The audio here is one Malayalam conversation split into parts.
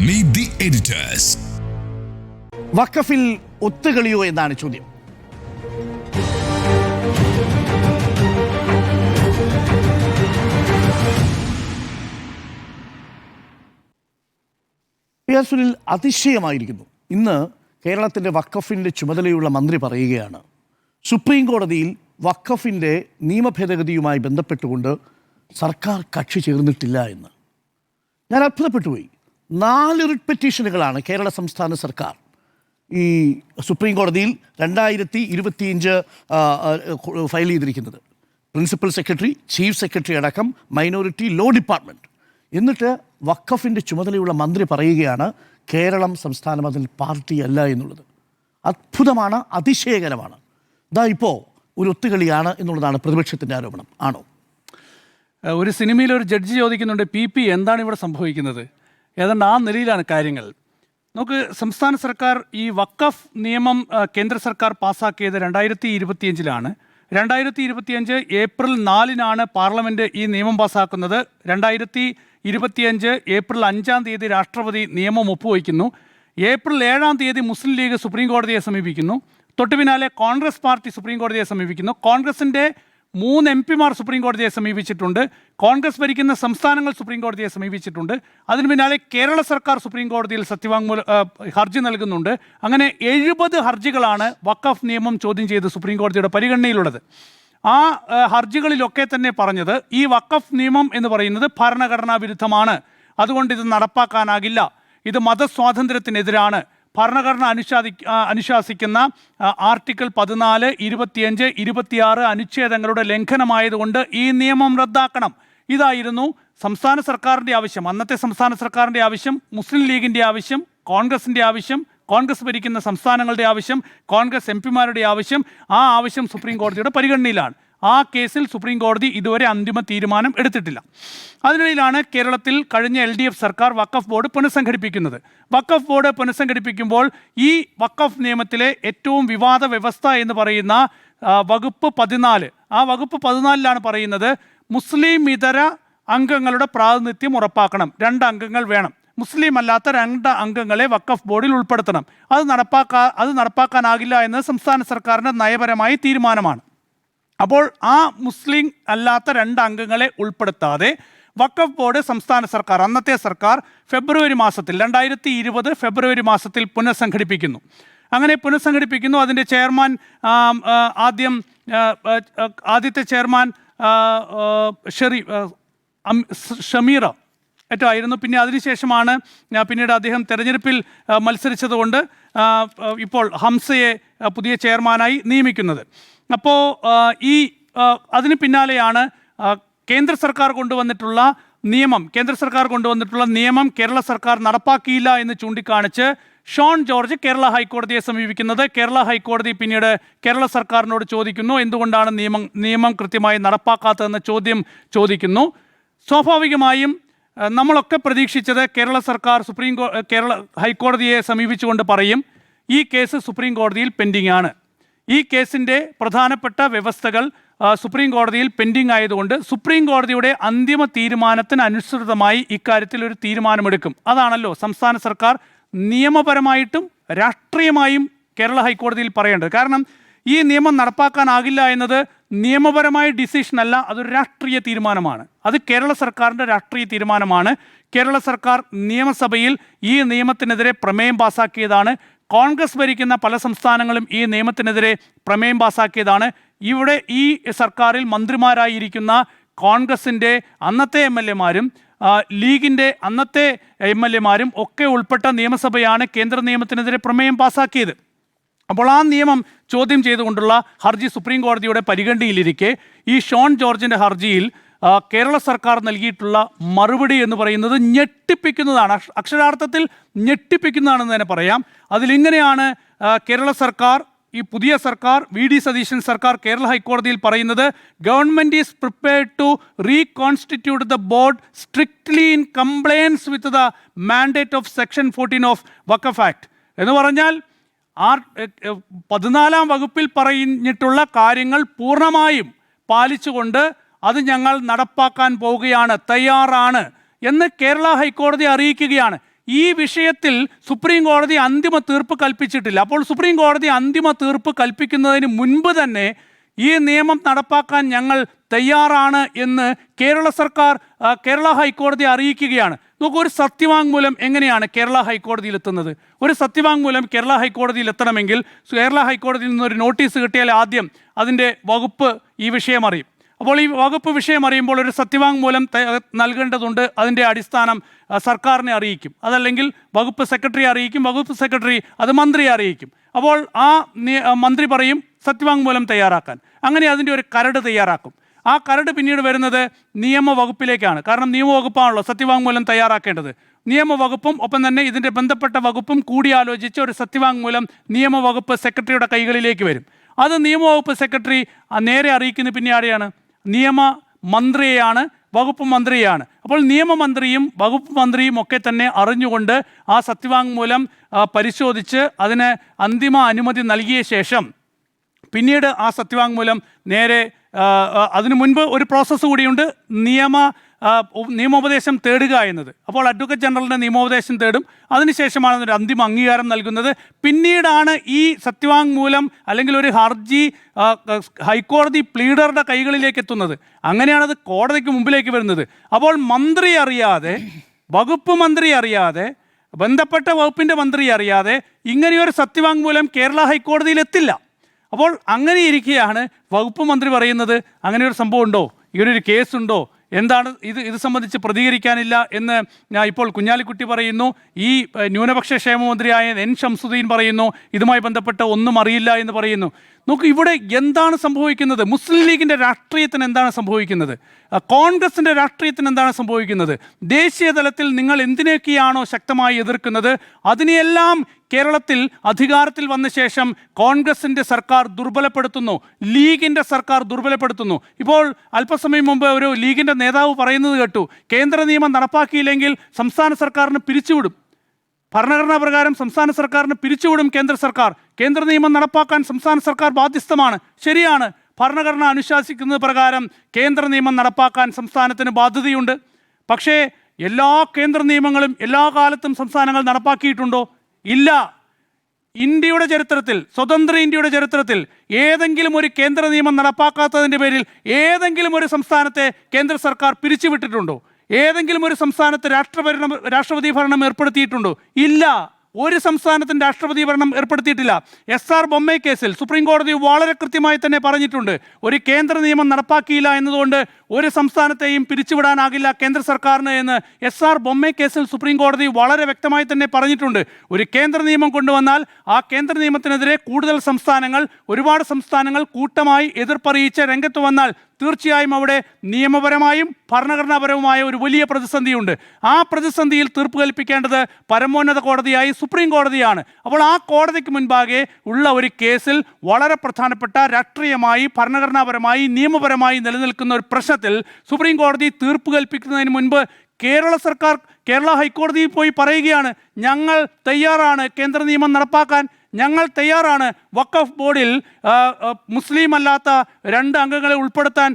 Meet the editors. വഖഫിൽ ഒത്തുകളിയോ എന്നാണ് ചോദ്യം. സുനിൽ, അതിശയമായിരിക്കുന്നു. ഇന്ന് കേരളത്തിൻ്റെ വഖഫിൻ്റെ ചുമതലയുള്ള മന്ത്രി പറയുകയാണ്, സുപ്രീം കോടതിയിൽ വഖഫിൻ്റെ നിയമഭേദഗതിയുമായി ബന്ധപ്പെട്ടുകൊണ്ട് സർക്കാർ കക്ഷി ചേർന്നിട്ടില്ല എന്ന്. ഞാൻ അത്ഭുതപ്പെട്ടുപോയി. 4 റിട്ട് പെറ്റീഷനുകളാണ് കേരള സംസ്ഥാന സർക്കാർ ഈ സുപ്രീം കോടതിയിൽ 2025 ഫയൽ ചെയ്തിരിക്കുന്നത്. പ്രിൻസിപ്പൽ സെക്രട്ടറി, ചീഫ് സെക്രട്ടറി അടക്കം മൈനോറിറ്റി ലോ ഡിപ്പാർട്ട്മെൻറ്റ്. എന്നിട്ട് വഖഫിൻ്റെ ചുമതലയുള്ള മന്ത്രി പറയുകയാണ് കേരളം സംസ്ഥാനം അതിൽ പാർട്ടിയല്ല എന്നുള്ളത്. അത്ഭുതമാണ്, അതിശയകരമാണ്. ഇതാ ഇപ്പോൾ ഒരു ഒത്തുകളിയാണ് എന്നുള്ളതാണ് പ്രതിപക്ഷത്തിൻ്റെ ആരോപണം. ആണോ? ഒരു സിനിമയിൽ ഒരു ജഡ്ജി ചോദിക്കുന്നുണ്ട്, PP എന്താണ് ഇവിടെ സംഭവിക്കുന്നത്? ഏതാണ്ട് ആ നിലയിലാണ് കാര്യങ്ങൾ. നമുക്ക് സംസ്ഥാന സർക്കാർ ഈ വഖഫ് നിയമം കേന്ദ്ര സർക്കാർ പാസ്സാക്കിയത് 2025 2025 ഏപ്രിൽ 4 പാർലമെൻറ്റ് ഈ നിയമം പാസ്സാക്കുന്നത്. 2025 ഏപ്രിൽ 5 രാഷ്ട്രപതി നിയമം ഒപ്പുവയ്ക്കുന്നു. ഏപ്രിൽ 7 മുസ്ലിം ലീഗ് സുപ്രീം കോടതിയെ സമീപിക്കുന്നു. തൊട്ടു പിന്നാലെ കോൺഗ്രസ് പാർട്ടി സുപ്രീം കോടതിയെ സമീപിക്കുന്നു. കോൺഗ്രസിൻ്റെ 3 MP സുപ്രീം കോടതിയെ സമീപിച്ചിട്ടുണ്ട്. കോൺഗ്രസ് ഭരിക്കുന്ന സംസ്ഥാനങ്ങൾ സുപ്രീം കോടതിയെ സമീപിച്ചിട്ടുണ്ട്. അതിന് പിന്നാലെ കേരള സർക്കാർ സുപ്രീം കോടതിയിൽ ഹർജി നൽകുന്നുണ്ട്. അങ്ങനെ 70 ഹർജികളാണ് വഖഫ് നിയമം ചോദ്യം ചെയ്ത് സുപ്രീം കോടതിയുടെ പരിഗണനയിലുള്ളത്. ആ ഹർജികളിലൊക്കെ തന്നെ പറഞ്ഞത് ഈ വഖഫ് നിയമം എന്ന് പറയുന്നത് ഭരണഘടനാ വിരുദ്ധമാണ്, അതുകൊണ്ട് ഇത് നടപ്പാക്കാനാകില്ല, ഇത് മതസ്വാതന്ത്ര്യത്തിനെതിരാണ്, ഭരണഘടന അനുശാസിക്കുന്ന ആർട്ടിക്കിൾ 14, 25, 26 അനുച്ഛേദങ്ങളുടെ ലംഘനമായതുകൊണ്ട് ഈ നിയമം റദ്ദാക്കണം. ഇതായിരുന്നു സംസ്ഥാന സർക്കാരിൻ്റെ ആവശ്യം. അന്നത്തെ സംസ്ഥാന സർക്കാരിൻ്റെ ആവശ്യം, മുസ്ലിം ലീഗിൻ്റെ ആവശ്യം, കോൺഗ്രസിൻ്റെ ആവശ്യം, കോൺഗ്രസ് ഭരിക്കുന്ന സംസ്ഥാനങ്ങളുടെ ആവശ്യം, കോൺഗ്രസ് MP ആവശ്യം. ആ ആവശ്യം സുപ്രീം കോടതിയുടെ പരിഗണനയിലാണ്. ആ കേസിൽ സുപ്രീം കോടതി ഇതുവരെ അന്തിമ തീരുമാനം എടുത്തിട്ടില്ല. അതിനിടയിലാണ് കേരളത്തിൽ കഴിഞ്ഞ LDF സർക്കാർ വഖഫ് ബോർഡ് പുനഃസംഘടിപ്പിക്കുന്നത്. വഖഫ് ബോർഡ് പുനഃസംഘടിപ്പിക്കുമ്പോൾ ഈ വഖഫ് നിയമത്തിലെ ഏറ്റവും വിവാദ വ്യവസ്ഥ എന്ന് പറയുന്ന വകുപ്പ് 14, ആ വകുപ്പ് 14 പറയുന്നത് മുസ്ലിം ഇതര അംഗങ്ങളുടെ പ്രാതിനിധ്യം ഉറപ്പാക്കണം. 2 അംഗങ്ങൾ വേണം. മുസ്ലിം അല്ലാത്ത 2 അംഗങ്ങളെ വഖഫ് ബോർഡിൽ ഉൾപ്പെടുത്തണം. അത് നടപ്പാക്കാനാകില്ല എന്ന് സംസ്ഥാന സർക്കാരിൻ്റെ നയപരമായ തീരുമാനമാണ്. അപ്പോൾ ആ മുസ്ലിം അല്ലാത്ത 2 അംഗങ്ങളെ ഉൾപ്പെടുത്താതെ വഖഫ് ബോർഡ് സംസ്ഥാന സർക്കാർ, അന്നത്തെ സർക്കാർ ഫെബ്രുവരി മാസത്തിൽ 2020 ഫെബ്രുവരി മാസത്തിൽ പുനഃസംഘടിപ്പിക്കുന്നു. അങ്ങനെ പുനഃസംഘടിപ്പിക്കുന്നു. അതിൻ്റെ ചെയർമാൻ ആദ്യത്തെ ചെയർമാൻ ഷമീറ ആയിരുന്നു. പിന്നെ അതിനുശേഷമാണ് പിന്നീട് അദ്ദേഹം തെരഞ്ഞെടുപ്പിൽ മത്സരിച്ചതുകൊണ്ട് ഇപ്പോൾ ഹംസയെ പുതിയ ചെയർമാനായി നിയമിക്കുന്നത്. അപ്പോൾ അതിന് പിന്നാലെയാണ് കേന്ദ്ര സർക്കാർ കൊണ്ടുവന്നിട്ടുള്ള നിയമം കേരള സർക്കാർ നടപ്പാക്കിയില്ല എന്ന് ചൂണ്ടിക്കാണിച്ച് ഷോൺ ജോർജ് കേരള ഹൈക്കോടതിയെ സമീപിക്കുന്നത്. കേരള ഹൈക്കോടതി പിന്നീട് കേരള സർക്കാരിനോട് ചോദിക്കുന്നു, എന്തുകൊണ്ടാണ് നിയമം കൃത്യമായി നടപ്പാക്കാത്തതെന്ന ചോദിക്കുന്നു. സ്വാഭാവികമായും നമ്മളൊക്കെ പ്രതീക്ഷിച്ചത് കേരള ഹൈക്കോടതിയെ സമീപിച്ചുകൊണ്ട് പറയും ഈ കേസ് സുപ്രീം കോടതിയിൽ പെൻഡിംഗ് ആണ്, ഈ കേസിൻ്റെ പ്രധാനപ്പെട്ട വ്യവസ്ഥകൾ സുപ്രീം കോടതിയിൽ പെൻഡിംഗ് ആയതുകൊണ്ട് സുപ്രീം കോടതിയുടെ അന്തിമ തീരുമാനത്തിന് അനുസൃതമായി ഇക്കാര്യത്തിൽ ഒരു തീരുമാനമെടുക്കും. അതാണല്ലോ സംസ്ഥാന സർക്കാർ നിയമപരമായിട്ടും രാഷ്ട്രീയമായും കേരള ഹൈക്കോടതിയിൽ പറയേണ്ടത്. കാരണം ഈ നിയമം നടപ്പാക്കാനാകില്ല എന്നത് നിയമപരമായ ഡിസിഷനല്ല, അതൊരു രാഷ്ട്രീയ തീരുമാനമാണ്. അത് കേരള സർക്കാരിൻ്റെ രാഷ്ട്രീയ തീരുമാനമാണ്. കേരള സർക്കാർ നിയമസഭയിൽ ഈ നിയമത്തിനെതിരെ പ്രമേയം പാസാക്കിയതാണ്. കോൺഗ്രസ് ഭരിക്കുന്ന പല സംസ്ഥാനങ്ങളും ഈ നിയമത്തിനെതിരെ പ്രമേയം പാസാക്കിയതാണ്. ഇവിടെ ഈ സർക്കാരിൽ മന്ത്രിമാരായിരിക്കുന്ന കോൺഗ്രസിൻ്റെ അന്നത്തെ MLA-മാരും ലീഗിൻ്റെ അന്നത്തെ MLA-മാരും ഒക്കെ ഉൾപ്പെട്ട നിയമസഭയാണ് കേന്ദ്ര നിയമത്തിനെതിരെ പ്രമേയം പാസാക്കിയത്. അപ്പോൾ ആ നിയമം ചോദ്യം ചെയ്തുകൊണ്ടുള്ള ഹർജി സുപ്രീം കോടതിയുടെ പരിഗണനയിലിരിക്കെ ഈ ഷോൺ ജോർജിൻ്റെ ഹർജിയിൽ കേരള സർക്കാർ നൽകിയിട്ടുള്ള മറുപടി എന്ന് പറയുന്നത് ഞെട്ടിപ്പിക്കുന്നതാണ്. അക്ഷരാർത്ഥത്തിൽ ഞെട്ടിപ്പിക്കുന്നതാണെന്ന് തന്നെ പറയാം. അതിലിങ്ങനെയാണ് കേരള സർക്കാർ, ഈ പുതിയ സർക്കാർ, VD സതീശൻ സർക്കാർ കേരള ഹൈക്കോടതിയിൽ പറയുന്നത്, government is prepared to reconstitute the board strictly in compliance with the mandate of section 14 of Waqf act. എന്ന് പറഞ്ഞാൽ 14 വകുപ്പിൽ പറഞ്ഞിട്ടുള്ള കാര്യങ്ങൾ പൂർണ്ണമായും പാലിച്ചുകൊണ്ട് അത് ഞങ്ങൾ നടപ്പാക്കാൻ പോവുകയാണ്, തയ്യാറാണ് എന്ന് കേരള ഹൈക്കോടതി അറിയിക്കുകയാണ്. ഈ വിഷയത്തിൽ സുപ്രീം കോടതി അന്തിമ തീർപ്പ് കൽപ്പിച്ചിട്ടില്ല. അപ്പോൾ സുപ്രീം കോടതി അന്തിമ തീർപ്പ് കൽപ്പിക്കുന്നതിന് മുൻപ് തന്നെ ഈ നിയമം നടപ്പാക്കാൻ ഞങ്ങൾ തയ്യാറാണ് എന്ന് കേരള ഹൈക്കോടതി അറിയിക്കുകയാണ്. നോക്കൂ, ഒരു സത്യവാങ്മൂലം എങ്ങനെയാണ് കേരള ഹൈക്കോടതിയിൽ എത്തുന്നത്? ഒരു സത്യവാങ്മൂലം കേരള ഹൈക്കോടതിയിൽ എത്തണമെങ്കിൽ കേരള ഹൈക്കോടതിയിൽ നിന്നൊരു നോട്ടീസ് കിട്ടിയാൽ ആദ്യം അതിൻ്റെ വകുപ്പ് ഈ വിഷയം അറിയും. അപ്പോൾ ഈ വകുപ്പ് വിഷയം അറിയുമ്പോൾ ഒരു സത്യവാങ്മൂലം നൽകേണ്ടതുണ്ട്. അതിൻ്റെ അടിസ്ഥാനം സർക്കാരിനെ അറിയിക്കും, അതല്ലെങ്കിൽ വകുപ്പ് സെക്രട്ടറി അറിയിക്കും, വകുപ്പ് സെക്രട്ടറി അത് മന്ത്രിയെ അറിയിക്കും. അപ്പോൾ ആ മന്ത്രി പറയും സത്യവാങ്മൂലം തയ്യാറാക്കാൻ. അങ്ങനെ അതിൻ്റെ ഒരു കരട് തയ്യാറാക്കും. ആ കരട് പിന്നീട് വരുന്നത് നിയമവകുപ്പിലേക്കാണ്. കാരണം നിയമവകുപ്പാണല്ലോ സത്യവാങ്മൂലം തയ്യാറാക്കേണ്ടത്. നിയമവകുപ്പും ഒപ്പം തന്നെ ഇതിൻ്റെ ബന്ധപ്പെട്ട വകുപ്പും കൂടിയാലോചിച്ച് ഒരു സത്യവാങ്മൂലം നിയമവകുപ്പ് സെക്രട്ടറിയുടെ കൈകളിലേക്ക് വരും. അത് നിയമവകുപ്പ് സെക്രട്ടറി നേരെ അറിയിക്കുന്നത് പിന്നെ ആരെയാണ്? നിയമമന്ത്രിയെയാണ്, വകുപ്പ് മന്ത്രിയാണ്. അപ്പോൾ നിയമമന്ത്രിയും വകുപ്പ് മന്ത്രിയും ഒക്കെ തന്നെ അറിഞ്ഞുകൊണ്ട് ആ സത്യവാങ്മൂലം പരിശോധിച്ച് അതിന് അന്തിമ അനുമതി നൽകിയ ശേഷം പിന്നീട് ആ സത്യവാങ്മൂലം നേരെ അതിനു മുൻപ് ഒരു പ്രോസസ്സ് കൂടിയുണ്ട്, നിയമോപദേശം തേടുക എന്നത്. അപ്പോൾ അഡ്വക്കേറ്റ് ജനറലിൻ്റെ നിയമോപദേശം തേടും. അതിനുശേഷമാണ് ഒരു അന്തിമ അംഗീകാരം നൽകുന്നത്. പിന്നീടാണ് ഈ സത്യവാങ്മൂലം അല്ലെങ്കിൽ ഒരു ഹർജി ഹൈക്കോടതി പ്ലീഡറുടെ കൈകളിലേക്ക് എത്തുന്നത്. അങ്ങനെയാണത് കോടതിക്ക് മുമ്പിലേക്ക് വരുന്നത്. അപ്പോൾ മന്ത്രി അറിയാതെ, വകുപ്പ് മന്ത്രി അറിയാതെ, ബന്ധപ്പെട്ട വകുപ്പിൻ്റെ മന്ത്രി അറിയാതെ ഇങ്ങനെയൊരു സത്യവാങ്മൂലം കേരള ഹൈക്കോടതിയിൽ എത്തില്ല. അപ്പോൾ അങ്ങനെ ഇരിക്കുകയാണ് വകുപ്പ് മന്ത്രി പറയുന്നത് അങ്ങനെ ഒരു സംഭവം ഉണ്ടോ, ഇങ്ങനൊരു കേസുണ്ടോ, എന്താണ് ഇത് സംബന്ധിച്ച് പ്രതികരിക്കാനില്ല എന്ന് ഇപ്പോൾ കുഞ്ഞാലിക്കുട്ടി പറയുന്നു. ഈ ന്യൂനപക്ഷ ക്ഷേമമന്ത്രിയായ എൻ ശംസുദ്ദീൻ പറയുന്നു ഇതുമായി ബന്ധപ്പെട്ട് ഒന്നും അറിയില്ല എന്ന് പറയുന്നു. നോക്കൂ, ഇവിടെ എന്താണ് സംഭവിക്കുന്നത്? മുസ്ലിം ലീഗിൻ്റെ രാഷ്ട്രീയത്തിന് എന്താണ് സംഭവിക്കുന്നത്? കോൺഗ്രസിൻ്റെ രാഷ്ട്രീയത്തിന് എന്താണ് സംഭവിക്കുന്നത്? ദേശീയ തലത്തിൽ നിങ്ങൾ എന്തിനൊക്കെയാണോ ശക്തമായി എതിർക്കുന്നത് അതിനെയെല്ലാം കേരളത്തിൽ അധികാരത്തിൽ വന്ന ശേഷം കോൺഗ്രസിൻ്റെ സർക്കാർ ദുർബലപ്പെടുത്തുന്നു, ലീഗിൻ്റെ സർക്കാർ ദുർബലപ്പെടുത്തുന്നു. ഇപ്പോൾ അല്പസമയം മുമ്പ് ഒരു ലീഗിൻ്റെ നേതാവ് പറയുന്നത് കേട്ടു, കേന്ദ്ര നിയമം നടപ്പാക്കിയില്ലെങ്കിൽ സംസ്ഥാന സർക്കാരിന് പിരിച്ചുവിടും. ഭരണഘടനാ പ്രകാരം സംസ്ഥാന സർക്കാരിന് പിരിച്ചുവിടും കേന്ദ്ര സർക്കാർ. കേന്ദ്ര നിയമം നടപ്പാക്കാൻ സംസ്ഥാന സർക്കാർ ബാധ്യസ്ഥമാണ്. ശരിയാണ്, ഭരണഘടന അനുശാസിക്കുന്നത് പ്രകാരം കേന്ദ്ര നിയമം നടപ്പാക്കാൻ സംസ്ഥാനത്തിന് ബാധ്യതയുണ്ട്. പക്ഷേ എല്ലാ കേന്ദ്ര നിയമങ്ങളും എല്ലാ കാലത്തും സംസ്ഥാനങ്ങൾ നടപ്പാക്കിയിട്ടുണ്ടോ? ഇല്ല. ഇന്ത്യയുടെ ചരിത്രത്തിൽ, സ്വതന്ത്ര ഇന്ത്യയുടെ ചരിത്രത്തിൽ ഏതെങ്കിലും ഒരു കേന്ദ്ര നിയമം നടപ്പാക്കാത്തതിൻ്റെ പേരിൽ ഏതെങ്കിലും ഒരു സംസ്ഥാനത്തെ കേന്ദ്ര സർക്കാർ പിരിച്ചുവിട്ടിട്ടുണ്ടോ? ഏതെങ്കിലും ഒരു സംസ്ഥാനത്ത് രാഷ്ട്രപതി ഭരണം ഏർപ്പെടുത്തിയിട്ടുണ്ടോ? ഇല്ല. ഒരു സംസ്ഥാനത്തിൻ്റെ രാഷ്ട്രപതി ഭരണം ഏർപ്പെടുത്തിയിട്ടില്ല. SR ബൊമ്മൈ കേസിൽ സുപ്രീം കോടതി വളരെ കൃത്യമായി തന്നെ പറഞ്ഞിട്ടുണ്ട്, ഒരു കേന്ദ്ര നിയമം നടപ്പാക്കിയില്ല എന്നതുകൊണ്ട് ഒരു സംസ്ഥാനത്തെയും പിരിച്ചുവിടാനാകില്ല കേന്ദ്ര സർക്കാരിന് എന്ന് SR ബൊമ്മൈ കേസിൽ സുപ്രീം കോടതി വളരെ വ്യക്തമായി തന്നെ പറഞ്ഞിട്ടുണ്ട്. ഒരു കേന്ദ്ര നിയമം കൊണ്ടുവന്നാൽ ആ കേന്ദ്ര നിയമത്തിനെതിരെ ഒരുപാട് സംസ്ഥാനങ്ങൾ കൂട്ടമായി എതിർപ്പറിയിച്ച് രംഗത്ത് വന്നാൽ തീർച്ചയായും അവിടെ നിയമപരമായും ഭരണഘടനാപരവുമായ ഒരു വലിയ പ്രതിസന്ധിയുണ്ട്. ആ പ്രതിസന്ധിയിൽ തീർപ്പ് കൽപ്പിക്കേണ്ടത് പരമോന്നത കോടതിയായി സുപ്രീം കോടതിയാണ്. അപ്പോൾ ആ കോടതിക്ക് മുൻപാകെ ഉള്ള ഒരു കേസിൽ വളരെ പ്രധാനപ്പെട്ട രാഷ്ട്രീയമായി, ഭരണഘടനാപരമായി, നിയമപരമായി നിലനിൽക്കുന്ന ഒരു പ്രശ്നത്തിൽ സുപ്രീം കോടതി തീർപ്പ് കൽപ്പിക്കുന്നതിന് മുൻപ് കേരള ഹൈക്കോടതിയിൽ പോയി പറയുകയാണ്, ഞങ്ങൾ തയ്യാറാണ് കേന്ദ്ര നിയമം നടപ്പാക്കാൻ, ഞങ്ങൾ തയ്യാറാണ് വഖഫ് ബോർഡിൽ മുസ്ലിം അല്ലാത്ത 2 അംഗങ്ങളെ ഉൾപ്പെടുത്താൻ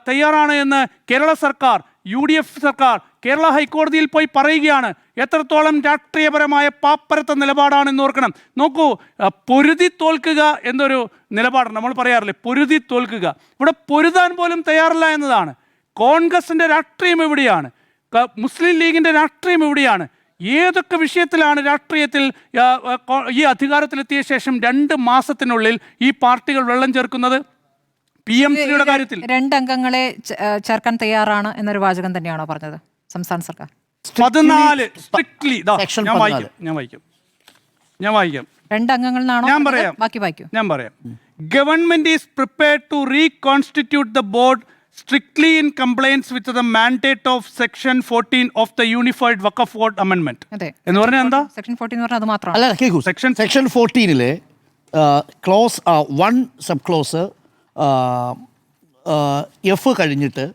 തയ്യാറാണ് എന്ന് കേരള സർക്കാർ, UDF സർക്കാർ കേരള ഹൈക്കോടതിയിൽ പോയി പറയുകയാണ്. എത്രത്തോളം രാഷ്ട്രീയപരമായ പാപ്പരത്ത നിലപാടാണെന്ന് ഓർക്കണം. നോക്കൂ, പൊരുതി തോൽക്കുക എന്നൊരു നിലപാടാണ് നമ്മൾ പറയാറില്ലേ, പൊരുതി തോൽക്കുക. ഇവിടെ പൊരുതാൻ പോലും തയ്യാറില്ല എന്നതാണ്. കോൺഗ്രസിൻ്റെ രാഷ്ട്രീയം എവിടെയാണ്? മുസ്ലിം ലീഗിൻ്റെ രാഷ്ട്രീയം എവിടെയാണ്? ഏതൊക്കെ വിഷയത്തിലാണ് രാഷ്ട്രീയത്തിൽ ഈ അധികാരത്തിലെത്തിയ ശേഷം 2 മാസത്തിനുള്ളിൽ ഈ പാർട്ടികൾ വെള്ളം ചേർക്കുന്നത്? PMCയുടെ കാര്യത്തിൽ 2 അംഗങ്ങളെ ചേർക്കാൻ തയ്യാറാണ് എന്നൊരു വാചകം തന്നെയാണോ പറഞ്ഞത് സംസ്ഥാന സർക്കാർ? 14 സ്ട്രിക്ട്ലി ഞാൻ വായിക്കാം 2 അംഗങ്ങളാണോ? ഞാൻ പറയാം. Government is prepared to reconstitute the board strictly in compliance with the mandate of section 14 of the Unified Waqf Board Amendment. എന്ന് പറഞ്ഞാൽ എന്താ? സെക്ഷൻ 14 എന്ന് പറഞ്ഞാൽ അത് മാത്രമാണ്. അല്ല, കേൾക്കൂ, സെക്ഷൻ 14-ലെ ക്ലോസ് 1 സബ് ക്ലോസ് F കഴിഞ്ഞിട്ട്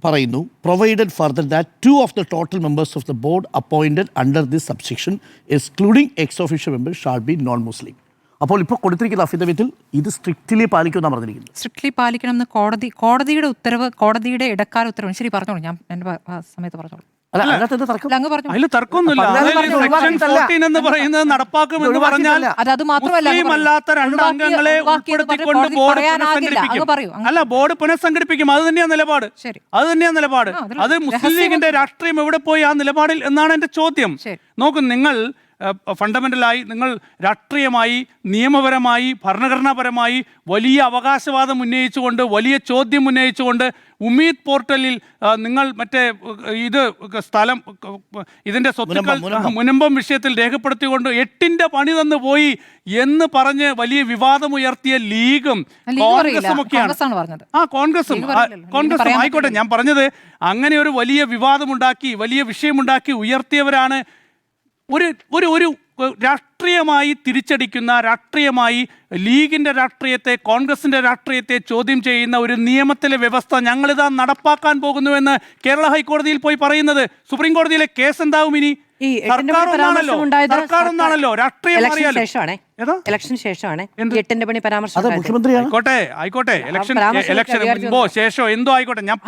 പറയുന്നു, provided further that 2 of the total members of the board appointed under this subsection excluding ex officio members shall be non-Muslim. അപ്പോൾ ഇപ്പോൾ കൊടുത്തിരിക്കുന്ന അഫിഡവിറ്റിൽ ഇത് സ്ട്രിക്റ്റ്ലി പാലിക്കുമെന്നാണ് പറഞ്ഞിരിക്കുന്നത്. സ്ട്രിക്റ്റ്ലി പാലിക്കണം എന്ന് കോടതിയുടെ ഉത്തരവ്, കോടതിയുടെ ഇടക്കാല ഉത്തരവ്. ശരി, പറഞ്ഞോളൂ, ഞാൻ എൻ്റെ സമയത്ത് പറഞ്ഞോളൂ. അല്ല അതിനകത്ത് എന്ത് തർക്കം? അല്ല, അങ്ങ് പറഞ്ഞു. അതിൽ തർക്കമൊന്നുമില്ല. പതിനാല് അതായത് പറഞ്ഞത് സെക്ഷൻ ഒഴിവാക്കിയിട്ടല്ല. 14 എന്ന് പറയുന്നത് നടപ്പാക്കുമെന്ന് പറഞ്ഞാൽ അത് മാത്രമല്ല, മുസ്ലിം അല്ലാത്ത രണ്ട് അംഗങ്ങളെ ഉൾപ്പെടുത്തിക്കൊണ്ട് ബോർഡ് പുനഃസംഘടിപ്പിക്കും. അല്ല, ബോർഡ് പുനഃസംഘടിപ്പിക്കും. അത് തന്നെയാണ് നിലപാട്. ശരി. അത് തന്നെയാണ് നിലപാട്. അത് മുസ്ലിം ലീഗിന്റെ രാഷ്ട്രീയം എവിടെ പോയി ആ നിലപാടിൽ എന്നാണ് എന്റെ ചോദ്യം. ശരി. നോക്കൂ, നിങ്ങൾ ഫണ്ടമെന്റലായി നിങ്ങൾ രാഷ്ട്രീയമായി, നിയമപരമായി, ഭരണഘടനാപരമായി വലിയ അവകാശവാദം ഉന്നയിച്ചുകൊണ്ട്, വലിയ ചോദ്യം ഉന്നയിച്ചുകൊണ്ട് ഉമ്മീദ് പോർട്ടലിൽ നിങ്ങൾ മറ്റേ ഇത് സ്ഥലം ഇതിന്റെ സ്വത്തുക്കൾ മുനമ്പം വിഷയത്തിൽ രേഖപ്പെടുത്തിക്കൊണ്ട് 8ന്റെ പണി തന്നു പോയി എന്ന് പറഞ്ഞ് വലിയ വിവാദമുയർത്തിയ ലീഗും കോൺഗ്രസും ഒക്കെയാണ്. കോൺഗ്രസും ആയിക്കോട്ടെ, ഞാൻ പറഞ്ഞത് അങ്ങനെ ഒരു വലിയ വിവാദമുണ്ടാക്കി, വലിയ വിഷയമുണ്ടാക്കി ഉയർത്തിയവരാണ്. ഒരു രാഷ്ട്രീയമായി തിരിച്ചടിക്കുന്ന, രാഷ്ട്രീയമായി ലീഗിന്റെ രാഷ്ട്രീയത്തെ, കോൺഗ്രസിന്റെ രാഷ്ട്രീയത്തെ ചോദ്യം ചെയ്യുന്ന ഒരു നിയമത്തിലെ വ്യവസ്ഥ ഞങ്ങളിതാ നടപ്പാക്കാൻ പോകുന്നുവെന്ന് കേരള ഹൈക്കോടതിയിൽ പോയി പറയുന്നത്. സുപ്രീം കോടതിയിലെ കേസ് എന്താവും ഇനി? സർക്കാരൊന്നാണല്ലോ, രാഷ്ട്രീയം ഇലക്ഷന് ശേഷമാണ് 8ന്റെ പണി പരാമർശം. ആയിക്കോട്ടെ, ഇലക്ഷന് മുൻപോ ശേഷോ എന്തോ ആയിക്കോട്ടെ. ഞാൻ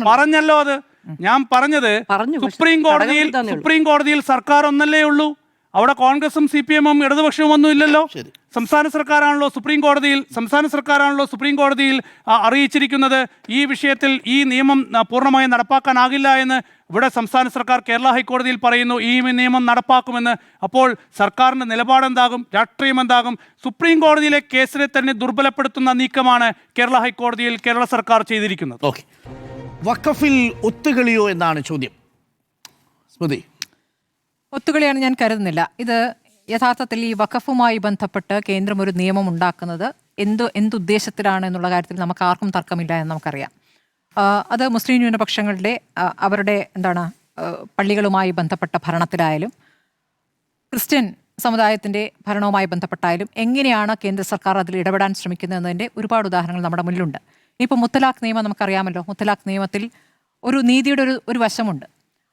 പറഞ്ഞല്ലോ അത് ഞാൻ പറഞ്ഞത് സുപ്രീം കോടതിയിൽ സർക്കാർ ഒന്നല്ലേ ഉള്ളൂ. അവിടെ കോൺഗ്രസും CPM-ഉം ഇടതുപക്ഷവും ഒന്നും ഇല്ലല്ലോ. സംസ്ഥാന സർക്കാരാണല്ലോ സുപ്രീം കോടതിയിൽ അറിയിച്ചിരിക്കുന്നത് ഈ വിഷയത്തിൽ ഈ നിയമം പൂർണ്ണമായും നടപ്പാക്കാനാകില്ല എന്ന്. ഇവിടെ സംസ്ഥാന സർക്കാർ കേരള ഹൈക്കോടതിയിൽ പറയുന്നു ഈ നിയമം നടപ്പാക്കുമെന്ന്. അപ്പോൾ സർക്കാരിന്റെ നിലപാടെന്താകും, രാഷ്ട്രീയം എന്താകും? സുപ്രീം കോടതിയിലെ കേസിനെ തന്നെ ദുർബലപ്പെടുത്തുന്ന നീക്കമാണ് കേരള ഹൈക്കോടതിയിൽ കേരള സർക്കാർ ചെയ്തിരിക്കുന്നത്. വഖഫിൽ ഒത്തുകളിയോ എന്നാണ് ചോദ്യം. സ്മൃതി, ഒത്തുകളിയാണ് ഞാൻ കരുതുന്നില്ല. ഇത് യഥാർത്ഥത്തിൽ ഈ വഖഫുമായി ബന്ധപ്പെട്ട് കേന്ദ്രം ഒരു നിയമം ഉണ്ടാക്കുന്നത് എന്തുദ്ദേശത്തിലാണ് എന്നുള്ള കാര്യത്തിൽ നമുക്ക് ആർക്കും തർക്കമില്ല എന്ന് നമുക്കറിയാം. അത് മുസ്ലിം ന്യൂനപക്ഷങ്ങളുടെ അവരുടെ പള്ളികളുമായി ബന്ധപ്പെട്ട ഭരണത്തിലായാലും ക്രിസ്ത്യൻ സമുദായത്തിൻ്റെ ഭരണവുമായി ബന്ധപ്പെട്ടായാലും എങ്ങനെയാണ് കേന്ദ്ര സർക്കാർ അതിൽ ഇടപെടാൻ ശ്രമിക്കുന്നതിൻ്റെ ഒരുപാട് ഉദാഹരണങ്ങൾ നമ്മുടെ മുന്നിലുണ്ട്. ഇപ്പോൾ മുത്തലാഖ് നിയമം നമുക്കറിയാമല്ലോ. മുത്തലാഖ് നിയമത്തിൽ ഒരു നീതിയുടെ ഒരു വശമുണ്ട്.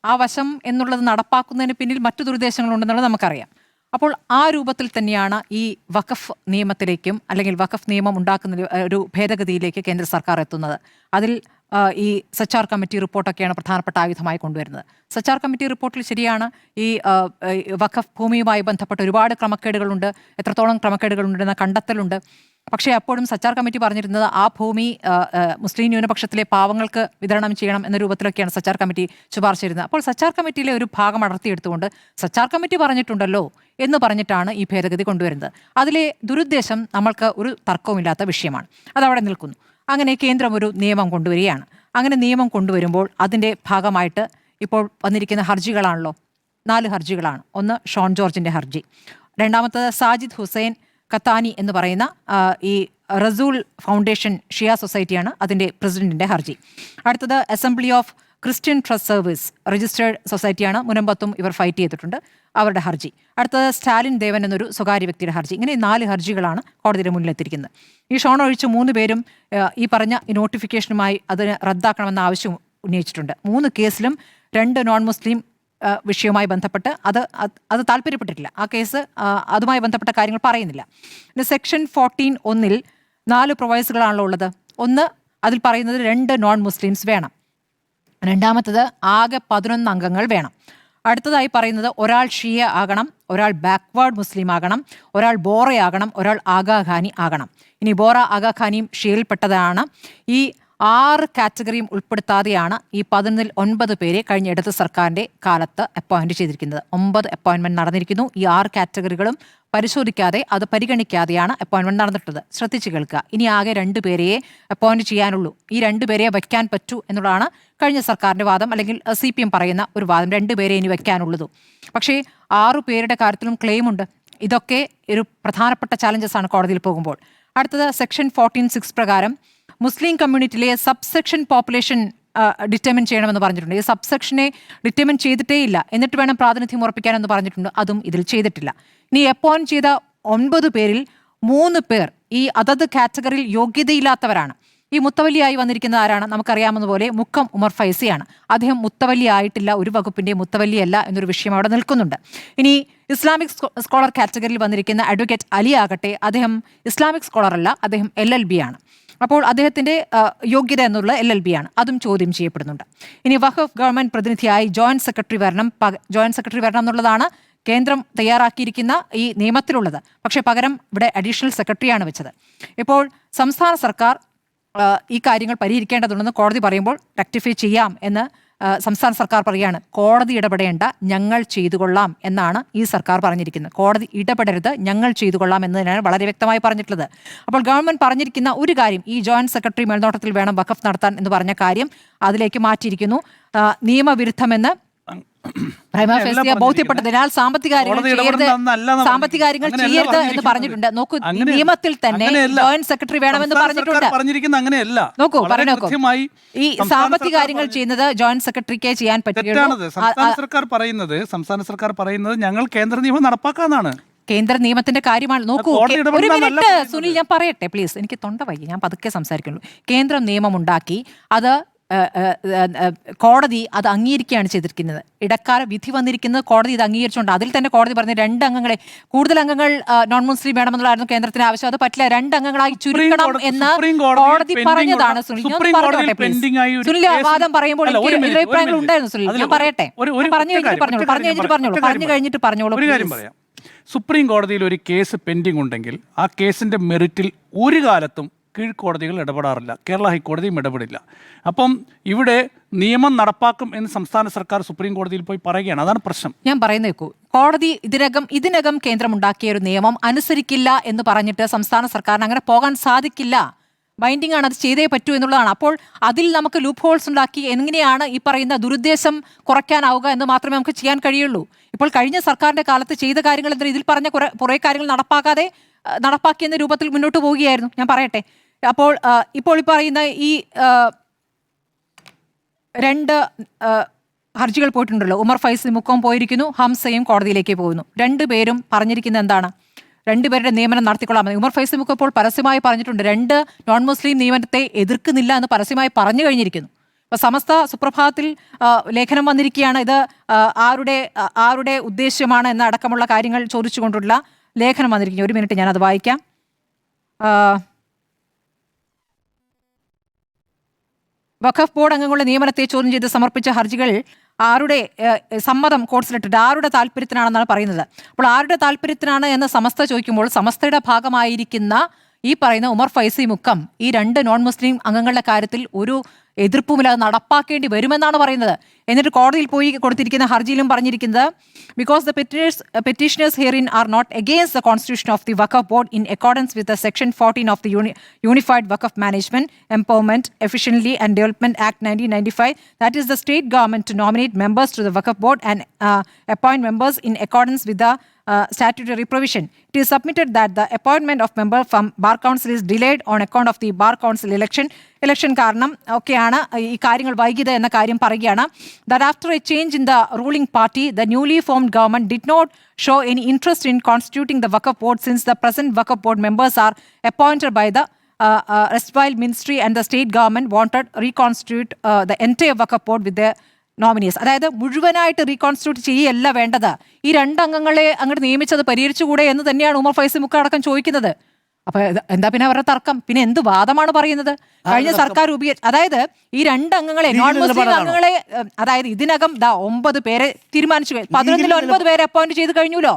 ആ വശം എന്നുള്ളത് നടപ്പാക്കുന്നതിന് പിന്നിൽ മറ്റു ദുരുദ്ദേശങ്ങളുണ്ടെന്നുള്ളത് നമുക്കറിയാം. അപ്പോൾ ആ രൂപത്തിൽ തന്നെയാണ് ഈ വഖഫ് നിയമത്തിലേക്കും അല്ലെങ്കിൽ വഖഫ് നിയമം ഉണ്ടാക്കുന്ന ഒരു ഭേദഗതിയിലേക്ക് കേന്ദ്ര സർക്കാർ എത്തുന്നത്. അതിൽ ഈ സച്ചാർ കമ്മിറ്റി റിപ്പോർട്ടൊക്കെയാണ് പ്രധാനപ്പെട്ട ആയുധമായി കൊണ്ടുവരുന്നത്. സച്ചാർ കമ്മിറ്റി റിപ്പോർട്ടിൽ ശരിയാണ്, ഈ വഖഫ് ഭൂമിയുമായി ബന്ധപ്പെട്ട ഒരുപാട് ക്രമക്കേടുകളുണ്ട്. എത്രത്തോളം ക്രമക്കേടുകളുണ്ടെന്ന കണ്ടെത്തലുണ്ട്. പക്ഷേ അപ്പോഴും സച്ചാർ കമ്മിറ്റി പറഞ്ഞിരുന്നത് ആ ഭൂമി മുസ്ലിം ന്യൂനപക്ഷത്തിലെ പാവങ്ങൾക്ക് വിതരണം ചെയ്യണം എന്ന രൂപത്തിലൊക്കെയാണ് സച്ചാർ കമ്മിറ്റി ശുപാർശ ചെയ്യുന്നത്. അപ്പോൾ സച്ചാർ കമ്മിറ്റിയിലെ ഒരു ഭാഗം അടർത്തിയെടുത്തുകൊണ്ട് സച്ചാർ കമ്മിറ്റി പറഞ്ഞിട്ടുണ്ടല്ലോ എന്ന് പറഞ്ഞിട്ടാണ് ഈ ഭേദഗതി കൊണ്ടുവരുന്നത്. അതിലെ ദുരുദ്ദേശം നമ്മൾക്ക് ഒരു തർക്കവുമില്ലാത്ത വിഷയമാണ്. അതവിടെ നിൽക്കുന്നു. അങ്ങനെ കേന്ദ്രം ഒരു നിയമം കൊണ്ടുവരികയാണ്. അങ്ങനെ നിയമം കൊണ്ടുവരുമ്പോൾ അതിൻ്റെ ഭാഗമായിട്ട് ഇപ്പോൾ വന്നിരിക്കുന്ന ഹർജികളാണല്ലോ, 4 ഹർജികളാണ്. ഒന്ന് ഷോൺ ജോർജിൻ്റെ ഹർജി, രണ്ടാമത്തത് സാജിദ് ഹുസൈൻ ഖത്താനി എന്ന് പറയുന്ന ഈ റസൂൽ ഫൗണ്ടേഷൻ ഷിയ സൊസൈറ്റിയാണ്, അതിൻ്റെ പ്രസിഡന്റിൻ്റെ ഹർജി. അടുത്തത് assembly of christian trust service registered സൊസൈറ്റിയാണ്, മുനമ്പത്തും ഇവർ ഫൈറ്റ് ചെയ്തിട്ടുണ്ട്, അവരുടെ ഹർജി. അടുത്തത് സ്റ്റാലിൻ ദേവൻ എന്നൊരു സ്വകാര്യ വ്യക്തിയുടെ ഹർജി. ഇങ്ങനെ 4 ഹർജികളാണ് കോടതിയുടെ മുന്നിലെത്തിയിരിക്കുന്നത്. ഈ ഷോൺ ഒഴിച്ച് 3 പേരും ഈ പറഞ്ഞ ഈ നോട്ടിഫിക്കേഷനുമായി അതിന് റദ്ദാക്കണമെന്ന ആവശ്യം ഉന്നയിച്ചിട്ടുണ്ട്. 3 കേസിലും 2 നോൺ മുസ്ലിം വിഷയവുമായി ബന്ധപ്പെട്ട് അത് താല്പര്യപ്പെട്ടിട്ടില്ല. ആ കേസ് അതുമായി ബന്ധപ്പെട്ട കാര്യങ്ങൾ പറയുന്നില്ല. പിന്നെ സെക്ഷൻ 14(1) 4 പ്രൊവൈസുകളാണല്ലോ ഉള്ളത്. ഒന്ന്, അതിൽ പറയുന്നത് 2 നോൺ മുസ്ലിംസ് വേണം. രണ്ടാമത്തത് ആകെ 11 അംഗങ്ങൾ വേണം. അടുത്തതായി പറയുന്നത് ഒരാൾ ഷിയ ആകണം, ഒരാൾ ബാക്ക്വേർഡ് മുസ്ലിം ആകണം, ഒരാൾ ബോറയാകണം, ഒരാൾ ആഗാഖാനി ആകണം. ഇനി ബോറ ആഗാഖാനിയും ഷിയയിൽപ്പെട്ടതാണ്. ഈ 6 കാറ്റഗറിയും ഉൾപ്പെടുത്താതെയാണ് ഈ 11-ൽ 9 പേരെ കഴിഞ്ഞ ഇടത് സർക്കാരിൻ്റെ കാലത്ത് അപ്പോയിൻറ്റ് ചെയ്തിരിക്കുന്നത്. 9 അപ്പോയിൻമെൻറ്റ് നടന്നിരിക്കുന്നു. ഈ 6 കാറ്റഗറികളും പരിശോധിക്കാതെ, അത് പരിഗണിക്കാതെയാണ് അപ്പോയിൻമെൻറ്റ് നടന്നിട്ടുള്ളത്. ശ്രദ്ധിച്ച് കേൾക്കുക. ഇനി ആകെ 2 പേരെയെ അപ്പോയിൻറ്റ് ചെയ്യാനുള്ളൂ. ഈ 2 പേരെ വയ്ക്കാൻ പറ്റൂ എന്നുള്ളതാണ് കഴിഞ്ഞ സർക്കാരിൻ്റെ വാദം, അല്ലെങ്കിൽ CPM പറയുന്ന ഒരു വാദം. 2 പേരെ ഇനി വയ്ക്കാനുള്ളൂ. പക്ഷേ 6 പേരുടെ കാര്യത്തിലും ക്ലെയിമുണ്ട്. ഇതൊക്കെ ഒരു പ്രധാനപ്പെട്ട ചാലഞ്ചസ് ആണ് കോടതിയിൽ പോകുമ്പോൾ. അടുത്തത് സെക്ഷൻ 14(6) പ്രകാരം മുസ്ലിം കമ്മ്യൂണിറ്റിയിലെ സബ്സെക്ഷൻ പോപ്പുലേഷൻ ഡിറ്റർമിൻ ചെയ്യണമെന്ന് പറഞ്ഞിട്ടുണ്ട്. ഈ സബ്സെക്ഷനെ ഡിറ്റർമിൻ ചെയ്തിട്ടേ ഇല്ല, എന്നിട്ട് വേണം പ്രാതിനിധ്യം ഉറപ്പിക്കാനെന്ന് പറഞ്ഞിട്ടുണ്ട്. അതും ഇതിൽ ചെയ്തിട്ടില്ല. ഇനി അപ്പോയിന്റ് ചെയ്ത 9 പേരിൽ 3 പേർ ഈ അതത് കാറ്റഗറിയിൽ യോഗ്യതയില്ലാത്തവരാണ്. ഈ മുത്തവല്ലിയായി വന്നിരിക്കുന്നത് ആരാണ്? നമുക്കറിയാവുന്ന പോലെ മുക്കം ഉമർ ഫൈസിയാണ്. അദ്ദേഹം മുത്തവല്ലി ആയിട്ടില്ല, ഒരു വകുപ്പിൻ്റെ മുത്തവല്ലിയല്ല എന്നൊരു വിഷയം അവിടെ നിൽക്കുന്നുണ്ട്. ഇനി ഇസ്ലാമിക് സ്കോളർ കാറ്റഗറിയിൽ വന്നിരിക്കുന്ന അഡ്വക്കേറ്റ് അലി ആകട്ടെ, അദ്ദേഹം ഇസ്ലാമിക് സ്കോളർ അല്ല, അദ്ദേഹം LLB ആണ്. അപ്പോൾ അദ്ദേഹത്തിന്റെ യോഗ്യത എന്നുള്ള LLB ആണ്, അതും ചോദ്യം ചെയ്യപ്പെടുന്നുണ്ട്. ഇനി വഖഫ് ഗവൺമെന്റ് പ്രതിനിധിയായി ജോയിന്റ് സെക്രട്ടറി വരണം എന്നുള്ളതാണ് കേന്ദ്രം തയ്യാറാക്കിയിരിക്കുന്ന ഈ നിയമത്തിലുള്ളത്. പക്ഷേ പകരം ഇവിടെ അഡീഷണൽ സെക്രട്ടറിയാണ് വെച്ചത്. ഇപ്പോൾ സംസ്ഥാന സർക്കാർ ഈ കാര്യങ്ങൾ പരിഹരിക്കേണ്ടതുണ്ടെന്ന് കോടതി പറയുമ്പോൾ റെക്ടിഫൈ ചെയ്യാം എന്ന് സംസ്ഥാന സർക്കാർ പറയുകയാണ്. കോടതി ഇടപെടേണ്ട, ഞങ്ങൾ ചെയ്തുകൊള്ളാം എന്നാണ് ഈ സർക്കാർ പറഞ്ഞിരിക്കുന്നത്. കോടതി ഇടപെടരുത്, ഞങ്ങൾ ചെയ്തുകൊള്ളാം എന്നതിനാണ് വളരെ വ്യക്തമായി പറഞ്ഞിട്ടുള്ളത്. അപ്പോൾ ഗവൺമെന്റ് പറഞ്ഞിരിക്കുന്ന ഒരു കാര്യം, ഈ ജോയിന്റ് സെക്രട്ടറി മേൽനോട്ടത്തിൽ വേണം വഖഫ് നടത്താൻ എന്ന് പറഞ്ഞ കാര്യം അതിലേക്ക് മാറ്റിയിരിക്കുന്നു. നിയമവിരുദ്ധമെന്ന് ബോധ്യപ്പെട്ടതിനാൽ സാമ്പത്തിക കാര്യങ്ങൾ ചെയ്യരുത് എന്ന് പറഞ്ഞിട്ടുണ്ട്. നോക്കൂ, നിയമത്തിൽ തന്നെ ജോയിന്റ് സെക്രട്ടറി വേണമെന്ന് പറഞ്ഞിട്ടുണ്ട്. നോക്കൂ, ഈ സാമ്പത്തിക കാര്യങ്ങൾ ചെയ്യുന്നത് ജോയിന്റ് സെക്രട്ടറിക്ക് ചെയ്യാൻ പറ്റുകയുള്ളൂ. സംസ്ഥാന സർക്കാർ പറയുന്നത് ഞങ്ങൾ കേന്ദ്ര നിയമം നടപ്പാക്കാന്നാണ്. കേന്ദ്ര നിയമത്തിന്റെ കാര്യമാണ്. നോക്കൂ, ഒരു മിനിറ്റ് സുനിൽ, ഞാൻ പറയട്ടെ പ്ലീസ്, എനിക്ക് തൊണ്ട വയ്യ, ഞാൻ പതുക്കെ സംസാരിക്കുള്ളൂ. കേന്ദ്രം നിയമം ഉണ്ടാക്കി, അത് കോടതി അത് അംഗീകരിക്കുകയാണ് ചെയ്തിരിക്കുന്നത്. ഇടക്കാല വിധി വന്നിരിക്കുന്നത് കോടതി ഇത് അംഗീകരിച്ചുകൊണ്ട്. അതിൽ തന്നെ കോടതി പറഞ്ഞ 2 അംഗങ്ങളെ, കൂടുതൽ അംഗങ്ങൾ നോൺ മുസ്ലിം വേണമെന്നുള്ളതായിരുന്നു കേന്ദ്രത്തിന് ആവശ്യം. അത് പറ്റില്ല, 2 അംഗങ്ങളായി ചുരുക്കണം എന്ന് കോടതി പറഞ്ഞതാണ്. സുനിൽ, വാദം പറയുമ്പോൾ അഭിപ്രായങ്ങൾ ഉണ്ടായിരുന്നു. സുനിൽ, ഞാൻ പറയട്ടെ, പറഞ്ഞു കഴിഞ്ഞിട്ട് പറഞ്ഞോളൂ. ഒരു കാര്യം പറയാം. സുപ്രീം കോടതിയിൽ ഒരു കേസ് പെൻഡിംഗ് ഉണ്ടെങ്കിൽ ആ കേസിന്റെ മെറിറ്റിൽ ഒരു കാലത്തും കീഴ്ക്കോടതികൾ ഇടപെടാറില്ല. കേരള ഹൈക്കോടതിയും ഇടപെടില്ല. അപ്പം ഇവിടെ നിയമം നടപ്പാക്കും എന്ന് സംസ്ഥാന സർക്കാർ സുപ്രീം കോടതിയിൽ പോയി പറയുകയാണ്. അതാണ് പ്രശ്നം. ഞാൻ പറയുന്നേക്കൂ, കോടതി ഇതിനകം കേന്ദ്രം ഉണ്ടാക്കിയ ഒരു നിയമം അനുസരിക്കില്ല എന്ന് പറഞ്ഞിട്ട് സംസ്ഥാന സർക്കാരിന് അങ്ങനെ പോകാൻ സാധിക്കില്ല. ബൈൻഡിംഗ് ആണ്, അത് ചെയ്തേ പറ്റൂ എന്നുള്ളതാണ്. അപ്പോൾ അതിൽ നമുക്ക് ലൂപ്പ് ഹോൾസ് ഉണ്ടാക്കി എങ്ങനെയാണ് ഈ പറയുന്ന ദുരുദ്ദേശം കുറയ്ക്കാനാവുക എന്ന് മാത്രമേ നമുക്ക് ചെയ്യാൻ കഴിയുള്ളൂ. ഇപ്പോൾ കഴിഞ്ഞ സർക്കാരിന്റെ കാലത്ത് ചെയ്ത കാര്യങ്ങൾ എന്താ, ഇതിൽ പറഞ്ഞ കുറേ കാര്യങ്ങൾ നടപ്പാക്കിയെന്ന രൂപത്തിൽ മുന്നോട്ട് പോവുകയായിരുന്നു. ഞാൻ പറയട്ടെ, അപ്പോൾ ഇപ്പോൾ ഈ പറയുന്ന ഈ 2 ഹർജികൾ പോയിട്ടുണ്ടല്ലോ. ഉമർ ഫൈസി മുക്കവും പോയിരിക്കുന്നു, ഹംസയും കോടതിയിലേക്ക് പോകുന്നു. 2 പേരും പറഞ്ഞിരിക്കുന്നത് എന്താണ്? 2 പേരുടെ നിയമനം നടത്തിക്കൊള്ളാം. ഉമർ ഫൈസി മുക്ക ഇപ്പോൾ പരസ്യമായി പറഞ്ഞിട്ടുണ്ട്, 2 നോൺ മുസ്ലിം നിയമനത്തെ എതിർക്കുന്നില്ല എന്ന് പരസ്യമായി പറഞ്ഞു കഴിഞ്ഞിരിക്കുന്നു. അപ്പോൾ സമസ്ത സുപ്രഭാതത്തിൽ ലേഖനം വന്നിരിക്കുകയാണ്. ഇത് ആരുടെ ഉദ്ദേശ്യമാണ് എന്ന അടക്കമുള്ള കാര്യങ്ങൾ ചോദിച്ചുകൊണ്ടുള്ള ലേഖനം വന്നിരിക്കുന്നു. ഒരു മിനിറ്റ്, ഞാനത് വായിക്കാം. വഖഫ് ബോർഡ് അംഗങ്ങളുടെ നിയമനത്തെ ചോദ്യം ചെയ്ത് സമർപ്പിച്ച ഹർജികൾ ആരുടെ സമ്മതം കോടതിയിലിട്ടിട്ട് ആരുടെ താല്പര്യത്തിനാണെന്നാണ് പറയുന്നത്. അപ്പോൾ ആരുടെ താല്പര്യത്തിനാണ് എന്ന് സമസ്ത ചോദിക്കുമ്പോൾ സമസ്തയുടെ ഭാഗമായിരിക്കുന്ന ഈ പറയുന്ന ഉമർ ഫൈസി മുക്കം ഈ 2 നോൺ മുസ്ലിം അംഗങ്ങളുടെ കാര്യത്തിൽ ഒരു എതിർപ്പുമില്ല, അത് നടപ്പാക്കേണ്ടി വരുമെന്നാണ് പറയുന്നത്. എന്നിട്ട് കോടതിയിൽ പോയി കൊടുത്തിരിക്കുന്ന ഹർജിയിലും പറഞ്ഞിരിക്കുന്നത്, because the petitioners herein are not against the constitution of the Waqf Board in accordance with the section 14 of the Unified Waqf Management, Empowerment, Efficiency and Development Act 1995, that is the state government to nominate members to the Waqf Board and appoint members in accordance with the statutory provision. It is submitted that the appointment of member from Bar Council is delayed on account of the Bar Council election കാരണം ഒക്കെയാണ് ഈ കാര്യങ്ങൾ വൈകിയത് എന്ന കാര്യം പറയുകയാണ്. That after a change in the ruling party, the newly formed government did not show any interest in constituting the Waqf Board since the present Waqf Board members are appointed by the erstwhile ministry and the state government wanted reconstitute the entire Waqf Board with their nominees. അതായത് മുഴുവനായിട്ട് റീകോൺസ്റ്റിറ്റ്യൂട്ട് ചെയ്യല്ല വേണ്ടത്, ഈ 2 അംഗങ്ങളെ അങ്ങോട്ട് നിയമിച്ചത് പരിഹരിച്ചുകൂടെ എന്ന് തന്നെയാണ് ഉമർ ഫൈസി മുക്ക അടക്കം ചോദിക്കുന്നത്. അപ്പൊ എന്താ പിന്നെ അവരുടെ തർക്കം? പിന്നെ എന്ത് വാദമാണ് പറയുന്നത്? കഴിഞ്ഞ സർക്കാർ അതായത് ഈ 2 അംഗങ്ങളെ നോൺ മുസ്ലിം അംഗങ്ങളെ, അതായത് ഇതിനകം 9 പേരെ തീരുമാനിച്ചു, 11-ൽ 9 പേരെ അപ്പോയിന്റ് ചെയ്ത് കഴിഞ്ഞല്ലോ.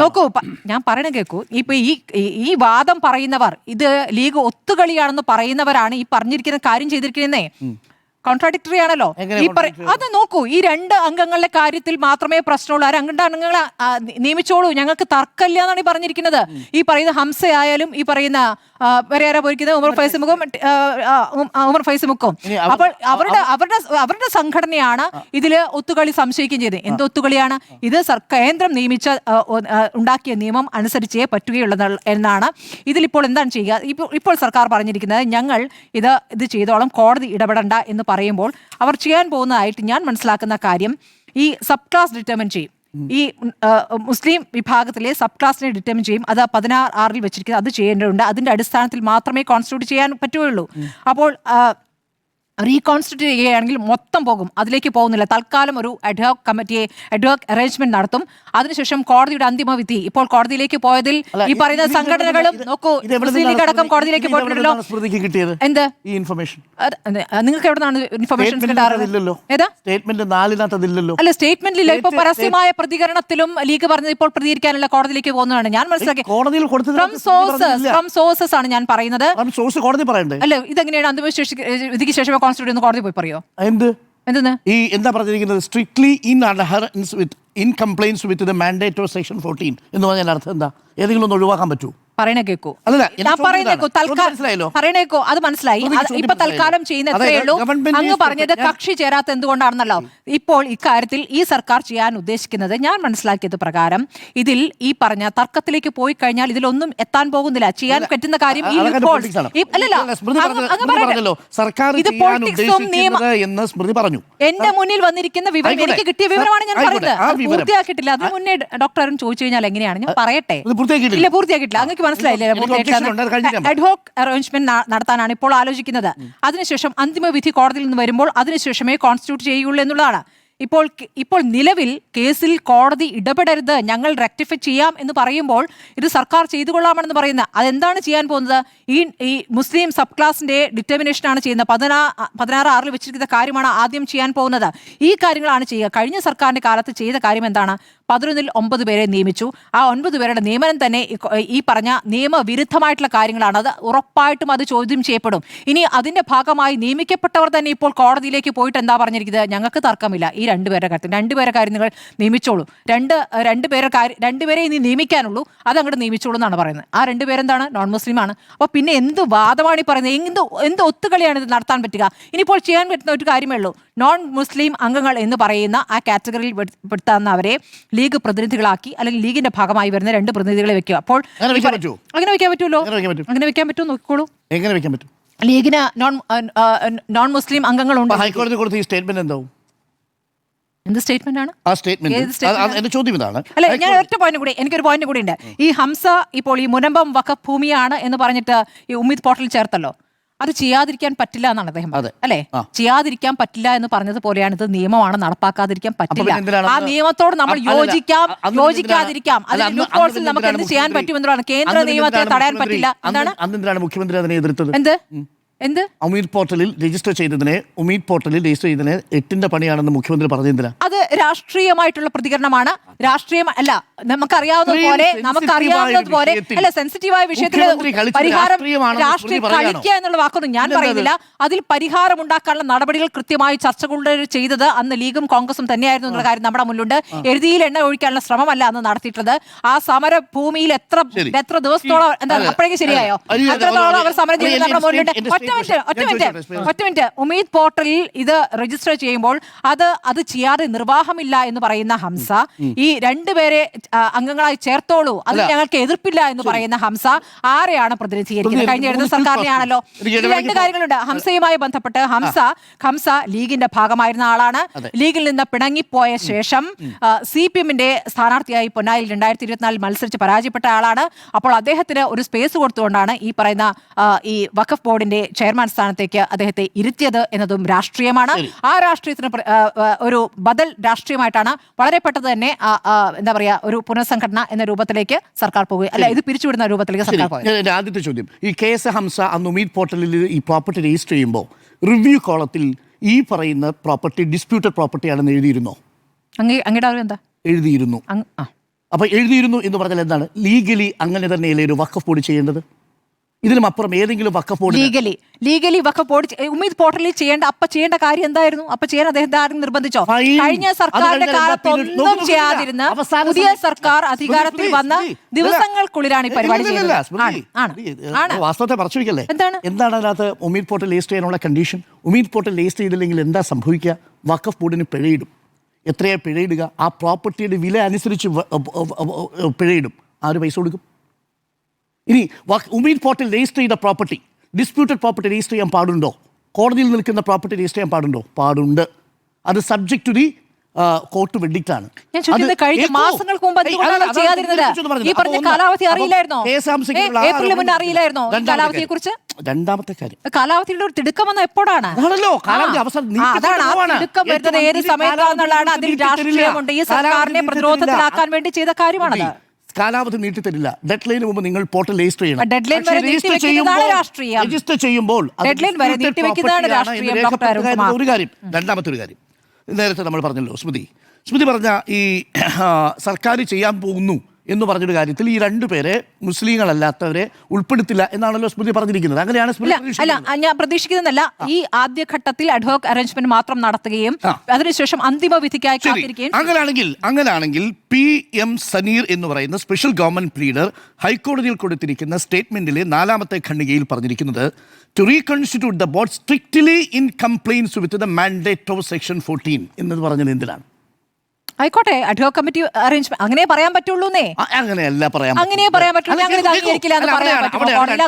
നോക്കൂ, ഞാൻ പറയണ കേൾക്കൂ, ഇപ്പൊ ഈ വാദം പറയുന്നവർ ഇത് ലീഗ് ഒത്തുകളിയാണെന്ന് പറയുന്നവരാണ് ഈ പറഞ്ഞിരിക്കുന്ന കാര്യം ചെയ്തിരിക്കുന്നേ. കോൺട്രാഡിക്ടറി ആണല്ലോ. അത് നോക്കൂ, ഈ 2 അംഗങ്ങളുടെ കാര്യത്തിൽ മാത്രമേ പ്രശ്നമുള്ളൂ. 2 അംഗങ്ങളെ നിയമിച്ചോളൂ, ഞങ്ങൾക്ക് തർക്കമില്ല എന്നാണ് ഈ പറഞ്ഞിരിക്കുന്നത്. ഈ പറയുന്ന ഹംസ ആയാലും ഈ പറയുന്ന ഉമർ ഫൈസി മുക്കും. അപ്പോൾ അവരുടെ സംഘടനയാണ് ഇതില് ഒത്തുകളി സംശയിക്കുകയും ചെയ്തത്. എന്ത് ഒത്തുകളിയാണ് ഇത്? കേന്ദ്രം നിയമിച്ച ഉണ്ടാക്കിയ നിയമം അനുസരിച്ചേ പറ്റുകയുള്ളത് എന്നാണ്. ഇതിലിപ്പോൾ എന്താണ് ചെയ്യുക? ഇപ്പോൾ സർക്കാർ പറഞ്ഞിരിക്കുന്നത് ഞങ്ങൾ ഇത് ചെയ്തോളം, കോടതി ഇടപെടണ്ട എന്ന് പറയുമ്പോൾ അവർ ചെയ്യാൻ പോകുന്നതായിട്ട് ഞാൻ മനസ്സിലാക്കുന്ന കാര്യം, ഈ സബ് ക്ലാസ് ഡിറ്റർമിൻ ചെയ്യും. ഈ മുസ്ലിം വിഭാഗത്തിലെ സബ് ക്ലാസിനെ ഡിറ്റർമിൻ ചെയ്യും. അത് 16 വെച്ചിരിക്കുന്നത്, അത് ചെയ്യേണ്ടതുണ്ട്. അതിന്റെ അടിസ്ഥാനത്തിൽ മാത്രമേ കോൺസ്റ്റിറ്റ്യൂട്ട് ചെയ്യാൻ പറ്റുകയുള്ളൂ. അപ്പോൾ റീകോൺസ്റ്റിറ്റ്യൂട്ട് ചെയ്യുകയാണെങ്കിൽ മൊത്തം പോകും. അതിലേക്ക് പോകുന്നില്ല. തൽക്കാലം ഒരു അഡ്ഹോക് കമ്മിറ്റിയെ അഡ്ഹോക് അറേഞ്ച്മെന്റ് നടത്തും. അതിനുശേഷം കോടതിയുടെ അന്തിമ വിധി. ഇപ്പോൾ കോടതിയിലേക്ക് പോയതിൽ ഈ പറയുന്ന സംഘടനകളും നോക്കൂ, മുസ്ലിം ലീഗ് അടക്കം കോടതിയിലേക്ക് പോയിട്ടുണ്ടല്ലോ. എന്ത് ഈ ഇൻഫർമേഷൻ നിങ്ങൾക്ക് എവിടെ നിന്നാണ് ഇൻഫർമേഷൻ ഏതാ സ്റ്റേറ്റ്മെന്റ് 4-ാമത്തെ അതില്ലല്ലോ. അല്ല, സ്റ്റേറ്റ്മെന്റിൽ ഇപ്പൊ പരസ്യമായ പ്രതികരണത്തിലും ലീഗ് പറഞ്ഞത് ഇപ്പോൾ പ്രതികരിക്കാനുള്ള കോടതിയിലേക്ക് പോകുന്നതാണ് ഞാൻ മനസ്സിലാക്കി. കോടതിയിൽ ഫ്രം സോഴ്സസ് ആണ് ഞാൻ പറയുന്നത്. കോടതി പറയണ്ടേ? അല്ല, ഇതെങ്ങനെയാണ് അന്തിമ വിധിക്ക് ശേഷം കോൺസ്റ്റിറ്റ്യൂട്ട് കോടതി പോയി പറയോ? എന്തെന്ന് ഈ എന്താ പറഞ്ഞിരിക്കുന്നത്? Strictly in compliance with the mandate of section 14 എന്ന് പറഞ്ഞാൽ അർത്ഥം എന്താ? ഏതെങ്കിലും ഒന്ന് ഒഴിവാക്കാൻ പറ്റുമോ? പറയണ കേക്കോ, പറയണേക്കോ, അത് മനസ്സിലായി. ഇപ്പൊ തൽക്കാലം ചെയ്യുന്ന എത്രയേ ഉള്ളൂ. അങ്ങ് പറഞ്ഞത് കക്ഷി ചേരാത്ത എന്തുകൊണ്ടാണെന്നല്ലോ. ഇപ്പോൾ ഇക്കാര്യത്തിൽ ഈ സർക്കാർ ചെയ്യാൻ ഉദ്ദേശിക്കുന്നത് ഞാൻ മനസ്സിലാക്കിയത് പ്രകാരം ഇതിൽ ഈ പറഞ്ഞ തർക്കത്തിലേക്ക് പോയി കഴിഞ്ഞാൽ ഇതിലൊന്നും എത്താൻ പോകുന്നില്ല. ചെയ്യാൻ പറ്റുന്ന കാര്യം എന്റെ മുന്നിൽ വന്നിരിക്കുന്ന വിവരം, എനിക്ക് കിട്ടിയ വിവരമാണ് ഞാൻ പറയുന്നത്. പൂർത്തിയാക്കിയിട്ടില്ല. അതിന് മുന്നേ ഡോക്ടർ അരുൺ ചോദിച്ചു കഴിഞ്ഞാൽ എങ്ങനെയാണ് ഞാൻ പറയട്ടെ? ഇല്ല, പൂർത്തിയാക്കിയിട്ടില്ല. അങ്ങക്ക് മനസ്സിലായില്ലേ? അഡ്ഹോക് അറേഞ്ച്മെന്റ് നടത്താനാണ് ഇപ്പോൾ ആലോചിക്കുന്നത്. അതിനുശേഷം അന്തിമ വിധി കോടതിയിൽ നിന്ന് വരുമ്പോൾ അതിനുശേഷമേ കോൺസ്റ്റിറ്റ്യൂട്ട് ചെയ്യുള്ളൂ എന്നുള്ളതാണ്. ഇപ്പോൾ നിലവിൽ കേസിൽ കോടതി ഇടപെടരുത്, ഞങ്ങൾ റെക്ടിഫൈ ചെയ്യാം എന്ന് പറയുമ്പോൾ ഇത് സർക്കാർ ചെയ്തു കൊള്ളാമെന്ന് പറയുന്നത് അതെന്താണ് ചെയ്യാൻ പോകുന്നത്? ഈ മുസ്ലിം സബ് ക്ലാസിന്റെ ഡിറ്റർമിനേഷനാണ് ചെയ്യുന്നത്. 16(6) വെച്ചിരിക്കുന്ന കാര്യമാണ് ആദ്യം ചെയ്യാൻ പോകുന്നത്. ഈ കാര്യങ്ങളാണ് ചെയ്യുക. കഴിഞ്ഞ സർക്കാരിന്റെ കാലത്ത് ചെയ്ത കാര്യം എന്താണ്? 11-ൽ 9 പേരെ നിയമിച്ചു. ആ 9 പേരുടെ നിയമനം തന്നെ ഈ പറഞ്ഞ നിയമവിരുദ്ധമായിട്ടുള്ള കാര്യങ്ങളാണ്. അത് ഉറപ്പായിട്ടും അത് ചോദ്യം ചെയ്യപ്പെടും. ഇനി അതിന്റെ ഭാഗമായി നിയമിക്കപ്പെട്ടവർ തന്നെ ഇപ്പോൾ കോടതിയിലേക്ക് പോയിട്ട് എന്താ പറഞ്ഞിരിക്കുന്നത്? ഞങ്ങൾക്ക് തർക്കമില്ല ഈ 2 പേരുടെ കാര്യത്തിൽ. 2 പേരെ കാര്യം നിങ്ങൾ നിയമിച്ചോളൂ. രണ്ടുപേരെ ഇനി നിയമിക്കാനുള്ളൂ, അത് അങ്ങോട്ട് നിയമിച്ചോളൂ എന്നാണ് പറയുന്നത്. ആ 2 പേരെന്താണ്? നോൺ മുസ്ലിം ആണ്. അപ്പോൾ പിന്നെ എന്ത് വാദമാണ് ഈ പറയുന്നത്? എന്ത് ഒത്തുകളിയാണ് ഇത് നടത്താൻ പറ്റുക? ഇനിയിപ്പോൾ ചെയ്യാൻ പറ്റുന്ന ഒരു കാര്യമേ ഉള്ളൂ. നോൺ മുസ്ലിം അംഗങ്ങൾ എന്ന് പറയുന്ന ആ കാറ്റഗറിയിൽ പെടുത്താവുന്നവരെ ലീഗ് പ്രതിനിധികളാക്കി അല്ലെങ്കിൽ ലീഗിന്റെ ഭാഗമായി വരുന്ന 2 പ്രതിനിധികളെ വെക്കുക. അപ്പോൾ അങ്ങനെ വെക്കാൻ പറ്റുമല്ലോ. അങ്ങനെ വെക്കാൻ പറ്റുമോ? നോക്കിക്കോളൂ. എങ്ങനെ വെക്കാൻ പറ്റും? ലീഗിന് നോൺ മുസ്ലിം അംഗങ്ങളുണ്ട്. ഹൈക്കോടതി കൊടുത്ത ഈ സ്റ്റേറ്റ്മെന്റ് എന്താവും? എന്ത് സ്റ്റേറ്റ്മെന്റ് ആണ്? ആ സ്റ്റേറ്റ്മെന്റ് ചോദ്യം ഇതാണ്. അല്ലെ, ഞാൻ ഒറ്റ പോയിന്റ് കൂടി, എനിക്കൊരു പോയിന്റ് കൂടി ഉണ്ട്. ഈ ഹംസ ഇപ്പോൾ ഈ മുനമ്പം വഖഫ് ഭൂമിയാണ് എന്ന് പറഞ്ഞിട്ട് ഈ ഉമ്മീദ് പോർട്ടലിൽ ചേർത്തല്ലോ. അത് ചെയ്യാതിരിക്കാൻ പറ്റില്ല എന്നാണ് അദ്ദേഹം പറഞ്ഞത്. അല്ലെ, ചെയ്യാതിരിക്കാൻ പറ്റില്ല എന്ന് പറഞ്ഞതുപോലെയാണ് ഇത് നിയമമാണ്, നടപ്പാക്കാതിരിക്കാൻ പറ്റില്ല. ആ നിയമത്തോട് നമ്മൾ യോജിക്കാതിരിക്കാം. അതിൽ നമുക്ക് എന്ത് ചെയ്യാൻ പറ്റുമെന്നുള്ളതാണ്. കേന്ദ്ര നിയമത്തെ തടയാൻ പറ്റില്ല. എന്താണ് മുഖ്യമന്ത്രി അതിനെ എതിർത്തത്? എന്ത് ഉമീദ് പോർട്ടലിൽ രജിസ്റ്റർ ചെയ്തതിനെ 8ന്റെ പണിയാണെന്ന് മുഖ്യമന്ത്രി പറഞ്ഞതിനാ? അത് രാഷ്ട്രീയമായിട്ടുള്ള പ്രതികരണമാണ്. രാഷ്ട്രീയം അല്ല, നമുക്കറിയാവുന്നതുപോലെ അല്ല, സെൻസിറ്റീവായ വിഷയത്തിൽ പരിഹാരം രാഷ്ട്രീയം കളിക്കുക എന്നുള്ള വാക്കൊന്നും ഞാൻ പറയുന്നില്ല. അതിൽ പരിഹാരം ഉണ്ടാക്കാനുള്ള നടപടികൾ കൃത്യമായി ചർച്ചകളുടെ ചെയ്തത് അന്ന് ലീഗും കോൺഗ്രസും തന്നെയായിരുന്നു എന്നുള്ള കാര്യം നമ്മുടെ മുന്നിലുണ്ട്. എഴുതിയിൽ എണ്ണ ഒഴിക്കാനുള്ള ശ്രമമല്ല അന്ന് നടത്തിയിട്ടുള്ളത്. ആ സമര ഭൂമിയിൽ എത്ര ദിവസത്തോളം എന്താ അപ്പോഴേക്കും ശരിയായോ? എത്രത്തോളം അവർ സമരം ചെയ്തത് നമ്മുടെ മുന്നിലുണ്ട്. ഒറ്റ മിനിറ്റ്. ഉമീദ് പോർട്ടലിൽ ഇത് രജിസ്റ്റർ ചെയ്യുമ്പോൾ അത് ചെയ്യാതെ നിർവാഹമില്ല എന്ന് പറയുന്ന ഹംസ, ഈ 2 പേരെ അംഗങ്ങളായി ചേർത്തോളൂ, അതിൽ ഞങ്ങൾക്ക് എതിർപ്പില്ല എന്ന് പറയുന്ന ഹംസ ആരെയാണ് പ്രതിനിധീകരിക്കുന്നത്? കഴിഞ്ഞ ഇടത് സർക്കാരിനെയാണല്ലോ. 2 കാര്യങ്ങളുണ്ട് ഹംസയുമായി ബന്ധപ്പെട്ട്. ഹംസ ലീഗിന്റെ ഭാഗമായിരുന്ന ആളാണ്. ലീഗിൽ നിന്ന് പിണങ്ങിപ്പോയ ശേഷം CPM-ന്റെ സ്ഥാനാർത്ഥിയായി പൊന്നായിൽ 2024 മത്സരിച്ച് പരാജയപ്പെട്ട ആളാണ്. അപ്പോൾ അദ്ദേഹത്തിന് ഒരു സ്പേസ് കൊടുത്തുകൊണ്ടാണ് ഈ പറയുന്ന ഈ വഖഫ് ബോർഡിന്റെ ചെയർമാൻ സ്ഥാനത്തേക്ക് അദ്ദേഹത്തെ ഇരുത്തിയത് എന്നതും രാഷ്ട്രീയമാണ്. ആ രാഷ്ട്രീയത്തിന് ഒരു ബദൽ രാഷ്ട്രീയമായിട്ടാണ് വളരെ പെട്ടെന്ന് തന്നെ എന്താ പറയാ ഒരു പുനഃസംഘടന എന്ന രൂപത്തിലേക്ക് സർക്കാർ പോകുക, അല്ല ഇത് പിരിച്ചുവിടുന്ന രൂപത്തിലേക്ക് സർക്കാർ പോകുക. ആദ്യത്തെ ചോദ്യം, ഈ കേസ് ഹംസ അന്ന് ഉമീദ് പോർട്ടലിൽ ഈ പ്രോപ്പർട്ടി രജിസ്റ്റർ ചെയ്യുമ്പോൾ റിവ്യൂ കോളത്തിൽ ഈ പറയുന്ന പ്രോപ്പർട്ടി ഡിസ്പ്യൂട്ടഡ് പ്രോപ്പർട്ടി ആണെന്ന് എഴുതിയിരുന്നോ? അങ്ങയുടെ അറിവ് എന്താ? എഴുതിയിരുന്നു. അപ്പൊ എഴുതിയിരുന്നു എന്ന് പറഞ്ഞാൽ എന്താണ്? ലീഗലി അങ്ങനെ തന്നെയല്ലേ ഒരു വഖഫ് ബോർഡ് ചെയ്യേണ്ടത്? ഇതിനും അപ്പുറം ഏതെങ്കിലും വഖഫ് ബോർഡ് ലീഗലി വഖഫ് ബോർഡ് ഉമീദ് പോർട്ടലിൽ ചെയ്യേണ്ട കാര്യം എന്തായിരുന്നു? അപ്പൊ ചെയ്യാൻ അദ്ദേഹത്തെ ആരും നിർബന്ധിച്ചോ? കഴിഞ്ഞ സർക്കാരിന്റെ കാലത്തൊന്നും ചെയ്യാതിരുന്ന പുതിയ സർക്കാർ അധികാരത്തിൽ വന്ന ദിവസങ്ങൾക്കുള്ളിലാണ് ഈ പരിപാടി ചെയ്യുന്നത്. വാസ്തവത്തെ മറച്ചു വയ്ക്കല്ലേ? എന്താണ് അതിനകത്ത് ഉമീദ് പോർട്ടൽ രജിസ്റ്റർ ചെയ്യാനുള്ള കണ്ടീഷൻ? ഉമീദ് പോർട്ടൽ രജിസ്റ്റർ ചെയ്തില്ലെങ്കിൽ എന്താ സംഭവിക്കുക? വഖഫ് ബോർഡിന് പിഴയിടും. എത്രയാ പിഴയിടുക? ആ പ്രോപ്പർട്ടിയുടെ വില അനുസരിച്ച് പിഴയിടും. ആര് പൈസ കൊടുക്കും? ഇനി ഉമീദ് പോർട്ടൽ രജിസ്റ്റർ ചെയ്ത പ്രോപ്പർട്ടി, ഡിസ്പ്യൂട്ടഡ് പ്രോപ്പർട്ടി രജിസ്റ്റർ ചെയ്യാൻ പാടുണ്ടോ? കോടതിയിൽ നിൽക്കുന്ന പ്രോപ്പർട്ടി രജിസ്റ്റർ ചെയ്യാൻ പാടുണ്ടോ? പാടുണ്ട്. അത് subject to the court verdict ആണ്. കഴിഞ്ഞ മാസങ്ങൾക്ക് മുമ്പ് ഈ പറഞ്ഞ കാലാവധി അറിയില്ലായിരുന്നോ? ഏപ്രിലിന് മുന്നേ അറിയില്ലായിരുന്നോ കാലാവധിയെ കുറിച്ച്? രണ്ടാമത്തെ കാര്യം കാലാവധിയുടെ ഒരു തിടുക്കം വന്ന എപ്പോഴാണ്? അതാണല്ലോ കാലാവധി അവസാനം അതാണ് ആ തിടുക്കം വരുന്നത് ഏത് സമയത്താണെന്നുള്ളതാണ്. അതിൽ രാഷ്ട്രീയമുണ്ട്. ഈ സർക്കാരിനെ പ്രതിരോധത്തിലാക്കാൻ വേണ്ടി ചെയ്ത കാര്യമാണത്. കാലാവധി നീട്ടിത്തരില്ല. ഡെഡ് ലൈന് മുമ്പ് നിങ്ങൾ പോർട്ടൽ രജിസ്റ്റർ ചെയ്യണം. ഡെഡ് ലൈൻ വരെ നീട്ടിവെക്കുന്നതാണ് രാഷ്ട്രീയം. രജിസ്റ്റർ ചെയ്യുമ്പോൾ ഡെഡ് ലൈൻ വരെ നീട്ടിവെക്കുന്നതാണ് രാഷ്ട്രീയം. ഒരു കാര്യം. രണ്ടാമത്തെ ഒരു കാര്യം, നേരത്തെ നമ്മൾ പറഞ്ഞല്ലോ, സ്മൃതി പറഞ്ഞ ഈ സർക്കാർ ചെയ്യാൻ പോകുന്നു എന്ന് പറഞ്ഞൊരു കാര്യത്തിൽ ഈ രണ്ടുപേരെ മുസ്ലിങ്ങളല്ലാത്തവരെ ഉൾപ്പെടുത്തില്ല എന്നാണല്ലോ സ്മൃതി പറഞ്ഞിരിക്കുന്നത്. അങ്ങനെയാണ് അല്ല, ഞാൻ പ്രതീക്ഷിക്കുന്നതല്ല. ഈ ആദ്യഘട്ടത്തിൽ അഡ്ഹോക് അറേഞ്ച്മെന്റ് മാത്രം നടത്തുകയും അതിനുശേഷം അന്തിമ വിധിക്കായി കാത്തിരിക്കുകയും. അങ്ങനെയാണെങ്കിൽ PM സനീർ എന്ന് പറയുന്ന സ്പെഷ്യൽ ഗവൺമെന്റ് പ്ലീഡർ ഹൈക്കോടതിയിൽ കൊടുത്തിരിക്കുന്ന സ്റ്റേറ്റ്മെന്റിലെ 4ാമത്തെ ഖണ്ഡികയിൽ പറഞ്ഞിരിക്കുന്നത് to reconstitute the board strictly in compliance with the mandate of section 14 എന്നത് പറഞ്ഞത് എന്തിനാണ്? ആയിക്കോട്ടെ, അഡ്ഹോക് കമ്മിറ്റി അറേഞ്ച്മെന്റ് അങ്ങനെ പറയാൻ പറ്റുള്ളൂ. അങ്ങനെയല്ല പറയാൻ അങ്ങനെ പറയാൻ പറ്റുള്ളൂ. അങ്ങനെ അംഗീകരിക്കില്ല എന്ന് പറയാൻ പറ്റുമോ? അങ്ങനെ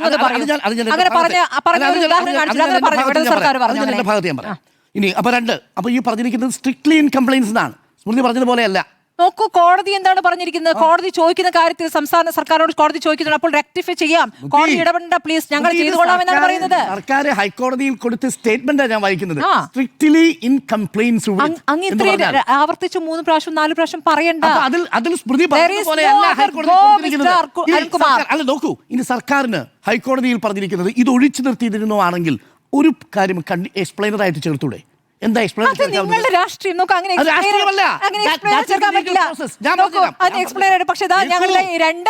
പറഞ്ഞ ഒരു ഉദാഹരണം കാണിച്ചില്ല. അങ്ങനെ പറഞ്ഞു ഇവിടുത്തെ സർക്കാർ പറഞ്ഞു. ഭാഗത്ത് ഞാൻ പറയാം. ഇനി അപ്പൊ ഈ പറഞ്ഞിരിക്കുന്നത് സ്ട്രിക്ട്ലി ഇൻ കംപ്ലൈൻസ് എന്നാണ്. സ്മൃതി പറഞ്ഞതുപോലെയല്ല. നോക്കൂ, കോടതി എന്താണ് പറഞ്ഞിരിക്കുന്നത്? കോടതി ചോദിക്കുന്ന കാര്യത്തിൽ സംസ്ഥാന സർക്കാരോട് കോടതി ചോദിക്കുന്നുണ്ട്. അപ്പോൾ റെക്ടിഫൈ ചെയ്യാം. കോടതി ഇടപെടേണ്ട, പ്ലീസ്, ഞങ്ങൾ ചെയ്തുകൊള്ളാം എന്നാണ് പറയുന്നത്. സർക്കാർ ഹൈക്കോടതിയിൽ കൊടുത്ത സ്റ്റേറ്റ്മെന്റാണ് ഞാൻ വായിക്കുന്നത്. Strictly in compliance. അങ്ങ് ആവർത്തിച്ച് 3 പ്രാവശ്യം 4 പ്രാവശ്യം പറയണ്ട. അതിൽ സ്മൃതി പറഞ്ഞതുപോലെയല്ല ഹൈക്കോടതി കൊടുത്തിരിക്കുന്നത്. അല്ല, നോക്കൂ, ഇനി സർക്കാരിന് ഹൈക്കോടതിയിൽ പറഞ്ഞിരിക്കുന്നത് ഇത് ഒഴിച്ചു നിർത്തിയിരുന്നോ ആണെങ്കിൽ ഒരു കാര്യം എക്സ്പ്ലെയിനർ ആയിട്ട് ചേർത്തൂടെ? എന്താ നിങ്ങളുടെ രാഷ്ട്രീയം നോക്കാം. അങ്ങനെ പക്ഷേ ഞങ്ങളുടെ രണ്ട്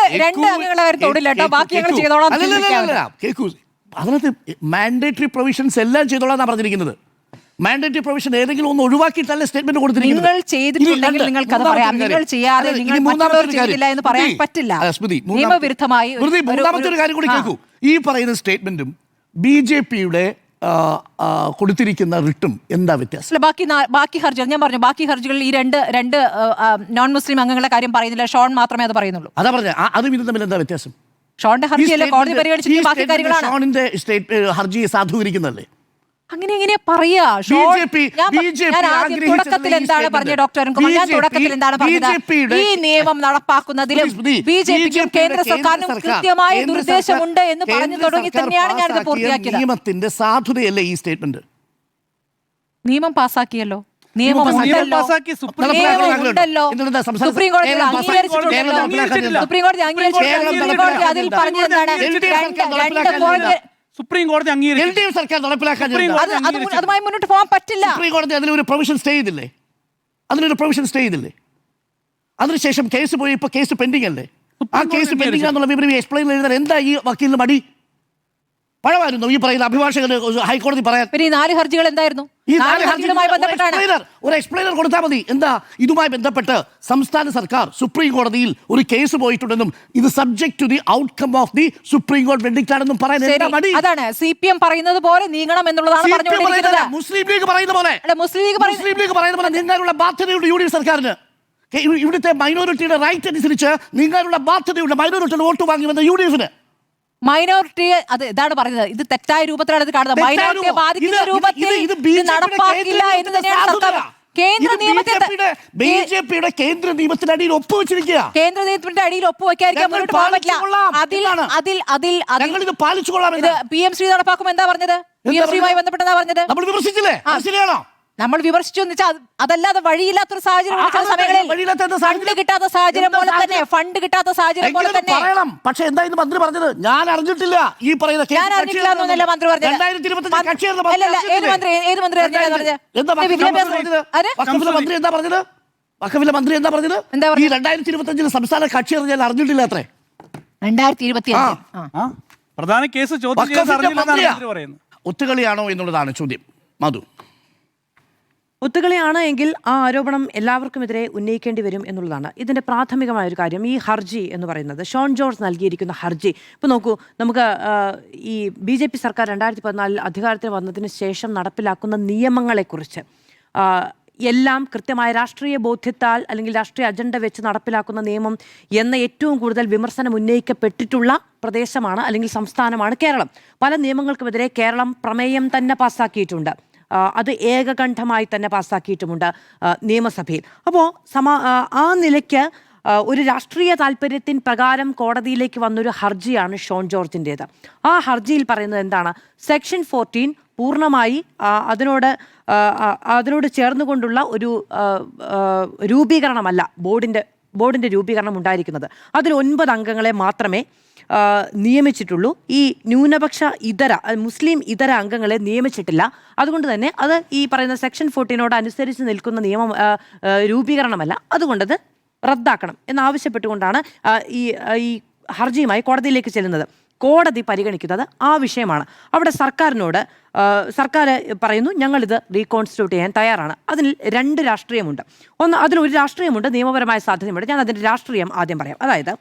അംഗങ്ങളെ തൊടില്ല കേട്ടോ. ബാക്കി ഞങ്ങൾ ചെയ്തോളാം. അതിനകത്ത് മാൻഡേറ്ററി പ്രൊവിഷൻസ് എല്ലാം ചെയ്തോളാം പറഞ്ഞിരിക്കുന്നത്. മാൻഡേറ്ററി പ്രൊവിഷൻ ഏതെങ്കിലും ഒന്ന് ഒഴിവാക്കിയിട്ടല്ലേ സ്റ്റേറ്റ്മെന്റ് കൊടുത്തിരിക്കുന്നത്. നിങ്ങൾ ചെയ്തിട്ടുണ്ടെങ്കിൽ നിങ്ങൾക്ക് അത് പറയാം. നിങ്ങൾ ചെയ്യാതെ നിങ്ങൾ മറ്റുള്ളവർ ചെയ്തില്ല എന്ന് പറയാൻ പറ്റില്ല. നിയമവിരുദ്ധമായി മൂന്നാമത്തെ ഒരു കാര്യം കൂടി കേൾക്കൂ. ഈ പറയുന്ന സ്റ്റേറ്റ്മെന്റും BJPയുടെ കൊടുത്തിരിക്കുന്ന റിട്ടും എന്താ വ്യത്യാസം? ബാക്കി ഹർജികൾ ഞാൻ പറഞ്ഞു. ബാക്കി ഹർജികളിൽ ഈ രണ്ട് നോൺ മുസ്ലിം അംഗങ്ങളുടെ കാര്യം പറയുന്നില്ല. ഷോൺ മാത്രമേ അത് പറയുന്നുള്ളൂ. അതാ പറഞ്ഞ അതും ഇതും തമ്മിൽ എന്താ വ്യത്യാസം? ഷോണിന്റെ ഹർജിയല്ലേ കോടതി പരിഗണിച്ചിട്ട് ബാക്കി കാര്യങ്ങളാണ്. ഷോണിന്റെ ഹർജിയെ സാധൂകരിക്കുന്നതല്ലേ? അങ്ങനെ എങ്ങനെയാ പറയാ? തുടക്കത്തിൽ എന്താണ് പറഞ്ഞ ഡോക്ടർ അരുൺകുമാർ? ഞാൻ തുടക്കത്തിൽ എന്താണ് പറഞ്ഞത്? ഈ നിയമം നടപ്പാക്കുന്നതിലും BJPക്കും കേന്ദ്ര സർക്കാരിനും കൃത്യമായ ദുരുദ്ദേശമുണ്ട് എന്ന് പറഞ്ഞു തുടങ്ങി തന്നെയാണ് ഞാനിത് പൂർത്തിയാക്കിയത്. നിയമത്തിന്റെ സാധുതയല്ലേ ഈ സ്റ്റേറ്റ്മെന്റ്? നിയമം പാസാക്കിയല്ലോ. നിയമമുണ്ടല്ലോ. സുപ്രീം കോടതി അംഗീകരിച്ചിട്ടുണ്ടല്ലോ. സുപ്രീം കോടതി അതിൽ പറഞ്ഞതെന്താണ്? സുപ്രീം കോടതി അതുമായി മുന്നോട്ട് പോകാൻ പറ്റില്ല. സുപ്രീം കോടതി അതിലൊരു പ്രൊവിഷൻ സ്റ്റേ ചെയ്തില്ലേ? അതിനുശേഷം കേസ് പോയി. ഇപ്പൊ കേസ് പെൻഡിംഗ് അല്ലേ? ആ കേസ് പെൻഡിംഗ് ആണെന്നുള്ള വിവരം എക്സ്പ്ലെയിൻ എഴുതാൻ എന്താ ഈ വക്കീലിന് മടി? പഴമായിരുന്നു ഈ പറയുന്ന അഭിഭാഷകന് ഹൈക്കോടതി പറയാൻ. പിന്നെ ഈ 4 ഹർജികൾ എന്തായിരുന്നു? ഒരു എക്സ്പ്ലെയിനർ കൊടുത്താൽ മതി. എന്താ ഇതുമായി ബന്ധപ്പെട്ട് സംസ്ഥാന സർക്കാർ സുപ്രീം കോടതിയിൽ ഒരു കേസ് പോയിട്ടുണ്ടെന്നും ഇത് subject to the outcome of the supreme കോടതി വെർഡിക്റ്റ് ആണെന്നും പറയാൻ എന്താ മടി? അതാണ് CPM പറയുന്നത് പോലെ നീങ്ങണം എന്നുള്ളതാണ് പറഞ്ഞുകൊണ്ടിരിക്കുന്നത്. മുസ്ലിം ലീഗ് പറയുന്ന പോലെ നിങ്ങളുടെ ബാധ്യതയുണ്ട് UDF സർക്കാരിന്. ഇവിടുത്തെ മൈനോറിറ്റിയുടെ റൈറ്റ് അനുസരിച്ച് നിങ്ങളുടെ ബാധ്യതയുണ്ട്. മൈനോറിറ്റിയുടെ വോട്ട് വാങ്ങി വന്ന UDFന്. മൈനോറിറ്റിയെ അത് ഇതാണ് പറയുന്നത്. ഇത് തെറ്റായ രൂപത്തിലാണ് ഇത് കാണുന്നത്. മൈനോറിറ്റിയെ ബാധിക്കുന്ന രൂപത്തിൽ ഇത് നടപ്പാക്കില്ല എന്ന് തന്നെയാണ് സർക്കാർ കേന്ദ്ര BJPയുടെ കേന്ദ്ര നിയമത്തിന്റെ അടിയിൽ ഒപ്പുവെച്ചിരിക്കുക. കേന്ദ്ര നിയമത്തിന്റെ അടിയിൽ ഒപ്പുവെക്കാതിരിക്കാൻ മുന്നോട്ട് പോകാൻ പറ്റില്ല. ഇത് പാലിച്ചുകൊള്ളാം. PM ശ്രീ നടപ്പാക്കും എന്താ പറഞ്ഞത്? PM ശ്രീയുമായി ബന്ധപ്പെട്ട് എന്താ പറഞ്ഞത്? നമ്മൾ വിമർശിച്ചില്ലേ? ശരിയാണോ? നമ്മൾ വിമർശിച്ചു എന്ന് വെച്ചാൽ അതല്ലാതെ വഴിയില്ലാത്തൊരു സാഹചര്യം ഫണ്ട് കിട്ടാത്ത സാഹചര്യം പോലെ തന്നെ പറയണം. പക്ഷെ എന്താ ഇത് മന്ത്രി പറഞ്ഞത്? ഞാൻ അറിഞ്ഞിട്ടില്ല. ഈ പറയുന്ന മന്ത്രി എന്താ പറഞ്ഞത്? വഖഫിലെ മന്ത്രി എന്താ പറഞ്ഞത്? ഈ 2025 സംസ്ഥാന കക്ഷി അറിഞ്ഞാൽ അറിഞ്ഞിട്ടില്ല അത്രേ. 2025 പ്രധാന കേസ് ഒത്തുകളിയാണോ എന്നുള്ളതാണ് ചോദ്യം. മധു, ഒത്തുകളിയാണ് എങ്കിൽ ആ ആരോപണം എല്ലാവർക്കുമെതിരെ ഉന്നയിക്കേണ്ടി വരും എന്നുള്ളതാണ് ഇതിൻ്റെ പ്രാഥമികമായ ഒരു കാര്യം. ഈ ഹർജി എന്ന് പറയുന്നത് ഷോൺ ജോർജ് നൽകിയിരിക്കുന്ന ഹർജി ഇപ്പോൾ നോക്കൂ. നമുക്ക് ഈ BJP സർക്കാർ 2014 അധികാരത്തിൽ വന്നതിന് ശേഷം നടപ്പിലാക്കുന്ന നിയമങ്ങളെക്കുറിച്ച് എല്ലാം കൃത്യമായ രാഷ്ട്രീയ ബോധ്യത്താൽ അല്ലെങ്കിൽ രാഷ്ട്രീയ അജണ്ട വെച്ച് നടപ്പിലാക്കുന്ന നിയമം എന്ന ഏറ്റവും കൂടുതൽ വിമർശനം ഉന്നയിക്കപ്പെട്ടിട്ടുള്ള പ്രദേശമാണ് അല്ലെങ്കിൽ സംസ്ഥാനമാണ് കേരളം. പല നിയമങ്ങൾക്കുമെതിരെ കേരളം പ്രമേയം തന്നെ പാസ്സാക്കിയിട്ടുണ്ട്. അത് ഏകകണ്ഠമായി തന്നെ പാസ്സാക്കിയിട്ടുമുണ്ട് നിയമസഭയിൽ. അപ്പോൾ ആ നിലയ്ക്ക് ഒരു രാഷ്ട്രീയ താല്പര്യത്തിൻ പ്രകാരം കോടതിയിലേക്ക് വന്നൊരു ഹർജിയാണ് ഷോൺ ജോർജിൻ്റേത്. ആ ഹർജിയിൽ പറയുന്നത് എന്താണ്? സെക്ഷൻ 14 പൂർണ്ണമായി അതിനോട് ചേർന്നുകൊണ്ടുള്ള ഒരു രൂപീകരണമല്ല ബോർഡിൻ്റെ രൂപീകരണം ഉണ്ടായിരിക്കുന്നത്. അതിൽ 9 അംഗങ്ങളെ മാത്രമേ നിയമിച്ചിട്ടുള്ളൂ. ഈ ന്യൂനപക്ഷ മുസ്ലിം ഇതര അംഗങ്ങളെ നിയമിച്ചിട്ടില്ല. അതുകൊണ്ട് തന്നെ അത് ഈ പറയുന്ന സെക്ഷൻ 14 അനുസരിച്ച് നിൽക്കുന്ന രൂപീകരണമല്ല. അതുകൊണ്ടത് റദ്ദാക്കണം എന്നാവശ്യപ്പെട്ടുകൊണ്ടാണ് ഈ ഹർജിയുമായി കോടതിയിലേക്ക് ചെല്ലുന്നത്. കോടതി പരിഗണിക്കുന്നത് ആ വിഷയമാണ്. അവിടെ സർക്കാർ പറയുന്നു ഞങ്ങളിത് റീകോൺസ്റ്റിറ്റ്യൂട്ട് ചെയ്യാൻ തയ്യാറാണ്. അതിൽ 2 രാഷ്ട്രീയമുണ്ട്. അതിലൊരു രാഷ്ട്രീയമുണ്ട്, നിയമപരമായ സാധ്യതയുണ്ട്. ഞാൻ അതിൻ്റെ രാഷ്ട്രീയം ആദ്യം പറയാം. അതായത്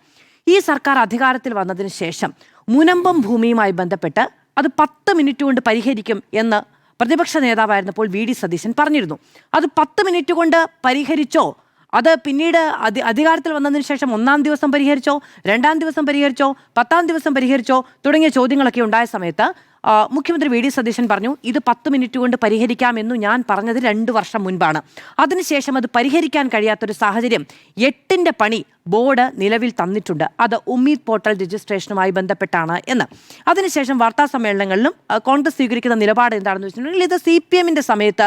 ഈ സർക്കാർ അധികാരത്തിൽ വന്നതിന് ശേഷം മുനമ്പം ഭൂമിയുമായി ബന്ധപ്പെട്ട് അത് 10 മിനിറ്റ് കൊണ്ട് പരിഹരിക്കും എന്ന് പ്രതിപക്ഷ നേതാവായിരുന്നപ്പോൾ വി ഡി സതീശൻ പറഞ്ഞിരുന്നു. അത് 10 മിനിറ്റ് കൊണ്ട് പരിഹരിച്ചോ? അത് പിന്നീട് അധികാരത്തിൽ വന്നതിന് ശേഷം 1-ാം ദിവസം പരിഹരിച്ചോ, 2-ാം ദിവസം പരിഹരിച്ചോ, 10-ാം ദിവസം പരിഹരിച്ചോ തുടങ്ങിയ ചോദ്യങ്ങളൊക്കെ ഉണ്ടായ സമയത്ത് മുഖ്യമന്ത്രി വി ഡി സതീശൻ പറഞ്ഞു ഇത് 10 മിനിറ്റ് കൊണ്ട് പരിഹരിക്കാമെന്നു ഞാൻ പറഞ്ഞത് 2 വർഷം മുൻപാണ്. അതിനുശേഷം അത് പരിഹരിക്കാൻ കഴിയാത്തൊരു സാഹചര്യം 8ന്റെ പണി ബോർഡ് നിലവിൽ തന്നിട്ടുണ്ട്. അത് ഉമ്മീദ് പോർട്ടൽ രജിസ്ട്രേഷനുമായി ബന്ധപ്പെട്ടാണ് എന്ന്. അതിനുശേഷം വാർത്താ സമ്മേളനങ്ങളിലും കോൺഗ്രസ് സ്വീകരിക്കുന്ന നിലപാട് എന്താണെന്ന് വെച്ചിട്ടുണ്ടെങ്കിൽ ഇത് CPMന്റെ സമയത്ത്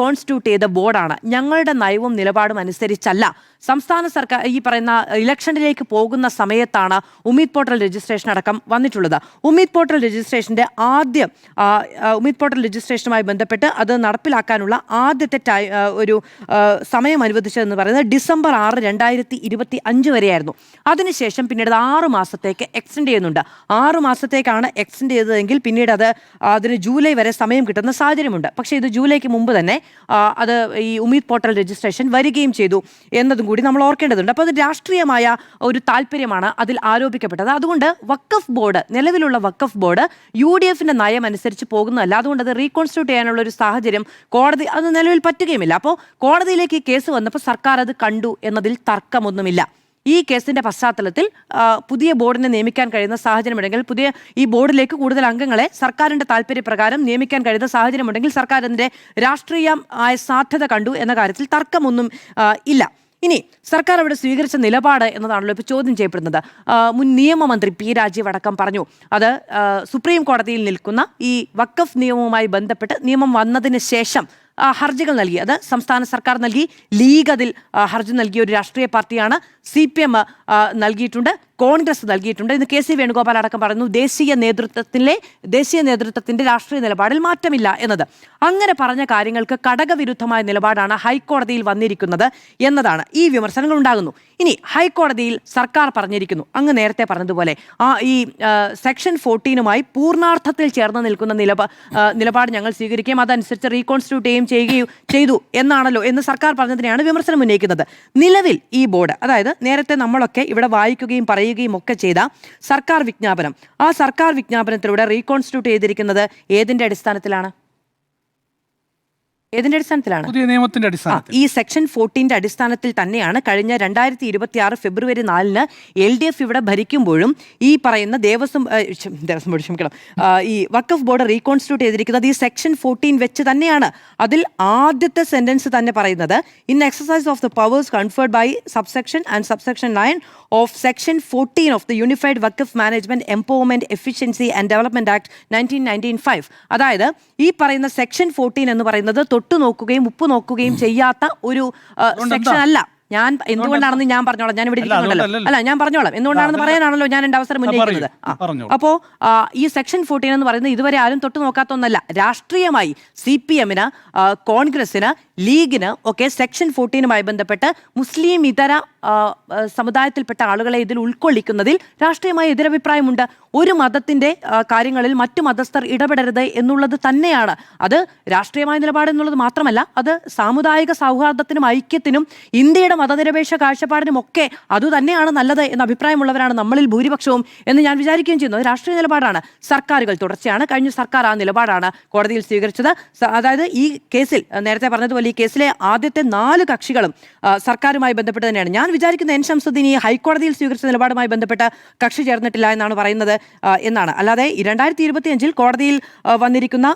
കോൺസ്റ്റിറ്റ്യൂട്ട് ചെയ്ത ബോർഡാണ്, ഞങ്ങളുടെ നയവും നിലപാടും അനുസരിച്ചല്ല. സംസ്ഥാന സർക്കാർ ഈ പറയുന്ന ഇലക്ഷനിലേക്ക് പോകുന്ന സമയത്താണ് ഉമ്മീദ് പോർട്ടൽ രജിസ്ട്രേഷൻ അടക്കം വന്നിട്ടുള്ളത്. ഉമ്മീദ് പോർട്ടൽ രജിസ്ട്രേഷനുമായി ബന്ധപ്പെട്ട് അത് നടപ്പിലാക്കാനുള്ള ആദ്യത്തെ ഒരു സമയം അനുവദിച്ചതെന്ന് പറയുന്നത് ഡിസംബർ 6, 2025 വരെയായിരുന്നു. അതിനുശേഷം പിന്നീട് 6 മാസത്തേക്ക് എക്സ്റ്റെൻഡ് ചെയ്യുന്നുണ്ട്. 6 മാസത്തേക്കാണ് എക്സ്റ്റെൻഡ് ചെയ്തതെങ്കിൽ പിന്നീട് അതിന് ജൂലൈ വരെ സമയം കിട്ടുന്ന സാഹചര്യമുണ്ട്. പക്ഷേ ഇത് ജൂലൈക്ക് മുമ്പ് തന്നെ അത് ഈ ഉമ്മീദ് പോർട്ടൽ രജിസ്ട്രേഷൻ വരികയും ചെയ്തു എന്നതും കൂടി നമ്മൾ ഓർക്കേണ്ടതുണ്ട്. അപ്പോൾ അത് രാഷ്ട്രീയമായ ഒരു താല്പര്യമാണ് അതിൽ ആരോപിക്കപ്പെട്ടത്. അതുകൊണ്ട് വഖഫ് ബോർഡ്, നിലവിലുള്ള വഖഫ് ബോർഡ് UDFന്റെ നയം അനുസരിച്ച് പോകുന്നതല്ല. അതുകൊണ്ട് അത് റീകോൺസ്റ്റിറ്റ്യൂട്ട് ചെയ്യാനുള്ള ഒരു സാഹചര്യം കോടതി അത് നിലവിൽ പറ്റുകയുമില്ല. അപ്പോൾ കോടതിയിലേക്ക് ഈ കേസ് വന്നപ്പോൾ സർക്കാർ അത് കണ്ടു എന്നതിൽ തർക്കമൊന്നുമില്ല. ഈ കേസിന്റെ പശ്ചാത്തലത്തിൽ പുതിയ ബോർഡിനെ നിയമിക്കാൻ കഴിയുന്ന സാഹചര്യമുണ്ടെങ്കിൽ, ഈ ബോർഡിലേക്ക് കൂടുതൽ അംഗങ്ങളെ സർക്കാരിന്റെ താല്പര്യപ്രകാരം നിയമിക്കാൻ കഴിയുന്ന സാഹചര്യമുണ്ടെങ്കിൽ സർക്കാർ അതിന്റെ രാഷ്ട്രീയമായ സാധ്യത കണ്ടു എന്ന കാര്യത്തിൽ തർക്കമൊന്നും ഇല്ല. ഇനി സർക്കാർ അവിടെ സ്വീകരിച്ച നിലപാട് എന്നതാണല്ലോ ഇപ്പോൾ ചോദ്യം ചെയ്യപ്പെടുന്നത്. മുൻ നിയമമന്ത്രി P. രാജീവ് അടക്കം പറഞ്ഞു അത് സുപ്രീം കോടതിയിൽ നിൽക്കുന്ന ഈ വഖഫ് നിയമവുമായി ബന്ധപ്പെട്ട് നിയമം വന്നതിന് ശേഷം ഹർജികൾ നൽകി. അത് സംസ്ഥാന സർക്കാർ നൽകി, ലീഗ് അതിൽ ഹർജി നൽകിയ ഒരു രാഷ്ട്രീയ പാർട്ടിയാണ്. CPM നൽകിയിട്ടുണ്ട്, കോൺഗ്രസ് നൽകിയിട്ടുണ്ട്. ഇന്ന് KC വേണുഗോപാൽ അടക്കം പറയുന്നു ദേശീയ നേതൃത്വത്തിന്റെ രാഷ്ട്രീയ നിലപാടിൽ മാറ്റമില്ല എന്നത്. അങ്ങനെ പറഞ്ഞ കാര്യങ്ങൾക്ക് കടകവിരുദ്ധമായ നിലപാടാണ് ഹൈക്കോടതിയിൽ വന്നിരിക്കുന്നത് എന്നതാണ് ഈ വിമർശനങ്ങൾ ഉണ്ടാകുന്നു. ഇനി ഹൈക്കോടതിയിൽ സർക്കാർ പറഞ്ഞിരിക്കുന്നു, അങ്ങ് നേരത്തെ പറഞ്ഞതുപോലെ ഈ സെക്ഷൻ 14 പൂർണ്ണാർത്ഥത്തിൽ ചേർന്ന് നിൽക്കുന്ന നിലപാട് ഞങ്ങൾ സ്വീകരിക്കുകയും അതനുസരിച്ച് റീകോൺസ്റ്റിറ്റ്യൂട്ട് ചെയ്തു എന്നാണല്ലോ എന്ന് സർക്കാർ പറഞ്ഞതിനെയാണ് വിമർശനം ഉന്നയിക്കുന്നത്. നിലവിൽ ഈ ബോർഡ്, അതായത് നേരത്തെ നമ്മളൊക്കെ ഇവിടെ വായിക്കുകയും പറയുകയും ഒക്കെ ചെയ്ത സർക്കാർ വിജ്ഞാപനം, ആ സർക്കാർ വിജ്ഞാപനത്തിലൂടെ റീകോൺസ്റ്റിറ്റ്യൂട്ട് ചെയ്തിരിക്കുന്നത് ഏതിന്റെ അടിസ്ഥാനത്തിലാണ്? പുതിയ നിയമത്തിന്റെ അടിസ്ഥാനത്തിൽ ഈ സെക്ഷൻ 14 അടിസ്ഥാനത്തിൽ തന്നെയാണ് കഴിഞ്ഞ 2026 ഫെബ്രുവരി 4 LDF ഇവിടെ ഭരിക്കുമ്പോഴും ഈ പറയുന്ന ദേവസ്വം ബോർഡ് ക്ഷമിക്കണം, ഈ വഖഫ് ബോർഡ് റീകോൺസ്റ്റിറ്റ്യൂട്ട് ചെയ്തിരിക്കുന്നത് ഈ സെക്ഷൻ 14 വെച്ച് തന്നെയാണ്. അതിൽ ആദ്യത്തെ സെന്റൻസ് തന്നെ പറയുന്നത് in exercise of the powers conferred by subsection 9 of section 14 of the unified Waqf management empowerment efficiency and development act 1995. അതായത് ഈ പറയുന്ന സെക്ഷൻ 14 എന്ന് പറയുന്നത് തൊട്ടു നോക്കുകയും ഉപ്പ് നോക്കുകയും ചെയ്യാത്ത ഒരു സെക്ഷൻ അല്ല. ഞാൻ എന്തുകൊണ്ടാണെന്ന് ഞാൻ പറഞ്ഞോളാം, ഞാൻ ഇവിടെ ഇരിക്കുന്നുണ്ടല്ലോ. ഞാൻ പറഞ്ഞോളാം എന്തുകൊണ്ടാണെന്ന് പറയാനാണല്ലോ ഞാൻ എൻ്റെ അവസരം ഉന്നയിക്കുന്നത്. അപ്പോൾ ഈ സെക്ഷൻ 14 എന്ന് പറയുന്നത് ഇതുവരെ ആരും തൊട്ടു നോക്കാത്ത ഒന്നല്ല. രാഷ്ട്രീയമായി CPMന്, കോൺഗ്രസിന്, ലീഗിന് ഒക്കെ സെക്ഷൻ 14 ബന്ധപ്പെട്ട് മുസ്ലിം ഇതര സമുദായത്തിൽപ്പെട്ട ആളുകളെ ഇതിൽ ഉൾക്കൊള്ളിക്കുന്നതിൽ രാഷ്ട്രീയമായ എതിരഭിപ്രായമുണ്ട്. ഒരു മതത്തിന്റെ കാര്യങ്ങളിൽ മറ്റു മതസ്ഥർ ഇടപെടരുത് എന്നുള്ളത് തന്നെയാണ്. അത് രാഷ്ട്രീയമായ നിലപാട് എന്നുള്ളത് മാത്രമല്ല, അത് സാമുദായിക സൗഹാർദ്ദത്തിനും ഐക്യത്തിനും ഇന്ത്യയുടെ മതനിരപേക്ഷ കാഴ്ചപ്പാടിനും ഒക്കെ അതുതന്നെയാണ് നല്ലത് എന്ന അഭിപ്രായമുള്ളവരാണ് നമ്മളിൽ ഭൂരിപക്ഷവും എന്ന് ഞാൻ വിചാരിക്കുകയും ചെയ്യുന്നു. അത് രാഷ്ട്രീയ നിലപാടാണ്. സർക്കാരുകൾ തുടർച്ചയാണ്, കഴിഞ്ഞ സർക്കാർ ആ നിലപാടാണ് കോടതിയിൽ സ്വീകരിച്ചത്. അതായത് ഈ കേസിൽ നേരത്തെ പറഞ്ഞതുപോലെ ഈ കേസിലെ ആദ്യത്തെ 4 കക്ഷികളും സർക്കാരുമായി ബന്ധപ്പെട്ട് തന്നെയാണ്. ഞാൻ വിചാരിക്കുന്ന എൻ ശംസുദ്ദീൻ ഈ ഹൈക്കോടതിയിൽ സ്വീകരിച്ച നിലപാടുമായി ബന്ധപ്പെട്ട് കക്ഷി ചേർന്നിട്ടില്ല എന്നാണ് പറയുന്നത് എന്നാണ്. അല്ലാതെ 2025 കോടതിയിൽ വന്നിരിക്കുന്ന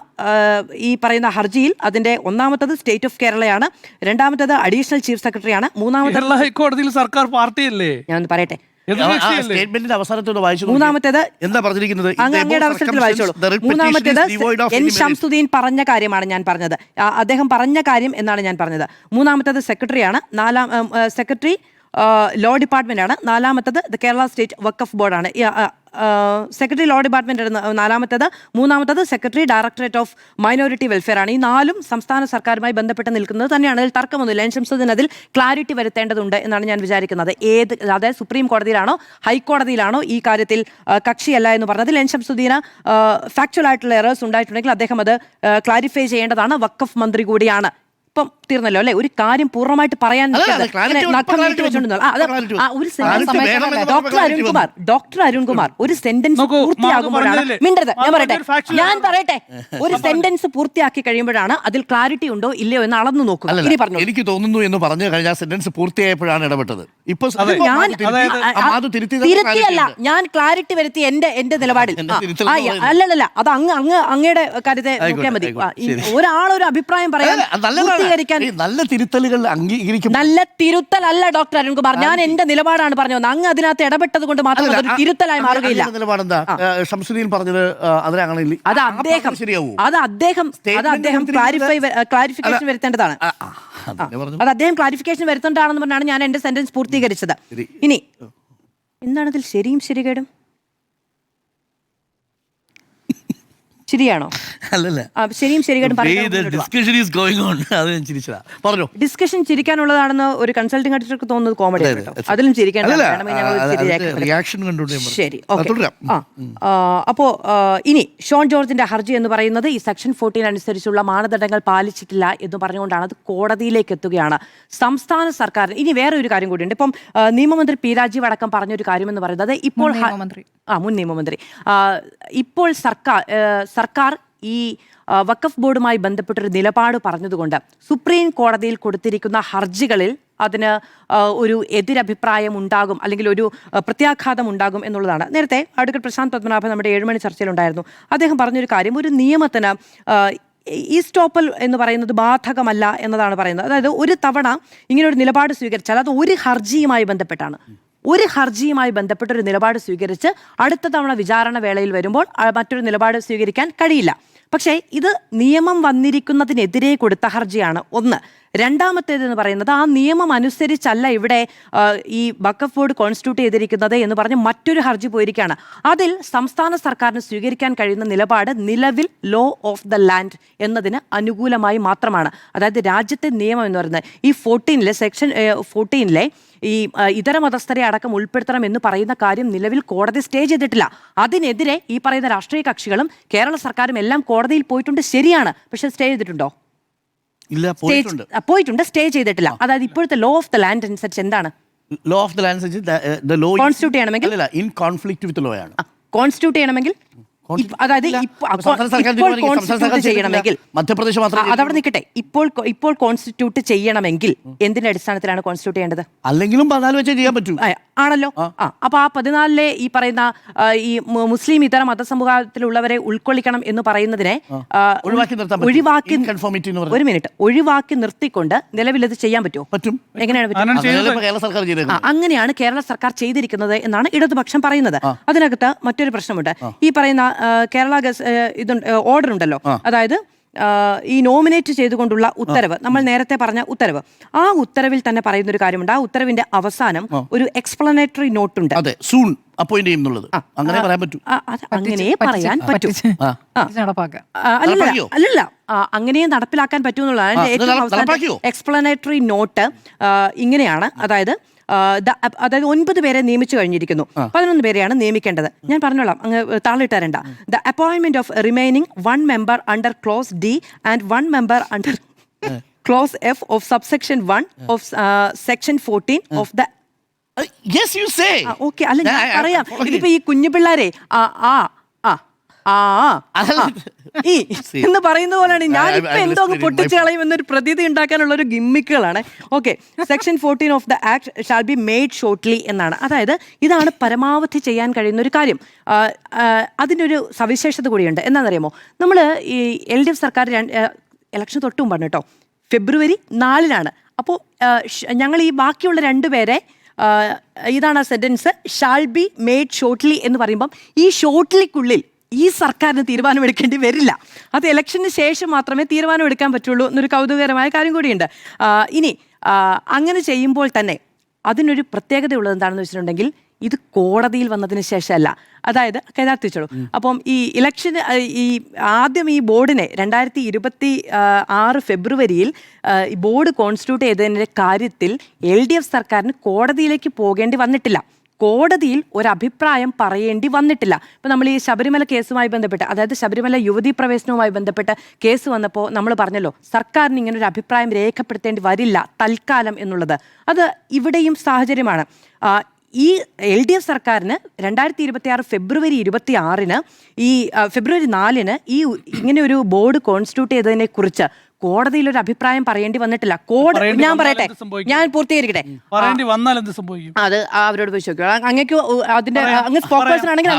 ഈ പറയുന്ന ഹർജിയിൽ അതിന്റെ ഒന്നാമത്തത് സ്റ്റേറ്റ് ഓഫ് കേരളയാണ്, രണ്ടാമത്തത് അഡീഷണൽ ചീഫ് സെക്രട്ടറിയാണ്, മൂന്നാമത്തത് ഹൈക്കോടതിയിൽ സർക്കാർ പാർട്ടിയല്ലേ. ഞാൻ പറയട്ടെ, സ്റ്റേറ്റ്മെന്റിന്റെ അവസാനത്തോട് വായിച്ചു. മൂന്നാമത്തേത് എന്താ പറഞ്ഞിരിക്കുന്നത്? അങ്ങയുടെ അവസരത്തിൽ വായിച്ചോളൂ. മൂന്നാമത്തേത് എൻ ശംസുദ്ദീൻ പറഞ്ഞ കാര്യമാണ് ഞാൻ പറഞ്ഞത്. അദ്ദേഹം പറഞ്ഞ കാര്യം എന്നാണ് ഞാൻ പറഞ്ഞത്. മൂന്നാമത്തേത് സെക്രട്ടറിയാണ്, സെക്രട്ടറി ലോ ഡിപ്പാർട്ട്മെന്റ് ആണ്, നാലാമത്തത് കേരള സ്റ്റേറ്റ് വഖഫ് ബോർഡാണ്. സെക്രട്ടറി ലോ ഡിപ്പാർട്ട്മെന്റ് നാലാമത്തത്, മൂന്നാമത്തത് secretary directorate of minority welfare ആണ്. ഈ 4ഉം സംസ്ഥാന സർക്കാരുമായി ബന്ധപ്പെട്ട് നിൽക്കുന്നത് തന്നെയാണ്. അതിൽ തർക്കമൊന്നുമില്ല. എൻ ശംസുദ്ദീൻ അതിൽ ക്ലാരിറ്റി വരുത്തേണ്ടതുണ്ട് എന്നാണ് ഞാൻ വിചാരിക്കുന്നത്. അതായത് സുപ്രീം കോടതിയിലാണോ ഹൈക്കോടതിയിലാണോ ഈ കാര്യത്തിൽ കക്ഷിയല്ല എന്ന് പറഞ്ഞതിൽ എൻ ശംസുദ്ദീന് ഫാക്ച്വൽ ആയിട്ടുള്ള എറേഴ്സ് ഉണ്ടായിട്ടുണ്ടെങ്കിൽ അദ്ദേഹം അത് ക്ലാരിഫൈ ചെയ്യേണ്ടതാണ്. വഖഫ് മന്ത്രി കൂടിയാണ്. ഇപ്പം തീർന്നല്ലോ അല്ലെ? ഒരു കാര്യം പൂർണ്ണമായിട്ട് പറയാൻ ഡോക്ടർ അരുൺകുമാർ ഒരു സെന്റൻസ് പൂർത്തിയാകുമ്പോഴാണ് മിണ്ടരുത്. ഞാൻ പറയട്ടെ, ഒരു സെന്റൻസ് പൂർത്തിയാക്കി കഴിയുമ്പോഴാണ് അതിൽ ക്ലാരിറ്റി ഉണ്ടോ ഇല്ലയോ എന്ന് അളന്നു നോക്കുക. ഇനി പറഞ്ഞു എനിക്ക് തോന്നുന്നു എന്ന് പറഞ്ഞു കഴിഞ്ഞാൽ സെന്റൻസ് പൂർത്തിയായപ്പോഴാണ് ഇടപെട്ടത്. ഇപ്പൊ തിരുത്തിയല്ല, ഞാൻ ക്ലാരിറ്റി വരുത്തി എന്റെ നിലപാടിൽ. അല്ലല്ല, അത് അങ്ങയുടെ കാര്യത്തെ നോക്കിയാൽ മതി. ഒരാളൊരു അഭിപ്രായം പറയാൻ നല്ല തിരുത്തലുകൾ അംഗീകരിക്കും. നല്ല തിരുത്തലല്ല ഡോക്ടർ അരുൺകുമാർ, ഞാൻ എന്റെ നിലപാടാണ് പറഞ്ഞത്. അങ്ങ് അതിനകത്ത് ഇടപെട്ടത് കൊണ്ട് മാത്രം അതൊരു തിരുത്തലായി മാറുകയില്ല. നിലപാടെന്താ ശംസുദ്ദീൻ പറഞ്ഞത്? അത് അദ്ദേഹം ക്ലാരിഫിക്കേഷൻ വരുത്തേണ്ടതാണ്. അത് അദ്ദേഹം ക്ലാരിഫിക്കേഷൻ വരുത്തേണ്ടതാണെന്ന് പറഞ്ഞാണ് ഞാൻ എന്റെ സെന്റൻസ് പൂർത്തീകരിച്ചത്. ഇനി എന്താണതിൽ ശരിയും ശരികേടും? ശരിയാണോ? അല്ലല്ല, ശരിയും ശരികേടും ഡിസ്കഷൻ ചിരിക്കാനുള്ളതാണെന്ന് ഒരു കൺസൾട്ടിംഗ് അഡ്വൈസർക്ക് തോന്നുന്നത് കോമഡി ആയിട്ടോ. അതിലും ചിരിക്കാൻ ശരി, ഓക്കെ. അപ്പോ ഇനി ഷോൺ ജോർജിന്റെ ഹർജി എന്ന് പറയുന്നത് ഈ സെക്ഷൻ 14 അനുസരിച്ചുള്ള മാനദണ്ഡങ്ങൾ പാലിച്ചിട്ടില്ല എന്ന് പറഞ്ഞുകൊണ്ടാണ് അത് കോടതിയിലേക്ക് എത്തുകയാണ്. സംസ്ഥാന സർക്കാർ ഇനി വേറെ ഒരു കാര്യം കൂടിയുണ്ട്. ഇപ്പം നിയമമന്ത്രി പി രാജീവ് അടക്കം പറഞ്ഞൊരു കാര്യം എന്ന് പറയുന്നത് ഇപ്പോൾ മുൻ നിയമമന്ത്രി ഇപ്പോൾ സർക്കാർ ഈ വഖഫ് ബോർഡുമായി ബന്ധപ്പെട്ടൊരു നിലപാട് പറഞ്ഞതുകൊണ്ട് സുപ്രീം കോടതിയിൽ കൊടുത്തിരിക്കുന്ന ഹർജികളിൽ അതിന് ഒരു എതിരഭിപ്രായം ഉണ്ടാകും, അല്ലെങ്കിൽ ഒരു പ്രത്യാഘാതം ഉണ്ടാകും എന്നുള്ളതാണ്. നേരത്തെ അഡ്വക്കേറ്റ് പ്രശാന്ത് പത്മനാഭൻ നമ്മുടെ 7 മണി ചർച്ചയിലുണ്ടായിരുന്നു. അദ്ദേഹം പറഞ്ഞൊരു കാര്യം, ഒരു നിയമത്തിന് ഈ സ്റ്റോപ്പൽ എന്ന് പറയുന്നത് ബാധകമല്ല എന്നതാണ് പറയുന്നത്. അതായത് ഒരു തവണ ഇങ്ങനൊരു നിലപാട് സ്വീകരിച്ചാൽ അത് ഒരു ഹർജിയുമായി ബന്ധപ്പെട്ടാണ്. ഒരു ഹർജിയുമായി ബന്ധപ്പെട്ടൊരു നിലപാട് സ്വീകരിച്ച് അടുത്ത തവണ വിചാരണ വേളയിൽ വരുമ്പോൾ മറ്റൊരു നിലപാട് സ്വീകരിക്കാൻ കഴിയില്ല. പക്ഷേ ഇത് നിയമം വന്നിരിക്കുന്നതിനെതിരെ കൊടുത്ത ഹർജിയാണ് ഒന്ന്. രണ്ടാമത്തേതെന്ന് പറയുന്നത് ആ നിയമം അനുസരിച്ചല്ല ഇവിടെ ഈ വഖഫ് ബോർഡ് കോൺസ്റ്റിറ്റ്യൂട്ട് ചെയ്തിരിക്കുന്നത് എന്ന് പറഞ്ഞ് മറ്റൊരു ഹർജി പോയിരിക്കുകയാണ്. അതിൽ സംസ്ഥാന സർക്കാരിന് സ്വീകരിക്കാൻ കഴിയുന്ന നിലപാട് നിലവിൽ ലോ ഓഫ് ദ ലാൻഡ് എന്നതിന് അനുകൂലമായി മാത്രമാണ്. അതായത് രാജ്യത്തെ നിയമം എന്ന് പറയുന്നത് ഈ 14 സെക്ഷൻ 14 ഈ ഇതര മതസ്ഥരെ അടക്കം ഉൾപ്പെടുത്തണം എന്ന് പറയുന്ന കാര്യം നിലവിൽ കോടതി സ്റ്റേ ചെയ്തിട്ടില്ല. അതിനെതിരെ ഈ പറയുന്ന രാഷ്ട്രീയ കക്ഷികളും കേരള സർക്കാരും എല്ലാം കോടതിയിൽ പോയിട്ടുണ്ട്, ശരിയാണ്. പക്ഷെ സ്റ്റേ ചെയ്തിട്ടുണ്ടോ? പോയിട്ടുണ്ട്, സ്റ്റേ ചെയ്തിട്ടില്ല. അതായത് ഇപ്പോഴത്തെ ലോ ഓഫ് ദ ലാൻഡ് അനുസരിച്ച് എന്താണ്? Law of the land constitute ചെയ്യണമെങ്കിൽ ഇൻ കോൺഫ്ലിക്റ്റ് വിത്ത് ലോ ആണ്. കോൺസ്റ്റിറ്റ്യൂട്ട് ചെയ്യണമെങ്കിൽ അതായത് ചെയ്യണമെങ്കിൽ മധ്യപ്രദേശ് മാത്രം അതവിടെ നിൽക്കട്ടെ. ഇപ്പോൾ കോൺസ്റ്റിറ്റ്യൂട്ട് ചെയ്യണമെങ്കിൽ എന്തിന്റെ അടിസ്ഥാനത്തിലാണ് കോൺസ്റ്റിറ്റ്യൂട്ട് ചെയ്യേണ്ടത്? അല്ലെങ്കിലും 14 വെച്ചേ ചെയ്യാൻ പറ്റൂ ആണല്ലോ. അപ്പൊ ആ 14 ഈ പറയുന്ന ഈ മുസ്ലിം ഇതര മതസമൂഹത്തിലുള്ളവരെ ഉൾക്കൊള്ളിക്കണം എന്ന് പറയുന്നതിനെ ഒഴിവാക്കി ഒരു മിനിറ്റ് ഒഴിവാക്കി നിർത്തിക്കൊണ്ട് നിലവിൽ ഇത് ചെയ്യാൻ പറ്റുമോ? പറ്റും. എങ്ങനെയാണ്? അങ്ങനെയാണ് കേരള സർക്കാർ ചെയ്തിരിക്കുന്നത് എന്നാണ് ഇടതുപക്ഷം പറയുന്നത്. അതിനകത്ത് മറ്റൊരു പ്രശ്നമുണ്ട്. ഈ പറയുന്ന കേരള ഓർഡർ ഉണ്ടല്ലോ, അതായത് ഈ നോമിനേറ്റ് ചെയ്തുകൊണ്ടുള്ള ഉത്തരവ്, നമ്മൾ നേരത്തെ പറഞ്ഞ ഉത്തരവ്, ആ ഉത്തരവിൽ തന്നെ പറയുന്ന ഒരു കാര്യമുണ്ട്. ആ ഉത്തരവിന്റെ അവസാനം ഒരു എക്സ്പ്ലനേറ്ററി നോട്ട് ഉണ്ട്. അങ്ങനെ പറയാൻ പറ്റൂ. അല്ലല്ല, അങ്ങനെയും നടപ്പിലാക്കാൻ പറ്റുമെന്നുള്ളതാണ്. എക്സ്പ്ലനേറ്ററി നോട്ട് ഇങ്ങനെയാണ്. അതായത് 9 പേരെ നിയമിച്ചു കഴിഞ്ഞിരിക്കുന്നു, 11 പേരെയാണ് നിയമിക്കേണ്ടത്. ഞാൻ പറഞ്ഞോളാം, അങ്ങ് താളിട്ടരണ്ട. The appointment of remaining 1 member under clause D and 1 member under clause F of subsection 1 of section 14 of the okay. അല്ല, ഞാൻ പറയാം. ഇതിപ്പോ ഈ കുഞ്ഞു പിള്ളേരെ ഈ എന്ന് പറയുന്ന പോലെയാണ് ഞാൻ I- ഇപ്പൊ I എന്തോ അങ്ങ് listening in my പൊട്ടിച്ച് കളയും എന്നൊരു പ്രതീതി ഉണ്ടാക്കാനുള്ള ഒരു ഗിമ്മിക്കുകളാണ്. Okay, section 14 of the act shall be made shortly എന്നാണ്. അതായത് ഇതാണ് പരമാവധി ചെയ്യാൻ കഴിയുന്ന ഒരു കാര്യം. അതിനൊരു സവിശേഷത കൂടിയുണ്ട്. എന്താണെന്നറിയാമോ, നമ്മൾ ഈ LDF സർക്കാർ ഇലക്ഷൻ തൊട്ട് മുമ്പാണ് കേട്ടോ, ഫെബ്രുവരി 4-നാണ്. അപ്പോൾ ഞങ്ങൾ ഈ ബാക്കിയുള്ള രണ്ടുപേരെ ഇതാണ് ആ sentence, shall be made shortly എന്ന് പറയുമ്പം ഈ ഷോർട്ട്ലിക്കുള്ളിൽ ഈ സർക്കാരിന് തീരുമാനമെടുക്കേണ്ടി വരില്ല. അത് ഇലക്ഷന് ശേഷം മാത്രമേ തീരുമാനമെടുക്കാൻ പറ്റുള്ളൂ എന്നൊരു കൗതുകകരമായ കാര്യം കൂടിയുണ്ട്. ഇനി അങ്ങനെ ചെയ്യുമ്പോൾ തന്നെ അതിനൊരു പ്രത്യേകത ഉള്ളത് എന്താണെന്ന് വെച്ചിട്ടുണ്ടെങ്കിൽ ഇത് കോടതിയിൽ വന്നതിന് ശേഷമല്ല. അതായത് കൈതാർത്തിച്ചോളൂ. അപ്പം ഈ ഇലക്ഷന് ഈ ആദ്യം ഈ ബോർഡിനെ 2026 ഫെബ്രുവരിയിൽ ബോർഡ് കോൺസ്റ്റിറ്റ്യൂട്ട് ചെയ്തതിൻ്റെ കാര്യത്തിൽ LDF സർക്കാരിന് കോടതിയിലേക്ക് പോകേണ്ടി വന്നിട്ടില്ല. കോടതിയിൽ ഒരഭിപ്രായം പറയേണ്ടി വന്നിട്ടില്ല. ഇപ്പം നമ്മൾ ഈ ശബരിമല കേസുമായി ബന്ധപ്പെട്ട്, അതായത് ശബരിമല യുവതീ പ്രവേശനവുമായി ബന്ധപ്പെട്ട് കേസ് വന്നപ്പോൾ നമ്മൾ പറഞ്ഞല്ലോ ഫർക്കാരിന് ഇങ്ങനെ ഒരു അഭിപ്രായം രേഖപ്പെടുത്തേണ്ടി വരില്ല തൽക്കാലം എന്നുള്ളത്. അത് ഇവിടെയും സാഹചര്യമാണ്. ഈ LDF സർക്കാരിന് 2026 ഫെബ്രുവരി 26-ന് ഈ ഫെബ്രുവരി 4-ന് ഈ ഇങ്ങനെ ഒരു ബോർഡ് കോൺസ്റ്റിറ്റ്യൂട്ട് ചെയ്തതിനെ കുറിച്ച് കോടതിയിൽ ഒരു അഭിപ്രായം പറയേണ്ടി വന്നിട്ടില്ല. ഞാൻ പറയട്ടെ, ഞാൻ പൂർത്തീകരിക്കട്ടെ. പറയേണ്ടി വന്നാൽ എന്ത് സംഭവിക്കും? അത് അവരോട് പോയി ചോദിക്കുക. അങ്ങേക്ക് അതിന്റെ അങ്ങ് സ്പോക്ക് പേഴ്സൺ ആണെങ്കിൽ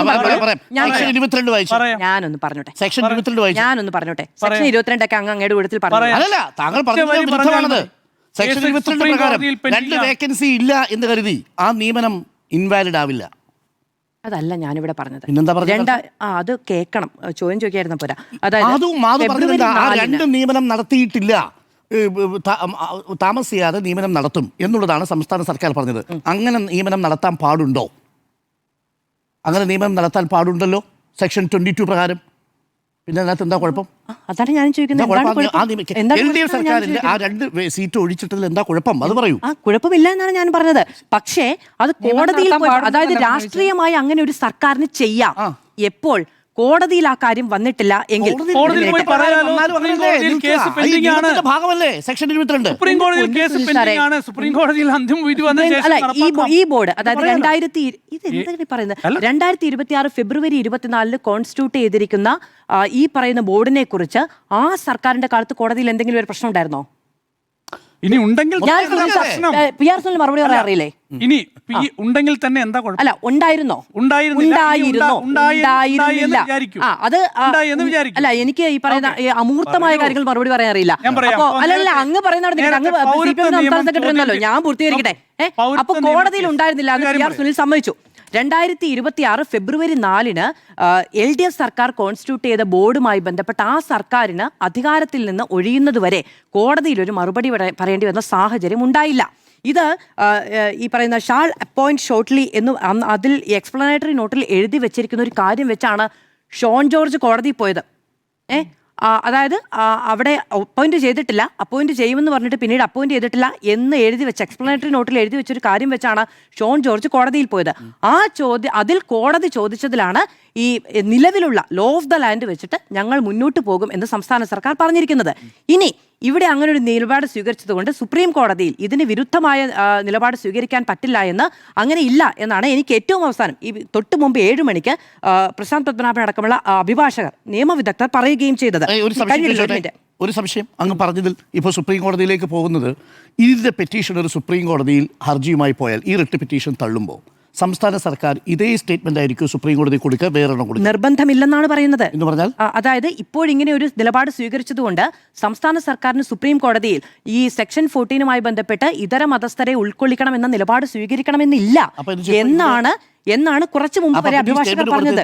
ഞാനൊന്ന് പറഞ്ഞോട്ടെ. ഞാനൊന്ന് പറഞ്ഞോട്ടെ. സെക്ഷൻ 22 അങ്ങ് അങ്ങയുടെ കൂട്ടത്തിൽ പറഞ്ഞു. താങ്കൾ പറഞ്ഞത് സെക്ഷൻ 22 പ്രകാരം 2 വേക്കൻസി ഇല്ല എന്ന് കരുതി ആ നിയമനം ഇൻവാലിഡ് ആവില്ല. അതല്ല ഞാനിവിടെ പറഞ്ഞത്. അത് കേൾക്കണം, ചോദ്യം ചോദിക്കായിരുന്ന പോരാ. അതായത് 2 നിയമനം നടത്തിയിട്ടില്ല, താമസിയാതെ നിയമനം നടത്തും എന്നുള്ളതാണ് സംസ്ഥാന സർക്കാർ പറഞ്ഞത്. അങ്ങനെ നിയമനം നടത്താൻ പാടുണ്ടോ? അങ്ങനെ നിയമനം നടത്താൻ പാടുണ്ടല്ലോ സെക്ഷൻ 22 പ്രകാരം. പിന്നെ അതിനകത്ത് എന്താ കുഴപ്പം? അതാണ് ഞാൻ ചോദിക്കുന്നത്. LDF സർക്കാരിന്റെ ആ 2 സീറ്റ് ഒഴിച്ചിട്ടതിൽ എന്താ കുഴപ്പം? അത് പറയൂ. കുഴപ്പമില്ല എന്നാണ് ഞാൻ പറഞ്ഞത്. പക്ഷേ അത് കോടതിയിൽ, അതായത് രാഷ്ട്രീയമായി അങ്ങനെ ഒരു സർക്കാരിന് ചെയ്യാം. എപ്പോൾ കോടതിയിൽ ആ കാര്യം വന്നിട്ടില്ല എങ്കിൽ ഭാഗമല്ലേ സെക്ഷൻ 22. ഈ ബോർഡ്, അതായത് 2026 ഫെബ്രുവരി 24-ന് കോൺസ്റ്റിറ്റ്യൂട്ട് ചെയ്തിരിക്കുന്ന ഈ പറയുന്ന ബോർഡിനെ കുറിച്ച് ആ സർക്കാരിന്റെ കാലത്ത് കോടതിയിൽ എന്തെങ്കിലും ഒരു പ്രശ്നം ഉണ്ടായിരുന്നോ? ഇനി ഉണ്ടെങ്കിൽ മറുപടി പറയാൻ അറിയില്ലേ? ഇനി ഉണ്ടെങ്കിൽ തന്നെ എന്താ കുഴപ്പം? അല്ല, ഉണ്ടായിരുന്നോ? അല്ല, എനിക്ക് ഈ പറയുന്ന അമൂർത്തമായ കാര്യങ്ങൾ മറുപടി പറയാൻ അറിയില്ല. അപ്പൊ അല്ലല്ല, അങ്ങ് പറയുന്ന സെക്രട്ടറി എന്നല്ലോ, ഞാൻ പൂർത്തീകരിക്കട്ടെ. അപ്പൊ കോടതിയിൽ ഉണ്ടായിരുന്നില്ല എന്ന് PR സുനിൽ സമ്മതിച്ചു. 2026 ഫെബ്രുവരി 4-ന് LDF സർക്കാർ കോൺസ്റ്റിറ്റ്യൂട്ട് ചെയ്ത ബോർഡുമായി ബന്ധപ്പെട്ട ആ സർക്കാരിന് അധികാരത്തിൽ നിന്ന് ഒഴിയുന്നതുവരെ കോടതിയിൽ ഒരു മറുപടി പറയേണ്ടി വന്ന സാഹചര്യം ഉണ്ടായില്ല. ഇത് ഈ പറയുന്ന ഷാൾ അപ്പോയിന്റ് ഷോർട്ട്ലി എന്ന് അതിൽ എക്സ്പ്ലനേറ്ററി നോട്ടിൽ എഴുതി വെച്ചിരിക്കുന്ന ഒരു കാര്യം വെച്ചാണ് ഷോൺ ജോർജ് കോടതിയിൽ പോയത്. അതായത് അവിടെ അപ്പോയിന്റ് ചെയ്തിട്ടില്ല, അപ്പോയിന്റ് ചെയ്യുമെന്ന് പറഞ്ഞിട്ട് പിന്നീട് അപ്പോയിന്റ് ചെയ്തിട്ടില്ല എന്ന് എഴുതി വെച്ച് എക്സ്പ്ലനേറ്ററി നോട്ടിൽ എഴുതി വെച്ചൊരു കാര്യം വെച്ചാണ് ഷോൺ ജോർജ് കോടതിയിൽ പോയത്. അതിൽ കോടതി ചോദിച്ചതിലാണ് ഈ നിലവിലുള്ള ലോ ഓഫ് ദ ലാൻഡ് വെച്ചിട്ട് ഞങ്ങൾ മുന്നോട്ട് പോകും എന്ന് സംസ്ഥാന സർക്കാർ പറഞ്ഞിരിക്കുന്നത്. ഇനി ഇവിടെ അങ്ങനെ ഒരു നിലപാട് സ്വീകരിച്ചതുകൊണ്ട് സുപ്രീം കോടതിയിൽ ഇതിന് വിരുദ്ധമായ നിലപാട് സ്വീകരിക്കാൻ പറ്റില്ല എന്ന്, അങ്ങനെ ഇല്ല എന്നാണ് എനിക്ക് ഏറ്റവും അവസാനം ഈ തൊട്ട് മുമ്പ് 7 മണിക്ക് പ്രശാന്ത് പത്മനാഭൻ അടക്കമുള്ള അഭിഭാഷകർ, നിയമവിദഗ്ധർ പറയുകയും ചെയ്തത്. ഒരു സംശയം അങ്ങ് പറഞ്ഞതിൽ, ഇപ്പോൾ സുപ്രീം കോടതിയിലേക്ക് പോകുന്നത്, ഇതിന്റെ പെറ്റീഷണർ സുപ്രീം കോടതിയിൽ ഹർജിയുമായി പോയാൽ ഈ റിട്ട് പെറ്റീഷൻ തള്ളുമ്പോൾ സംസ്ഥാന സർക്കാർ ഇതേ സ്റ്റേറ്റ്മെന്റ് ആയിരിക്കും സുപ്രീം കോടതി കൊടുക്കുക, വേറെ നിർബന്ധമില്ലെന്നാണ് പറയുന്നത്. എന്ന് പറഞ്ഞാൽ അതായത് ഇപ്പോഴിങ്ങനെ ഒരു നിലപാട് സ്വീകരിച്ചതുകൊണ്ട് സംസ്ഥാന സർക്കാരിന് സുപ്രീം കോടതിയിൽ ഈ സെക്ഷൻ 14-മായി ബന്ധപ്പെട്ട് ഇതര മതസ്ഥരെ ഉൾക്കൊള്ളിക്കണമെന്ന നിലപാട് സ്വീകരിക്കണമെന്നില്ല എന്നാണ് കുറച്ചു മുമ്പ് വരെ അഭിഭാഷകർ പറഞ്ഞത്.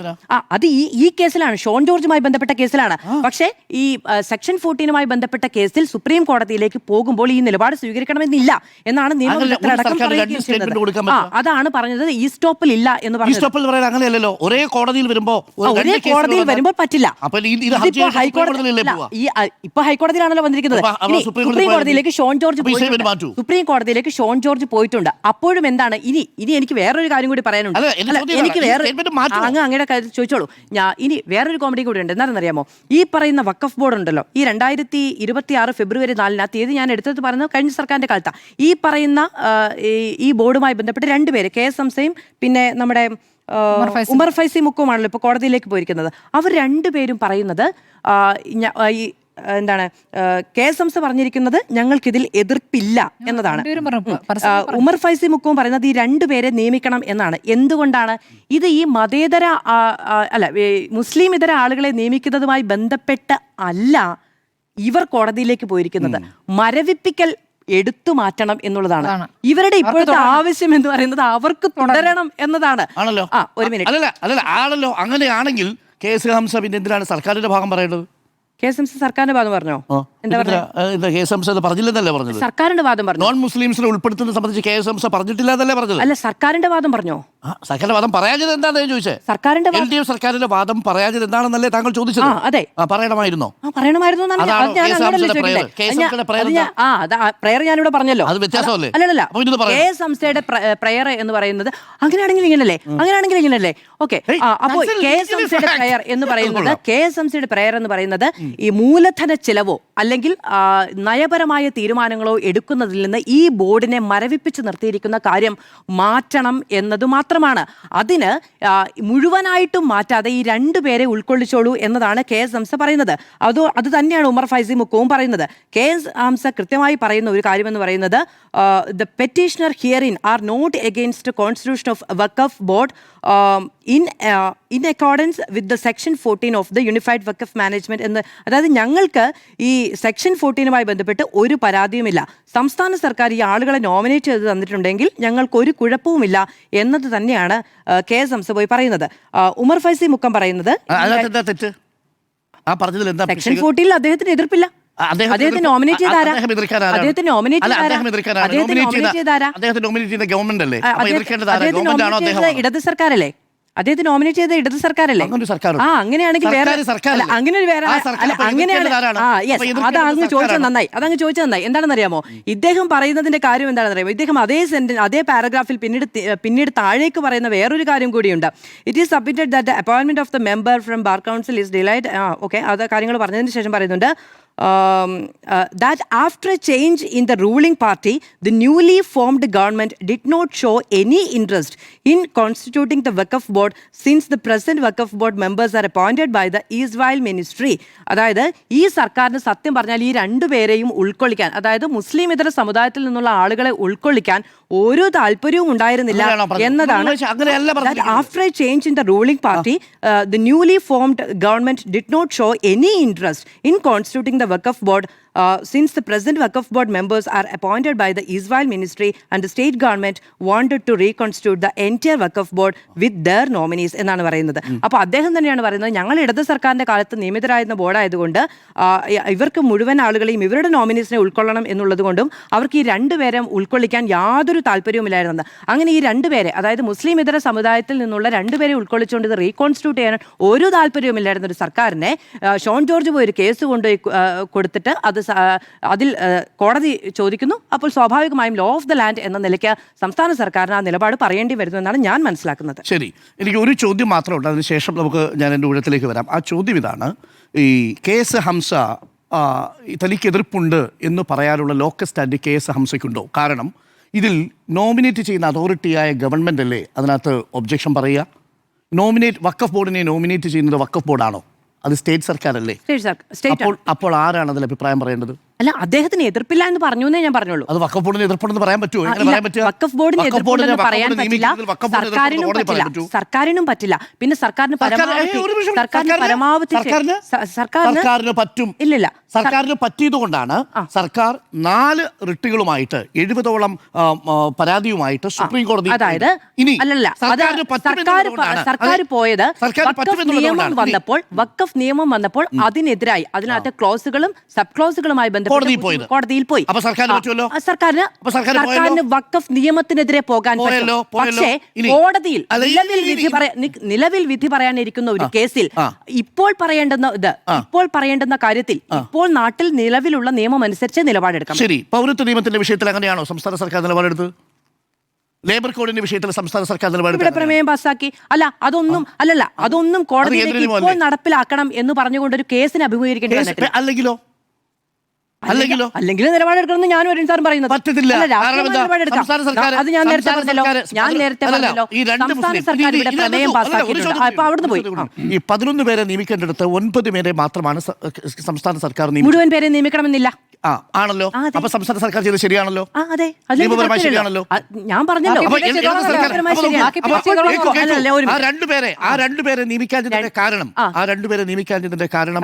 അത് ഈ കേസിലാണ്, ഷോൺ ജോർജുമായി ബന്ധപ്പെട്ട കേസിലാണ്. പക്ഷേ ഈ സെക്ഷൻ 14-മായി ബന്ധപ്പെട്ട കേസിൽ സുപ്രീം കോടതിയിലേക്ക് പോകുമ്പോൾ ഈ നിലപാട് സ്വീകരിക്കണമെന്നില്ല എന്നാണ് നിയമവിദഗ്ധരടക്കം പറയുന്നത്. അതാണ് പറഞ്ഞത്, ഈ സ്റ്റോപ്പിൽ ഇല്ല എന്ന് പറഞ്ഞത്. അങ്ങനെയല്ലോ, ഒരേ കോടതിയിൽ വരുമ്പോൾ പറ്റില്ല. ഇപ്പൊ ഹൈക്കോടതിയിലാണല്ലോ വന്നിരിക്കുന്നത്. സുപ്രീം കോടതിയിലേക്ക് ഷോൺ ജോർജ് പോയിട്ടുണ്ട്. അപ്പോഴും എന്താണ്, ഇനി എനിക്ക് വേറൊരു കാര്യം കൂടി പറയാനുണ്ട്. എന്റെ അല്ല, ചോദ്യം എനിക്ക് ഇതാണ്. ഈ വേറെ statement മാറ്റുമോ? അങ്ങ് അങ്ങയുടെ കാര്യത്തിൽ ചോദിച്ചോളൂ. ഇനി വേറൊരു കോമഡി കൂടി ഉണ്ട്. എന്താണെന്നറിയാമോ? ഈ പറയുന്ന വഖഫ് ബോർഡ് ഉണ്ടല്ലോ, ഈ 2026 ഫെബ്രുവരി 4 തീയതി ഞാൻ എടുത്തത് പറയുന്നത് കഴിഞ്ഞ സർക്കാരിന്റെ കാലത്താണ്. ഈ പറയുന്ന ഈ ബോർഡുമായി ബന്ധപ്പെട്ട് രണ്ടുപേര്, കെ എസ് ഹംസയും പിന്നെ നമ്മുടെ ഉമർ ഫൈസി മുക്കുമാണല്ലോ ഇപ്പോൾ കോടതിയിലേക്ക് പോയിരിക്കുന്നത്. അവർ രണ്ടുപേരും പറയുന്നത് ഈ എന്താണ്, കെ എസ് ഹംസ പറഞ്ഞിരിക്കുന്നത് ഞങ്ങൾക്കിതിൽ എതിർപ്പില്ല എന്നതാണ്. ഉമർ ഫൈസി മുക്കവും പറയുന്നത് ഈ രണ്ടുപേരെ നിയമിക്കണം എന്നാണ്. എന്തുകൊണ്ടാണ് ഇത്? ഈ മതേതര അല്ല മുസ്ലിം ഇതര ആളുകളെ നിയമിക്കുന്നതുമായി ബന്ധപ്പെട്ട് അല്ല ഇവർ കോടതിയിലേക്ക് പോയിരിക്കുന്നത്. മരവിപ്പിക്കൽ എടുത്തു മാറ്റണം എന്നുള്ളതാണ് ഇവരുടെ ഇപ്പോഴത്തെ ആവശ്യം എന്ന് പറയുന്നത്. അവർക്ക് തുടരണം എന്നതാണ്. ആണല്ലോ. ഒരു മിനിറ്റ്. അല്ലല്ല ആണല്ലോ. അങ്ങനെയാണെങ്കിൽ കെ എസ് ഹംസ പിന്നെ എന്തിനാണ് സർക്കാരിന്റെ ഭാഗം പറയേണ്ടത്? കെ എസ് ഹംസ സർക്കാരിന്റെ വാദം പറഞ്ഞോ? എന്താ കെ എസ് ഹംസ പറഞ്ഞില്ലെന്നല്ലേ പറഞ്ഞത്? സർക്കാരിന്റെ വാദം പറഞ്ഞു. നോൺ മുസ്ലിംസിനെ ഉൾപ്പെടുത്തുന്നത് സംബന്ധിച്ച് കെ എസ് ഹംസ പറഞ്ഞിട്ടില്ല എന്നല്ലേ പറഞ്ഞത്? അല്ല, സർക്കാരിന്റെ വാദം പറഞ്ഞോ? സർക്കാരിന്റെ വാദം പറയാഞ്ഞത് എന്താണെന്ന് ചോദിച്ചത്. സർക്കാരിന്റെ LDF സർക്കാരിന്റെ വാദം പറയാഞ്ഞത് എന്താണെന്നല്ലേ താങ്കൾ ചോദിച്ചത്? അതെ, പറയണമായിരുന്നോ? പറയണമായിരുന്നു. പ്രയർ ഞാനിവിടെ പറഞ്ഞല്ലോ. അത് വ്യത്യാസമല്ലേ? അല്ലല്ല, കെ എസ് ഹംസയുടെ പ്രയർ എന്ന് പറയുന്നത് അങ്ങനെയാണെങ്കിൽ ഇങ്ങനല്ലേ. ഓക്കെ, അപ്പോൾ കെ എസ് ഹംസയുടെ പ്രയർ എന്ന് പറയുന്നത് ഈ മൂലധന ചെലവോ അല്ലെങ്കിൽ നയപരമായ തീരുമാനങ്ങളോ എടുക്കുന്നതിൽ നിന്ന് ഈ ബോർഡിനെ മരവിപ്പിച്ച് നിർത്തിയിരിക്കുന്ന കാര്യം മാറ്റണം എന്നത് മാത്രമാണ്. അതിന് മുഴുവനായിട്ടും മാറ്റാതെ ഈ രണ്ടുപേരെ ഉൾക്കൊള്ളിച്ചോളൂ എന്നതാണ് കെ എസ് ഹംസ പറയുന്നത്. അത് തന്നെയാണ് ഉമർ ഫൈസി മുക്കവും പറയുന്നത്. കെ എസ് ഹംസ കൃത്യമായി പറയുന്ന ഒരു കാര്യമെന്ന് പറയുന്നത് the petitioner herein are not against the constitution of Waqf board in accordance with the section 14 of the unified Waqf management എന്ന്. അതായത് ഞങ്ങൾക്ക് ഈ സെക്ഷൻ 14മായി ബന്ധപ്പെട്ട് ഒരു പരാതിയുമില്ല. സംസ്ഥാന സർക്കാർ ഈ ആളുകളെ നോമിനേറ്റ് ചെയ്ത് തന്നിട്ടുണ്ടെങ്കിൽ ഞങ്ങൾക്ക് ഒരു കുഴപ്പവുമില്ല എന്നത് തന്നെയാണ് കെ എസ് ഹംസ പോയി പറയുന്നത്. ഉമർ ഫൈസി മുക്കം പറയുന്നത് സെക്ഷൻ 14 അദ്ദേഹത്തിന് എതിർപ്പില്ല. അദ്ദേഹത്തെ നോമിനേറ്റ് ചെയ്താരാ? അദ്ദേഹത്തെ നോമിനേറ്റ് ചെയ്ത ഇടത് സർക്കാരല്ലേ? അദ്ദേഹത്തെ നോമിനേറ്റ് ചെയ്ത ഇടത് സർക്കാരല്ലേ? അങ്ങനെയാണെങ്കിൽ അതങ്ങ് ചോദിച്ചത് നന്നായി. എന്താണെന്നറിയാമോ ഇദ്ദേഹം പറയുന്നതിന്റെ കാര്യം? എന്താണെന്നറിയാമോ ഇദ്ദേഹം അതേ പാരഗ്രാഫിൽ പിന്നീട് താഴേക്ക് പറയുന്ന വേറൊരു കാര്യം കൂടിയുണ്ട്. It is submitted that the appointment of the member from bar council is delayed. Okay, അത് കാര്യങ്ങൾ പറഞ്ഞതിന് ശേഷം പറയുന്നുണ്ട് that after a change in the ruling party, the newly formed government did not show any interest in constituting the Waqf board since the present Waqf board members are appointed by the Israel ministry. അതായത് ഈ സർക്കാരിന് സത്യം പറഞ്ഞാൽ ഈ രണ്ടുപേരെയും ഉൾക്കൊള്ളിക്കാൻ, അതായത് മുസ്ലിം ഇതര സമുദായത്തിൽ നിന്നുള്ള ആളുകളെ ഉൾക്കൊള്ളിക്കാൻ ഒരു താല്പര്യവും ഉണ്ടായിരുന്നില്ല എന്നതാണ്. After a change in the ruling party, the newly formed government did not show any interest in constituting the Waqf board since the present Waqf board members are appointed by the Israel ministry and the state government wanted to reconstitute the entire Waqf board with their nominees എന്നാണ് പറയുന്നത്. അപ്പോൾ അദ്ദേഹം തന്നെയാണ് പറയുന്നത് ഞങ്ങൾ ഇടത് സർക്കാരിന്റെ കാലത്ത് നിയമിതരായിരുന്ന ബോർഡായതുകൊണ്ട് ഇവർക്ക് മുഴുവൻ ആളുകളെയും ഇവരുടെ നോമിനീസിനെ ഉൾക്കൊള്ളണം എന്നുള്ളത് കൊണ്ടും അവർക്ക് ഈ രണ്ടുപേരെ ഉൾക്കൊള്ളിക്കാൻ യാതൊരു താല്പര്യവുമില്ലായിരുന്നു. അങ്ങനെ ഈ രണ്ടുപേരെ, അതായത് മുസ്ലിം ഇതര സമുദായത്തിൽ നിന്നുള്ള രണ്ടുപേരെ ഉൾക്കൊള്ളിച്ചുകൊണ്ട് ഇത് റീകോൺസ്റ്റിറ്റ്യൂട്ട് ചെയ്യാൻ ഒരു താല്പര്യവുമില്ലായിരുന്ന ഒരു സർക്കാരിനെ ഷോൺ ജോർജ് പോയി ഒരു കേസ് കൊണ്ടുപോയി കൊടുത്തിട്ട് അതിൽ കോടതി ചോദിക്കുന്നു. അപ്പോൾ സ്വാഭാവികമായും ലോ ഓഫ് ദ ലാൻഡ് എന്ന നിലയ്ക്ക് സംസ്ഥാന സർക്കാരിന് ആ നിലപാട് പറയേണ്ടി വരുന്നു എന്നാണ് ഞാൻ മനസ്സിലാക്കുന്നത്. ശരി, എനിക്ക് ഒരു ചോദ്യം മാത്രമുണ്ട്, അതിനുശേഷം നമുക്ക് ഞാൻ എൻ്റെ ഊഴത്തിലേക്ക് വരാം. ആ ചോദ്യം ഇതാണ്: ഈ കെ എസ് ഹംസ തനിക്ക് എതിർപ്പുണ്ട് എന്ന് പറയാനുള്ള ലോക്കൽ സ്റ്റാൻഡ് കെ എസ് ഹംസയ്ക്കുണ്ടോ? കാരണം ഇതിൽ നോമിനേറ്റ് ചെയ്യുന്ന അതോറിറ്റിയായ ഗവൺമെൻറ് അല്ലേ അതിനകത്ത് ഒബ്ജക്ഷൻ പറയുക? വഖഫ് ബോർഡിനെ നോമിനേറ്റ് ചെയ്യുന്നത് വഖഫ് ബോർഡാണോ? അത് സ്റ്റേറ്റ് സർക്കാരല്ലേ? അപ്പോൾ ആരാണ് അതിൽ അഭിപ്രായം പറയേണ്ടത്? അല്ല, അദ്ദേഹത്തിന് എതിർപ്പില്ല എന്ന് പറഞ്ഞു എന്നേ ഞാൻ പറഞ്ഞുള്ളൂ. അത് വഖഫ് ബോർഡിന് എതിർപ്പുണ്ടെന്ന് പറയാൻ പറ്റുമോ? വഖഫ് ബോർഡിന് എതിർപ്പുണ്ടെന്ന് പറയാൻ പറ്റില്ല, സർക്കാരിനും പറ്റില്ല. പിന്നെ സർക്കാരിന് പറ്റും. ഇല്ലില്ല, സർക്കാരിന് പറ്റിയതുകൊണ്ടാണ് സർക്കാർ 4 റിട്ടുകളുമായിട്ട് 70ഓളം പരാതിയുമായിട്ട് സുപ്രീം കോടതി. അതായത് സർക്കാർ പോയത് വഖഫ് നിയമം വന്നപ്പോൾ അതിനെതിരായി അതിനകത്തെ ക്ലോസുകളും സബ് ക്ലോസുകളുമായി ബന്ധപ്പെട്ട് കോടതിയിൽ പോയി. സർക്കാരിന് വഖഫ് നിയമത്തിനെതിരെ പോകാൻ പറ്റും. പക്ഷേ കോടതിയിൽ നിലവിൽ വിധി പറയാനിരിക്കുന്ന ഒരു കേസിൽ ഇപ്പോൾ പറയേണ്ടുന്ന കാര്യത്തിൽ ഇപ്പോൾ നാട്ടിൽ നിലവിലുള്ള നിയമം അനുസരിച്ച് നിലപാടെടുക്കാം. ശരി, പൗരത്വ നിയമത്തിന്റെ വിഷയത്തിൽ അങ്ങനെയാണോ സംസ്ഥാന സർക്കാർ നിലപാടെടുത്തത്? ലേബർ കോഡിന്റെ വിഷയത്തിൽ സംസ്ഥാന സർക്കാർ നിലപാട് ഇവിടെ പ്രമേയം പാസ്സാക്കി. അതൊന്നും കോടതിയിലേക്ക് ഇപ്പോൾ നടപ്പിലാക്കണം എന്ന് പറഞ്ഞുകൊണ്ട് ഒരു കേസിന് അഭിമുഖീകരിക്കേണ്ടി വന്നിട്ടില്ല. അല്ലെങ്കിൽ നിലപാടെടുക്കണമെന്ന് ഞാനും ഒരു സാറും പറയുന്നത് പറ്റത്തില്ല. അത് ഞാൻ നേരത്തെ പറഞ്ഞല്ലോ. സംസ്ഥാന സർക്കാർ ഇവിടെ പ്രമേയം പാസ്സാക്കിയിട്ടുണ്ട്. അപ്പൊ അവിടുന്ന് പോയി ഈ 11 പേരെ നിയമിക്കേണ്ടടുത്ത് 9 പേരെ മാത്രമാണ് സംസ്ഥാന സർക്കാർ മുഴുവൻ പേരെ നിയമിക്കണമെന്നില്ല. ആണല്ലോ. അപ്പൊ സംസ്ഥാന സർക്കാർ ചെയ്ത് ശരിയാണല്ലോ, അതെ, നിയമപരമായി ശരിയാണല്ലോ. ഞാൻ പറഞ്ഞല്ലോ ആ രണ്ടുപേരെ നിയമിക്കാതിന്റെ കാരണം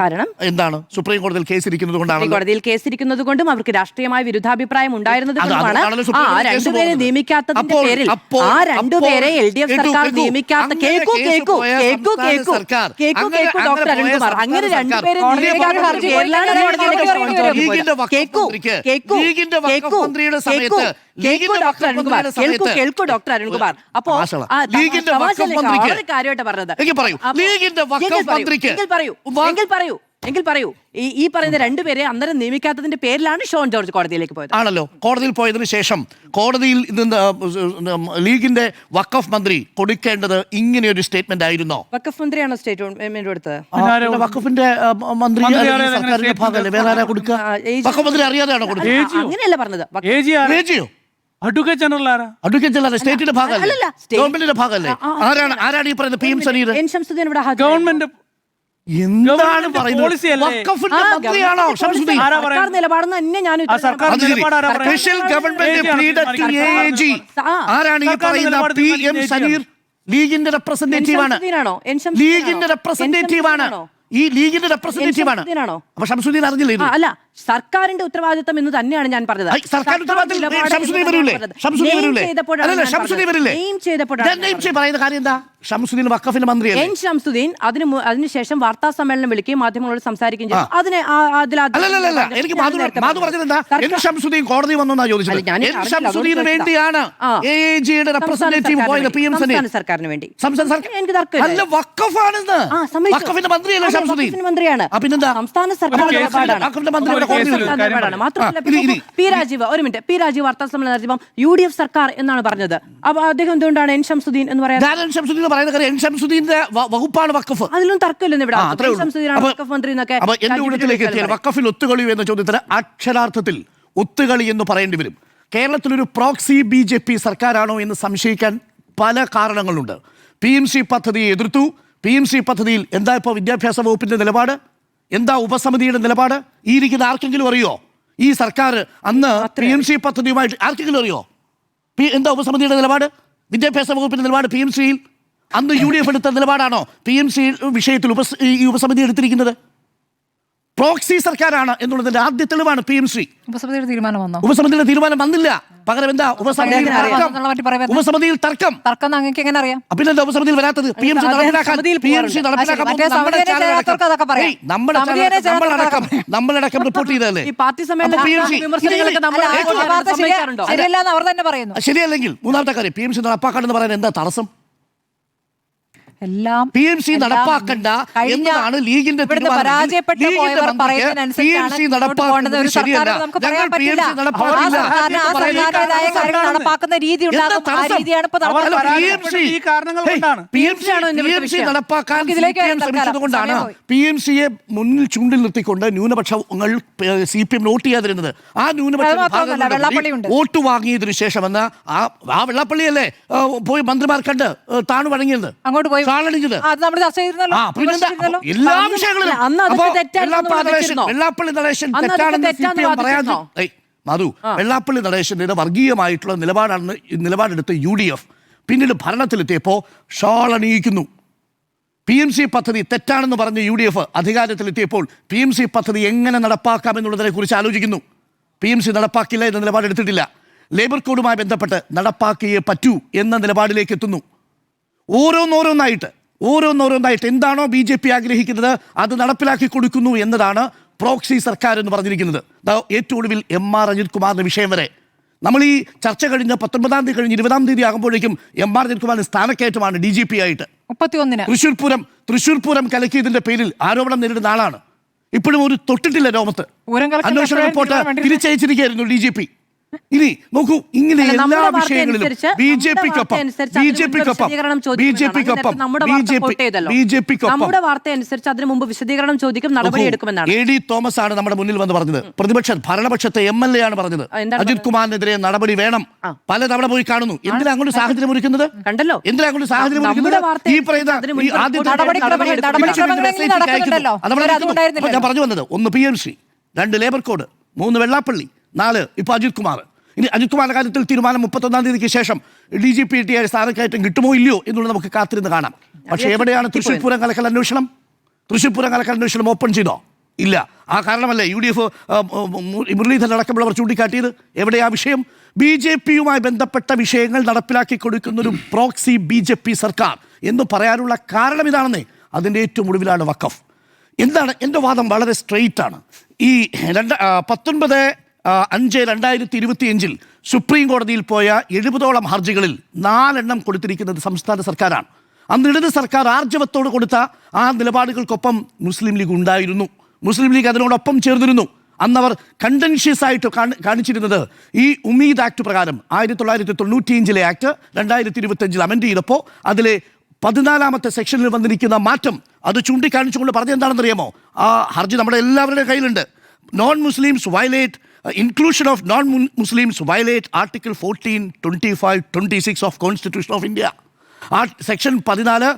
എന്താണ്? സുപ്രീം കോടതിയിൽ കേസ് ഇരിക്കുന്നത് കൊണ്ടാണ്. കോടതിയിൽ കേസ് ഇരിക്കുന്നത് കൊണ്ടും അവർക്ക് രാഷ്ട്രീയമായ വിരുദ്ധാഭിപ്രായം ഉണ്ടായിരുന്നത് കൊണ്ടുമാണ് ആ രണ്ടുപേരെ നിയമിക്കാത്തതിന്റെ പേരിൽ ആ രണ്ടുപേരെ LDF സർക്കാർ നിയമിക്കാത്ത ഡോക്ടർ അരുൺകുമാർ അങ്ങനെ രണ്ടുപേരെ ഡോക്ടർ അരുൺകുമാർ. അപ്പോ കാര്യമായിട്ട് പറഞ്ഞത് എങ്കിൽ പറയൂ ഈ പറയുന്ന രണ്ടുപേരെ അന്നേരം നിയമിക്കാത്തതിന്റെ പേരിലാണ് ഷോൺ ജോർജ് കോടതിയിലേക്ക് പോയത്. ആണല്ലോ. കോടതിയിൽ പോയതിനു ശേഷം കോടതിയിൽ നിന്ന് ലീഗിന്റെ വഖഫ് മന്ത്രി കൊടുക്കേണ്ടത് ഇങ്ങനെ ഒരു സ്റ്റേറ്റ്മെന്റ് ആയിരുന്നോ? വഖഫ് മന്ത്രിയാണോ സ്റ്റേറ്റ്മെന്റ് കൊടുത്തത്? വഖഫിന്റെ മന്ത്രി സർക്കാരിന്റെ ഭാഗമല്ലേ, വേറെ ആരാ കൊടുക്കുക? വഖഫ് മന്ത്രി അറിയാതെയാണോ കൊടുത്തത്? അങ്ങനെയല്ല പറഞ്ഞത്. അഡ്വക്കേറ്റ് ജനറൽ സ്റ്റേറ്റിന്റെ ഭാഗമല്ലേ, ഗവൺമെന്റിന്റെ ഭാഗമല്ലേ? ആരാണ് ഈ പറയുന്നത്? PM സനീർ ഗവൺമെന്റ് എന്താണ് പറയുന്നത്? വഖഫിന്റെ മന്ത്രിയാണോ ഷംസുദ്ദീൻ? നിലപാടെന്ന് തന്നെ ഞാൻ special government pleader to AG. ആരാണ് ഈ പറയുന്ന PM സനീർ? ലീഗിന്റെ റെപ്രസെന്റേറ്റീവ് ആണ്. ലീഗിന്റെ റെപ്രസെന്റേറ്റീവ് ആണ്. ഈ ലീഗിന്റെ റെപ്രസെന്റേറ്റീവ് ആണ്. അപ്പൊ ഷംസുദ്ദീൻ അറിഞ്ഞില്ലേ? അല്ല, സർക്കാരിന്റെ ഉത്തരവാദിത്തം എന്ന് തന്നെയാണ് ഞാൻ പറഞ്ഞത്. പറയുന്ന കാര്യം എന്താ? ഷംസുദ്ദീൻ വഖഫിന്റെ മന്ത്രിയല്ലേ? ഷംസുദ്ദീൻ അതിനുശേഷം വാർത്താ സമ്മേളനം വിളിക്കുകയും മാധ്യമങ്ങളോട് സംസാരിക്കുകയും ചെയ്തു. എനിക്ക് മാധു പറഞ്ഞത് എന്താ? ഷംസുദ്ദീൻ കോടതി വന്നാ ചോദിച്ചത്. ഷംസുദ്ദീന് വേണ്ടിയാണ് AGയുടെ റെപ്രസെന്റേറ്റീവ് പോയത് PM സനീർ. സർക്കാരിന് വേണ്ടി. എനിക്ക് തർക്കമില്ല. വഖഫാണെന്ന്. വഖഫിന്റെ മന്ത്രിയല്ലേ ഷംസുദ്ദീൻ? മന്ത്രിയാണ്. പിന്നെന്താ? സംസ്ഥാന സർക്കാർ മാത്രമല്ല, പി രാജീവ് വാർത്താ സമ്മേളനം നടത്തിയപ്പോൾ UDF സർക്കാർ എന്നാണ് പറഞ്ഞത്. അപ്പൊ അദ്ദേഹം എന്തുകൊണ്ടാണ് N ഷംസുദ്ദീൻ എന്ന് പറയുന്നത്? വകുപ്പാണ് വഖഫ്. അതിലൊന്നും തർക്കമില്ലെന്ന് ഇവിടെ. വഖഫ് മന്ത്രി എന്നൊക്കെ. എന്റെ ഊഴത്തിലേക്ക് എത്തിയാൽ വഖഫിൽ ഒത്തുകളി എന്ന ചോദ്യത്തിന് അക്ഷരാർത്ഥത്തിൽ ഒത്തുകളി എന്ന് പറയേണ്ടി വരും. കേരളത്തിലൊരു പ്രോക്സി BJP സർക്കാരാണോ എന്ന് സംശയിക്കാൻ പല കാരണങ്ങളുണ്ട്. PMC പദ്ധതിയെ എതിർത്തു. PMC പദ്ധതിയിൽ എന്താ ഇപ്പോൾ വിദ്യാഭ്യാസ വകുപ്പിന്റെ നിലപാട്? എന്താ ഉപസമിതിയുടെ നിലപാട്? ഈ ഇരിക്കുന്ന ആർക്കെങ്കിലും അറിയോ? ഈ സർക്കാർ അന്ന് PMC പദ്ധതിയുമായിട്ട് ആർക്കെങ്കിലും അറിയോ? എന്താ ഉപസമിതിയുടെ നിലപാട്? വിദ്യാഭ്യാസ വകുപ്പിന്റെ നിലപാട് PMCയിൽ അന്ന് UDF എടുത്ത നിലപാടാണോ PMC വിഷയത്തിൽ ഈ ഉപസമിതി എടുത്തിരിക്കുന്നത്? പ്രോക്സി സർക്കാരാണ് എന്നുള്ളതിന്റെ ആദ്യ തെളിവാണ് PMC. ഉപസമിതിയുടെ തീരുമാനം വന്നില്ല. പകരം എന്താ? ഉപസമിതിയിൽ തർക്കം. എങ്ങനെ അറിയാം? പിന്നെന്താ ഉപസമിതിയിൽ വരാത്തത്? നമ്മളടക്കം റിപ്പോർട്ട് ചെയ്തതല്ലേ? ശരിയല്ലെങ്കിൽ മൂന്നാമത്തെ കാര്യം PMC നടപ്പാക്കാണെന്ന് പറയാൻ എന്താ തടസ്സം? എല്ലാം PMC നടപ്പാക്കണ്ട എന്നാണ് ലീഗിന്റെ PMCയെ മുന്നിൽ ചൂണ്ടിൽ നിർത്തിക്കൊണ്ട് ന്യൂനപക്ഷങ്ങൾ CPM നോട്ട് ചെയ്യാതിരുന്നത്. ആ ന്യൂനപക്ഷ വോട്ട് വാങ്ങിയതിനു ശേഷം വന്ന ആ വെള്ളാപ്പള്ളിയല്ലേ പോയി മന്ത്രിമാർ കണ്ട് താണു വഴങ്ങിയത്, അങ്ങോട്ട് പോയി എല്ലാ വിഷയങ്ങളിലും വെള്ളാപ്പള്ളി നടേശൻ തെറ്റാണെന്ന് CPM പറയാതെ മധു, വെള്ളാപ്പള്ളി നടേശന്റെ വർഗീയമായിട്ടുള്ള നിലപാടെടുത്ത UDF പിന്നീട് ഭരണത്തിലെത്തിയപ്പോൾ ഷാളണിയിക്കുന്നു. PMC പദ്ധതി തെറ്റാണെന്ന് പറഞ്ഞ UDF അധികാരത്തിലെത്തിയപ്പോൾ PMC പദ്ധതി എങ്ങനെ നടപ്പാക്കാമെന്നുള്ളതിനെ കുറിച്ച് ആലോചിക്കുന്നു. PMC നടപ്പാക്കില്ല എന്ന നിലപാടെടുത്തിട്ടില്ല. ലേബർ കോഡുമായി ബന്ധപ്പെട്ട് നടപ്പാക്കിയേ പറ്റൂ എന്ന നിലപാടിലേക്ക് എത്തുന്നു. ഓരോന്നോരോന്നായിട്ട് എന്താണോ BJP ആഗ്രഹിക്കുന്നത് അത് നടപ്പിലാക്കി കൊടുക്കുന്നു എന്നതാണ് പ്രോക്സി സർക്കാർ എന്ന് പറഞ്ഞിരിക്കുന്നത്. ഏറ്റവും ഒടുവിൽ MR അജിത് കുമാറിന്റെ വിഷയം വരെ നമ്മൾ ഈ ചർച്ച കഴിഞ്ഞ 19-ാം തീയതി കഴിഞ്ഞ് 20-ാം തീയതി ആകുമ്പോഴേക്കും MR അജിത് കുമാറിന് സ്ഥാനക്കയറ്റമാണ് DGP ആയിട്ട്. 31 തൃശ്ശൂർ പൂരം കലക്കിയതിന്റെ പേരിൽ ആരോപണം നേരിടുന്ന ആളാണ്. ഇപ്പോഴും ഒരു തൊട്ടിട്ടില്ല രോമത്ത്. അന്വേഷണ റിപ്പോർട്ട് തിരിച്ചയച്ചിരിക്കുകയായിരുന്നു DGP. ഇനി നോക്കൂ, ഇങ്ങനെ അല്ല, എല്ലാ നമ്മുടെ വാർത്ത വിഷയങ്ങളിലും അനുസരിച്ച് ബി ജെ പിക്കൊപ്പം വിശദീകരണം ചോദിക്കും. നമ്മുടെ വാർത്ത quote ചെയ്തല്ലോ. നമ്മുടെ വാർത്ത അനുസരിച്ച് അതിനു മുമ്പ് വിശദീകരണം ചോദിക്കും, നടപടിയെടുക്കുമെന്നാണ്. എ ഡി തോമസ് ആണ് നമ്മുടെ മുന്നിൽ വന്ന് പറഞ്ഞത്. ഭരണപക്ഷത്തെ MLA ആണ് പറഞ്ഞത് അജിത് കുമാറിനെതിരെ നടപടി വേണം. പലതവണ പോയി കാണുന്നു. എന്തിനാ അങ്ങോട്ട് സാഹചര്യം ഒരുക്കുന്നത്? കണ്ടല്ലോ, എന്തിനാ അങ്ങോട്ട് സാഹചര്യം ഒരുക്കുന്നത്? ഈ പറയുന്ന ഞാൻ പറഞ്ഞു വന്നത് 1 PMC, 2 ലേബർ കോഡ്, 3 വെള്ളാപ്പള്ളി, 4 ഇപ്പൊ അജിത് കുമാർ. ഇനി അജിത് കുമാറിന്റെ കാര്യത്തിൽ തീരുമാനം 31-ാം തീയതിക്ക് ശേഷം DGP സ്ഥാനക്കയറ്റം കിട്ടുമോ ഇല്ലയോ എന്നുള്ളത് നമുക്ക് കാത്തിരുന്ന് കാണാം. പക്ഷേ എവിടെയാണ് തൃശ്ശൂർ പൂരം കലക്കൽ അന്വേഷണം? തൃശ്ശൂർ പൂരം കലക്കൽ അന്വേഷണം ഓപ്പൺ ചെയ്തോ? ഇല്ല. ആ കാരണമല്ലേ UDF മുരളീധരൻ അടക്കമുള്ളവർ ചൂണ്ടിക്കാട്ടിയത്? എവിടെയാ വിഷയം? BJPയുമായി ബന്ധപ്പെട്ട വിഷയങ്ങൾ നടപ്പിലാക്കി കൊടുക്കുന്ന ഒരു പ്രോക്സി BJP സർക്കാർ എന്ന് പറയാനുള്ള കാരണം ഇതാണെന്നേ. അതിൻ്റെ ഏറ്റവും ഒടുവിലാണ് വഖഫ്. എന്താണ് എൻ്റെ വാദം? വളരെ സ്ട്രെയിറ്റ് ആണ്. ഈ 19/5/2025 സുപ്രീം കോടതിയിൽ പോയ 70ഓളം ഹർജികളിൽ 4 എണ്ണം കൊടുത്തിരിക്കുന്നത് സംസ്ഥാന സർക്കാരാണ്. അന്ന് ഇടത് സർക്കാർ ആർജവത്തോട് കൊടുത്ത ആ നിലപാടുകൾക്കൊപ്പം മുസ്ലിം ലീഗ് ഉണ്ടായിരുന്നു. മുസ്ലിം ലീഗ് അതിനോടൊപ്പം ചേർന്നിരുന്നു. അന്നവർ കണ്ടൻഷ്യസ് ആയിട്ട് കാണിച്ചിരുന്നത് ഈ ഉമീദ് ആക്ട് പ്രകാരം 1995 ആക്ട് 2025 അമെൻഡ് ചെയ്തപ്പോൾ അതിലെ 14ാമത്തെ സെക്ഷനിൽ വന്നിരിക്കുന്ന മാറ്റം അത് ചൂണ്ടിക്കാണിച്ചുകൊണ്ട് പറഞ്ഞ എന്താണെന്നറിയാമോ? ആ ഹർജി നമ്മുടെ എല്ലാവരുടെയും കയ്യിലുണ്ട്. Non Muslims violate inclusion of non-Muslims violate Article 14, 25, 26 of Constitution of India. Section 14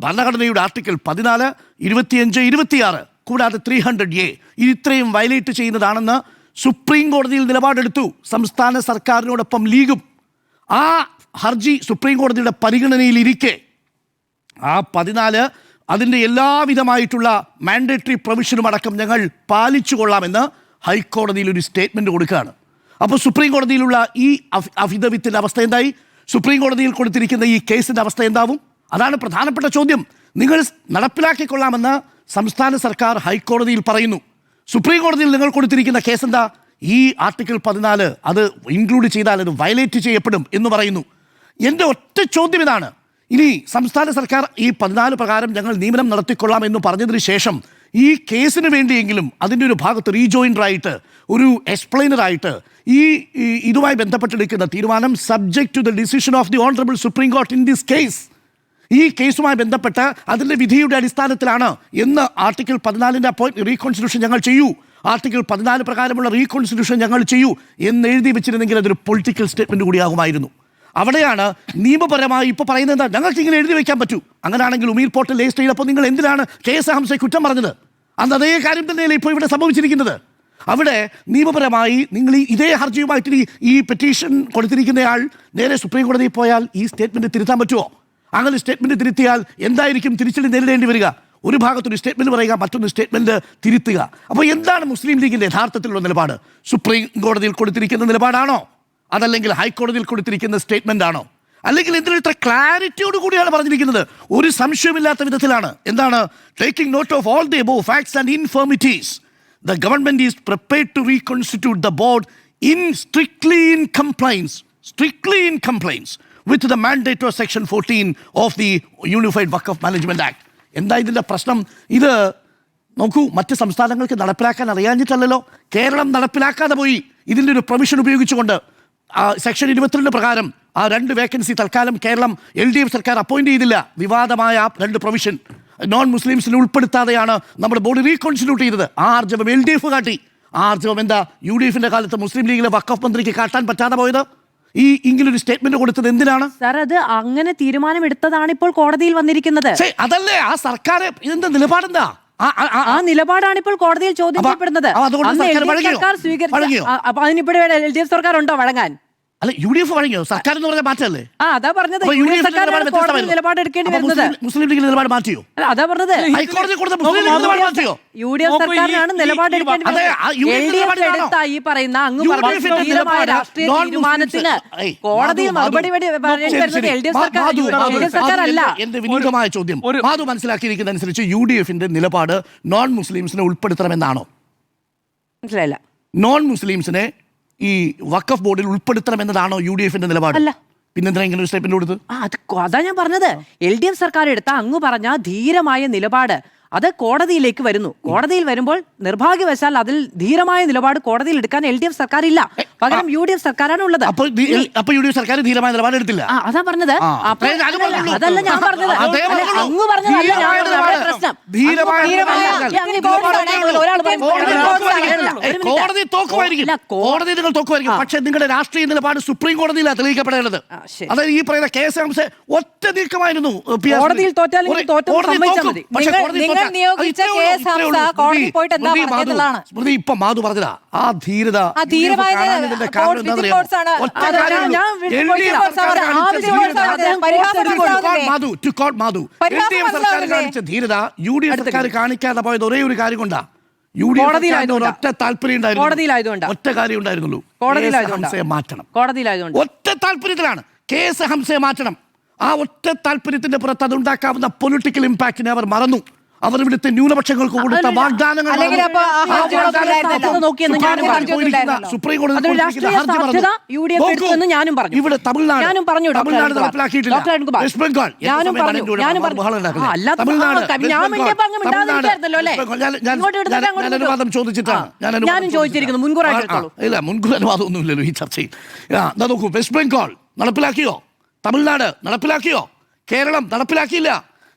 ഭരണഘടനയുടെ ആർട്ടിക്കിൾ 14, 25, 26 കൂടാതെ 300A ഇത്രയും വയലേറ്റ് ചെയ്യുന്നതാണെന്ന് സുപ്രീം കോടതിയിൽ നിലപാടെടുത്തു സംസ്ഥാന സർക്കാരിനോടൊപ്പം ലീഗും. ആ ഹർജി സുപ്രീം കോടതിയുടെ പരിഗണനയിലിരിക്കെ ആ 14 അതിൻ്റെ എല്ലാവിധമായിട്ടുള്ള മാൻഡേറ്ററി പ്രൊവിഷനും അടക്കം ഞങ്ങൾ പാലിച്ചു കൊള്ളാമെന്ന് ഹൈക്കോടതിയിൽ ഒരു സ്റ്റേറ്റ്മെൻറ്റ് കൊടുക്കുകയാണ്. അപ്പോൾ സുപ്രീം കോടതിയിലുള്ള ഈ അഫിഡവിറ്റിൻ്റെ അവസ്ഥ എന്തായി? സുപ്രീം കോടതിയിൽ കൊടുത്തിരിക്കുന്ന ഈ കേസിൻ്റെ അവസ്ഥ എന്താവും? അതാണ് പ്രധാനപ്പെട്ട ചോദ്യം. നിങ്ങൾ നടപ്പിലാക്കിക്കൊള്ളാമെന്ന് സംസ്ഥാന സർക്കാർ ഹൈക്കോടതിയിൽ പറയുന്നു. സുപ്രീം കോടതിയിൽ നിങ്ങൾ കൊടുത്തിരിക്കുന്ന കേസ് എന്താ? ഈ ആർട്ടിക്കിൾ 14 അത് ഇൻക്ലൂഡ് ചെയ്താൽ അത് വയലേറ്റ് ചെയ്യപ്പെടും എന്ന് പറയുന്നു. എൻ്റെ ഒറ്റ ചോദ്യം ഇതാണ്. ഇനി സംസ്ഥാന സർക്കാർ ഈ 14 പ്രകാരം ഞങ്ങൾ നിയമനം നടത്തിക്കൊള്ളാം എന്ന് പറഞ്ഞതിന് ശേഷം ഈ കേസിന് വേണ്ടിയെങ്കിലും അതിൻ്റെ ഒരു ഭാഗത്ത് റീജോയിൻഡറായിട്ട് ഒരു എക്സ്പ്ലെയിനറായിട്ട് ഇതുമായി ബന്ധപ്പെട്ടെടുക്കുന്ന തീരുമാനം subject to the decision of the honourable supreme court in this case, ഈ കേസുമായി ബന്ധപ്പെട്ട് അതിൻ്റെ വിധിയുടെ അടിസ്ഥാനത്തിലാണ് എന്ന് ആർട്ടിക്കിൾ 14 റീകോൺസ്റ്റിറ്റ്യൂഷൻ ഞങ്ങൾ ചെയ്യൂ, ആർട്ടിക്കിൾ 14 പ്രകാരമുള്ള റീകോൺസ്റ്റിറ്റ്യൂഷൻ ഞങ്ങൾ ചെയ്യൂ എന്ന് എഴുതി വെച്ചിരുന്നെങ്കിൽ അതൊരു പൊളിറ്റിക്കൽ സ്റ്റേറ്റ്മെൻറ്റ് കൂടിയാകുമായിരുന്നു. അവിടെയാണ് നിയമപരമായി ഇപ്പോൾ പറയുന്നത് എന്താ? ഞങ്ങൾക്ക് ഇങ്ങനെ എഴുതി വയ്ക്കാൻ പറ്റൂ. അങ്ങനെയാണെങ്കിൽ ഉമീർ പോർട്ടൽ രജിസ്റ്റർ ചെയ്തപ്പോൾ നിങ്ങൾ എന്തിനാണ് KS ഹംസയെ കുറ്റം പറഞ്ഞത്? അന്ന് അതേ കാര്യം തന്നെയല്ലേ ഇപ്പോൾ ഇവിടെ സംഭവിച്ചിരിക്കുന്നത്. അവിടെ നിയമപരമായി നിങ്ങൾ ഇതേ ഹർജിയുമായിട്ട് ഈ പെറ്റീഷൻ കൊടുത്തിരിക്കുന്നയാൾ നേരെ സുപ്രീം കോടതിയിൽ പോയാൽ ഈ സ്റ്റേറ്റ്മെൻറ്റ് തിരുത്താൻ പറ്റുമോ? അങ്ങനെ സ്റ്റേറ്റ്മെൻറ്റ് തിരുത്തിയാൽ എന്തായിരിക്കും തിരിച്ചടി നേരിടേണ്ടി വരിക? ഒരു ഭാഗത്തൊരു സ്റ്റേറ്റ്മെൻറ്റ് പറയുക, മറ്റൊന്ന് സ്റ്റേറ്റ്മെൻറ്റ് തിരുത്തുക. അപ്പോൾ എന്താണ് മുസ്ലിം ലീഗിൻ്റെ യഥാർത്ഥത്തിലുള്ള നിലപാട്? സുപ്രീം കോടതിയിൽ കൊടുത്തിരിക്കുന്ന നിലപാടാണോ, അതല്ലെങ്കിൽ ഹൈക്കോടതിയിൽ കൊടുത്തിരിക്കുന്ന സ്റ്റേറ്റ്മെൻ്റ് ആണോ? അല്ലെങ്കിൽ എന്തിനും ഇത്ര ക്ലാരിറ്റിയോട് കൂടിയാണ് പറഞ്ഞിരിക്കുന്നത്? ഒരു സംശയമില്ലാത്ത വിധത്തിലാണ്. എന്താണ്? Taking note of all the above facts and infirmities, the government is prepared to reconstitute the board strictly in compliance with the mandate of section 14 of the Unified Waqf Management Act. എന്താ ഇതിൻ്റെ പ്രശ്നം? ഇത് നോക്കൂ, മറ്റ് സംസ്ഥാനങ്ങൾക്ക് നടപ്പിലാക്കാൻ അറിയാഞ്ഞിട്ടല്ലല്ലോ. കേരളം നടപ്പിലാക്കാതെ പോയി ഇതിൻ്റെ ഒരു പ്രൊവിഷൻ ഉപയോഗിച്ചുകൊണ്ട്. സെക്ഷൻ 22 പ്രകാരം ആ 2 വേക്കൻസി തൽക്കാലം കേരളം LDF സർക്കാർ അപ്പോയിന്റ് ചെയ്തില്ല. വിവാദമായ 2 പ്രൊവിഷൻ നോൺ മുസ്ലിംസിനെ ഉൾപ്പെടുത്താതെയാണ് നമ്മുടെ ബോർഡ് റീകോൺസ്റ്റിറ്റ്യൂട്ട് ചെയ്തത്. ആ ആർജവം LDF കാട്ടി. ആ ആർജവം എന്താ UDFിൻ്റെ കാലത്ത് മുസ്ലിം ലീഗിലെ വഖഫ് മന്ത്രിക്ക് കാട്ടാൻ പറ്റാതെ പോയത്? ഇങ്ങനൊരു സ്റ്റേറ്റ്മെന്റ് കൊടുത്തത് എന്തിനാണ്? സാർ, അത് അങ്ങനെ തീരുമാനമെടുത്തതാണ് ഇപ്പോൾ കോടതിയിൽ വന്നിരിക്കുന്നത്. അതല്ലേ ആ സർക്കാർ ഇതിന്റെ നിലപാടെന്താ? ആ നിലപാടാണ് ഇപ്പോൾ കോടതിയിൽ ചോദ്യം ചെയ്യപ്പെടുന്നത്. അപ്പൊ അതിനിപ്പോഴേ LDF സർക്കാർ ഉണ്ടോ വഴങ്ങാൻ? അല്ല, UDF വഴങ്ങിയോ? സർക്കാർ എന്ന് പറഞ്ഞ മാറ്റല്ലേ? അതാ പറഞ്ഞത്. നിലപാടെടുക്കേണ്ടി വരുന്നത് മുസ്ലിം ലീഗിന്റെ നിലപാട് മാറ്റിയോ? അതാ പറഞ്ഞത്. ഹൈക്കോടതി കൊടുത്ത മുസ്ലിം ലീഗ് നിലപാട് മാറ്റിയോ? UDF സർക്കാരിനാണ് നിലപാടെടുക്കേണ്ടി വരുന്നത്. ഈ പറയുന്ന അങ്ങ് പറഞ്ഞ രാഷ്ട്രീയ തീരുമാനത്തിന് കോടതിയിൽ മറുപടി പറയേണ്ടി വരുന്നത് LDF സർക്കാർ അല്ല. എന്റെ വിനീതമായ ചോദ്യം, മാധു മനസ്സിലാക്കിയിരിക്കുന്ന അനുസരിച്ച് UDFിന്റെ നിലപാട് നോൺ മുസ്ലിംസിനെ ഉൾപ്പെടുത്തണമെന്നാണോ? മനസ്സിലായില്ല. നോൺ മുസ്ലിംസിനെ ഈ വഖഫ് ബോർഡിൽ ഉൾപ്പെടുത്തണമെന്നതാണോ UDFിന്റെ നിലപാട്? പിന്നെന്തിനാ ഇങ്ങനെ ഒരു സ്റ്റേറ്റ്മെന്റ് കൊടുത്ത്? അതാ ഞാൻ പറഞ്ഞത്. LDF സർക്കാർ എടുത്ത അങ്ങ് പറഞ്ഞ ധീരമായ നിലപാട് അത് കോടതിയിലേക്ക് വരുന്നു. കോടതിയിൽ വരുമ്പോൾ നിർഭാഗ്യവശാൽ അതിൽ ധീരമായ നിലപാട് കോടതിയിൽ എടുക്കാൻ LDF സർക്കാർ ഇല്ല. പകരം UDF സർക്കാരാണ് ഉള്ളത്. അപ്പോൾ UDF സർക്കാർ ധീരമായ നിലപാടെടുത്തില്ല. അതാ പറഞ്ഞത്. അതല്ല ഞാൻ പറഞ്ഞത്. അങ്ങ് പറഞ്ഞതല്ല ഞാൻ പറഞ്ഞത്. അവിടെ പ്രശ്നം കോടതി നിങ്ങൾ തോക്കുമായിരിക്കും, പക്ഷെ നിങ്ങളുടെ രാഷ്ട്രീയ നിലപാട് സുപ്രീം കോടതിയിലാണ് തെളിയിക്കപ്പെടേണ്ടത്. അതായത് ഈ പറയുന്ന കേസ് ഹംസ ഒറ്റ നീക്കമായിരുന്നു. കോടതിയിൽ തോറ്റാലും സ്മൃതി ഇപ്പൊ മാധു പറഞ്ഞതാ ആ ധീരത. ധീരത UDF സർക്കാർ കാണിക്കാതെ പോയത് ഒരേ ഒരു കാര്യം കൊണ്ടാ. ഒറ്റ താല്പര്യം ഉണ്ടായിരുന്നു, ഒറ്റ കാര്യം ഉണ്ടായിരുന്നുള്ളൂ, മാറ്റണം. ഒറ്റ താല്പര്യത്തിലാണ് കേസ് ഹംസയെ മാറ്റണം. ആ ഒറ്റ താല്പര്യത്തിന്റെ പുറത്ത് അതുണ്ടാക്കാവുന്ന പൊളിറ്റിക്കൽ ഇമ്പാക്റ്റിനെ അവർ മറന്നു. അവർ ഇവിടുത്തെ ന്യൂനപക്ഷങ്ങൾക്ക് കൊടുത്ത വാഗ്ദാനങ്ങൾ ഇവിടെ തമിഴ്നാട് നടപ്പിലാക്കിയിട്ടില്ല. വെസ്റ്റ് ബംഗാൾ ഞാൻ അനുവാദം ചോദിച്ചിട്ടാണ്. ഇല്ല, മുൻകൂർ അനുവാദം ഒന്നുമില്ലല്ലോ ഈ ചർച്ചയിൽ. നോക്കൂ, വെസ്റ്റ് ബംഗാൾ നടപ്പിലാക്കിയോ? തമിഴ്നാട് നടപ്പിലാക്കിയോ? കേരളം നടപ്പിലാക്കിയില്ല.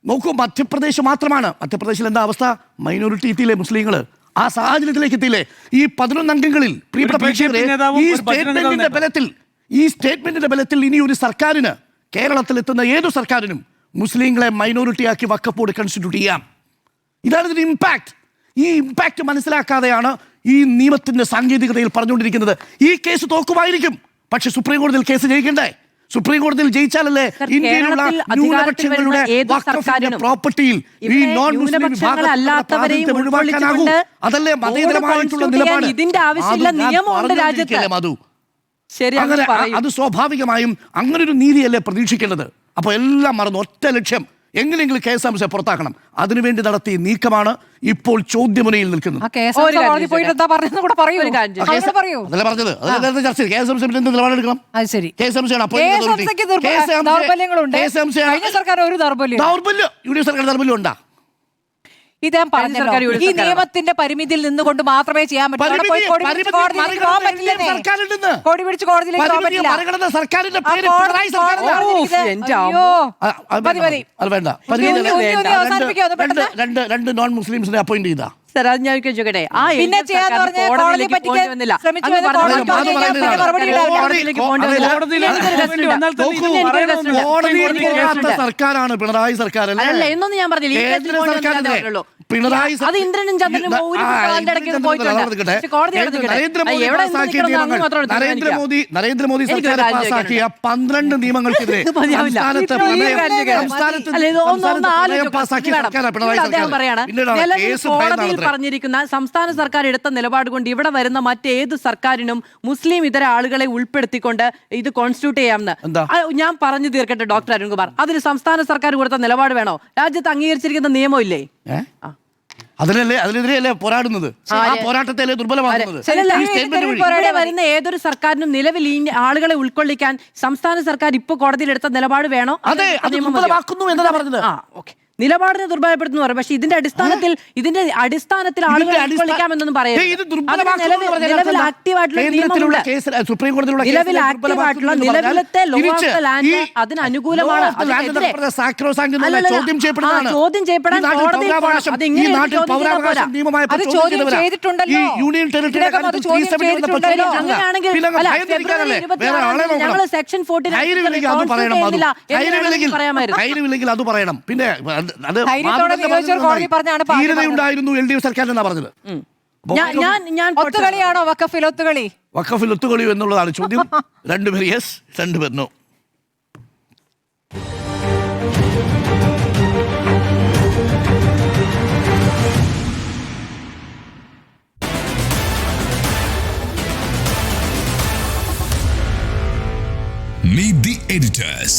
നോക്കൂ, മധ്യപ്രദേശ് മാത്രമാണ്. മധ്യപ്രദേശിൽ എന്താ അവസ്ഥ? മൈനോറിറ്റി എത്തിയില്ലേ മുസ്ലിങ്ങൾ? ആ സാഹചര്യത്തിലേക്ക് എത്തിയില്ലേ? ഈ 11 അംഗങ്ങളിൽ പ്രിയപ്പെട്ട പ്രേക്ഷകരെ, ഈ സ്റ്റേറ്റ്മെന്റിന്റെ ബലത്തിൽ ഇനി ഒരു സർക്കാരിന്, കേരളത്തിൽ എത്തുന്ന ഏതു സർക്കാരിനും മുസ്ലിങ്ങളെ മൈനോറിറ്റിയാക്കി വഖഫ് ബോർഡ് കൺസ്റ്റിറ്റ്യൂട്ട് ചെയ്യാം. ഇതാണ് ഇതിന്റെ ഇമ്പാക്ട്. ഈ ഇമ്പാക്ട് മനസ്സിലാക്കാതെയാണ് ഈ നിയമത്തിന്റെ സാങ്കേതികതയിൽ പറഞ്ഞുകൊണ്ടിരിക്കുന്നത്. ഈ കേസ് തോക്കുമായിരിക്കും, പക്ഷെ സുപ്രീം കോടതിയിൽ കേസ് ജയിക്കണ്ടേ? സുപ്രീം കോടതിയിൽ ജയിച്ചാലല്ലേ ഇന്ത്യയിലുള്ള ന്യൂനപക്ഷങ്ങളുടെ പ്രോപ്പർട്ടിയിൽ ഈ നോൺ മുസ്ലിം വിഭാഗം ഒഴിവാക്കാനാകൂ. അതല്ലേ മതേതരമായിട്ടുള്ള നിലപാട്. മധു, അങ്ങനെ അത് സ്വാഭാവികമായും അങ്ങനൊരു നീതിയല്ലേ പ്രതീക്ഷിക്കേണ്ടത്? അപ്പൊ എല്ലാം മറന്നു ഒറ്റ ലക്ഷ്യം, എങ്ങനെയെങ്കിലും കേസ് ഹംസയെ പുറത്താക്കണം. അതിനുവേണ്ടി നടത്തിയ നീക്കമാണ് ഇപ്പോൾ ചോദ്യമുനയിൽ നിൽക്കുന്നത്. അതല്ലേ പറഞ്ഞത്. അതിൽ ചർച്ച കേസ് ഹംസയുടെ എന്ത് നിലപാടെടുക്കണം? ദൗർബല്യം UDF സർക്കാർ ദൗർബല്യം ഉണ്ടാ? ഇത് ഞാൻ പറഞ്ഞല്ലോ, ഈ നിയമത്തിന്റെ പരിമിതിയിൽ നിന്നുകൊണ്ട് മാത്രമേ ചെയ്യാൻ പറ്റൂ. രണ്ട് നോൺ മുസ്ലിംസിനെ അപ്പോയിന്റ് ചെയ്താ സർക്കാരാണ് പിണറായി സർക്കാർ. എന്നൊന്നും ഞാൻ പറഞ്ഞില്ല. പിണറായി നരേന്ദ്രമോദി സർക്കാർ പാസാക്കിയ 12 നിയമങ്ങൾക്കെതിരെ പറഞ്ഞിരിക്കുന്ന സംസ്ഥാന സർക്കാർ എടുത്ത നിലപാട് കൊണ്ട് ഇവിടെ വരുന്ന മറ്റേത് സർക്കാരിനും മുസ്ലിം ഇതര ആളുകളെ ഉൾപ്പെടുത്തിക്കൊണ്ട് ഇത് കോൺസ്റ്റിറ്റ്യൂട്ട് ചെയ്യാമെന്ന് ഞാൻ പറഞ്ഞു തീർക്കട്ടെ ഡോക്ടർ അരുൺകുമാർ. അതിന് സംസ്ഥാന സർക്കാർ കൊടുത്ത നിലപാട് വേണോ? രാജ്യത്ത് അംഗീകരിച്ചിരിക്കുന്ന നിയമമില്ലേ? അതിനെതിരെയല്ലേ പോരാടുന്നത്? ആ പോരാട്ടത്തിലെ ദുർബലമാകുന്നത്. വരുന്ന ഏതൊരു സർക്കാരിനും നിലവിൽ ഈ ആളുകളെ ഉൾക്കൊള്ളിക്കാൻ സംസ്ഥാന സർക്കാർ ഇപ്പൊ കോടതിയിൽ എടുത്ത നിലപാട് വേണോ? നിലപാടിനെ ദുർബലപ്പെടുത്തുന്നു പറയും. പക്ഷെ ഇതിന്റെ അടിസ്ഥാനത്തിൽ ആളുകളെ ഉൾക്കൊള്ളിക്കാമെന്നൊന്നും പറയുന്നത് നിലവിൽ ആക്റ്റീവായിട്ടുള്ള നിലവിലത്തെ ലാൻഡ് അതിന് അനുകൂലമാണ്. ചോദ്യം ചെയ്യപ്പെടാൻ ഞങ്ങൾ സെക്ഷൻ 14 അത് പറയണം. പിന്നെ ധീരതയുണ്ടായിരുന്നു LDF സർക്കാർ എന്നാ പറഞ്ഞത്. ഒത്തുകളിയാണോ വഖഫിൽ ഒത്തുകളി? വഖഫിൽ ഒത്തുകളി എന്നുള്ളതാണ് ചോദ്യം. 2 പേർ യെസ്, 2 പേർ നോ. Meet the editors.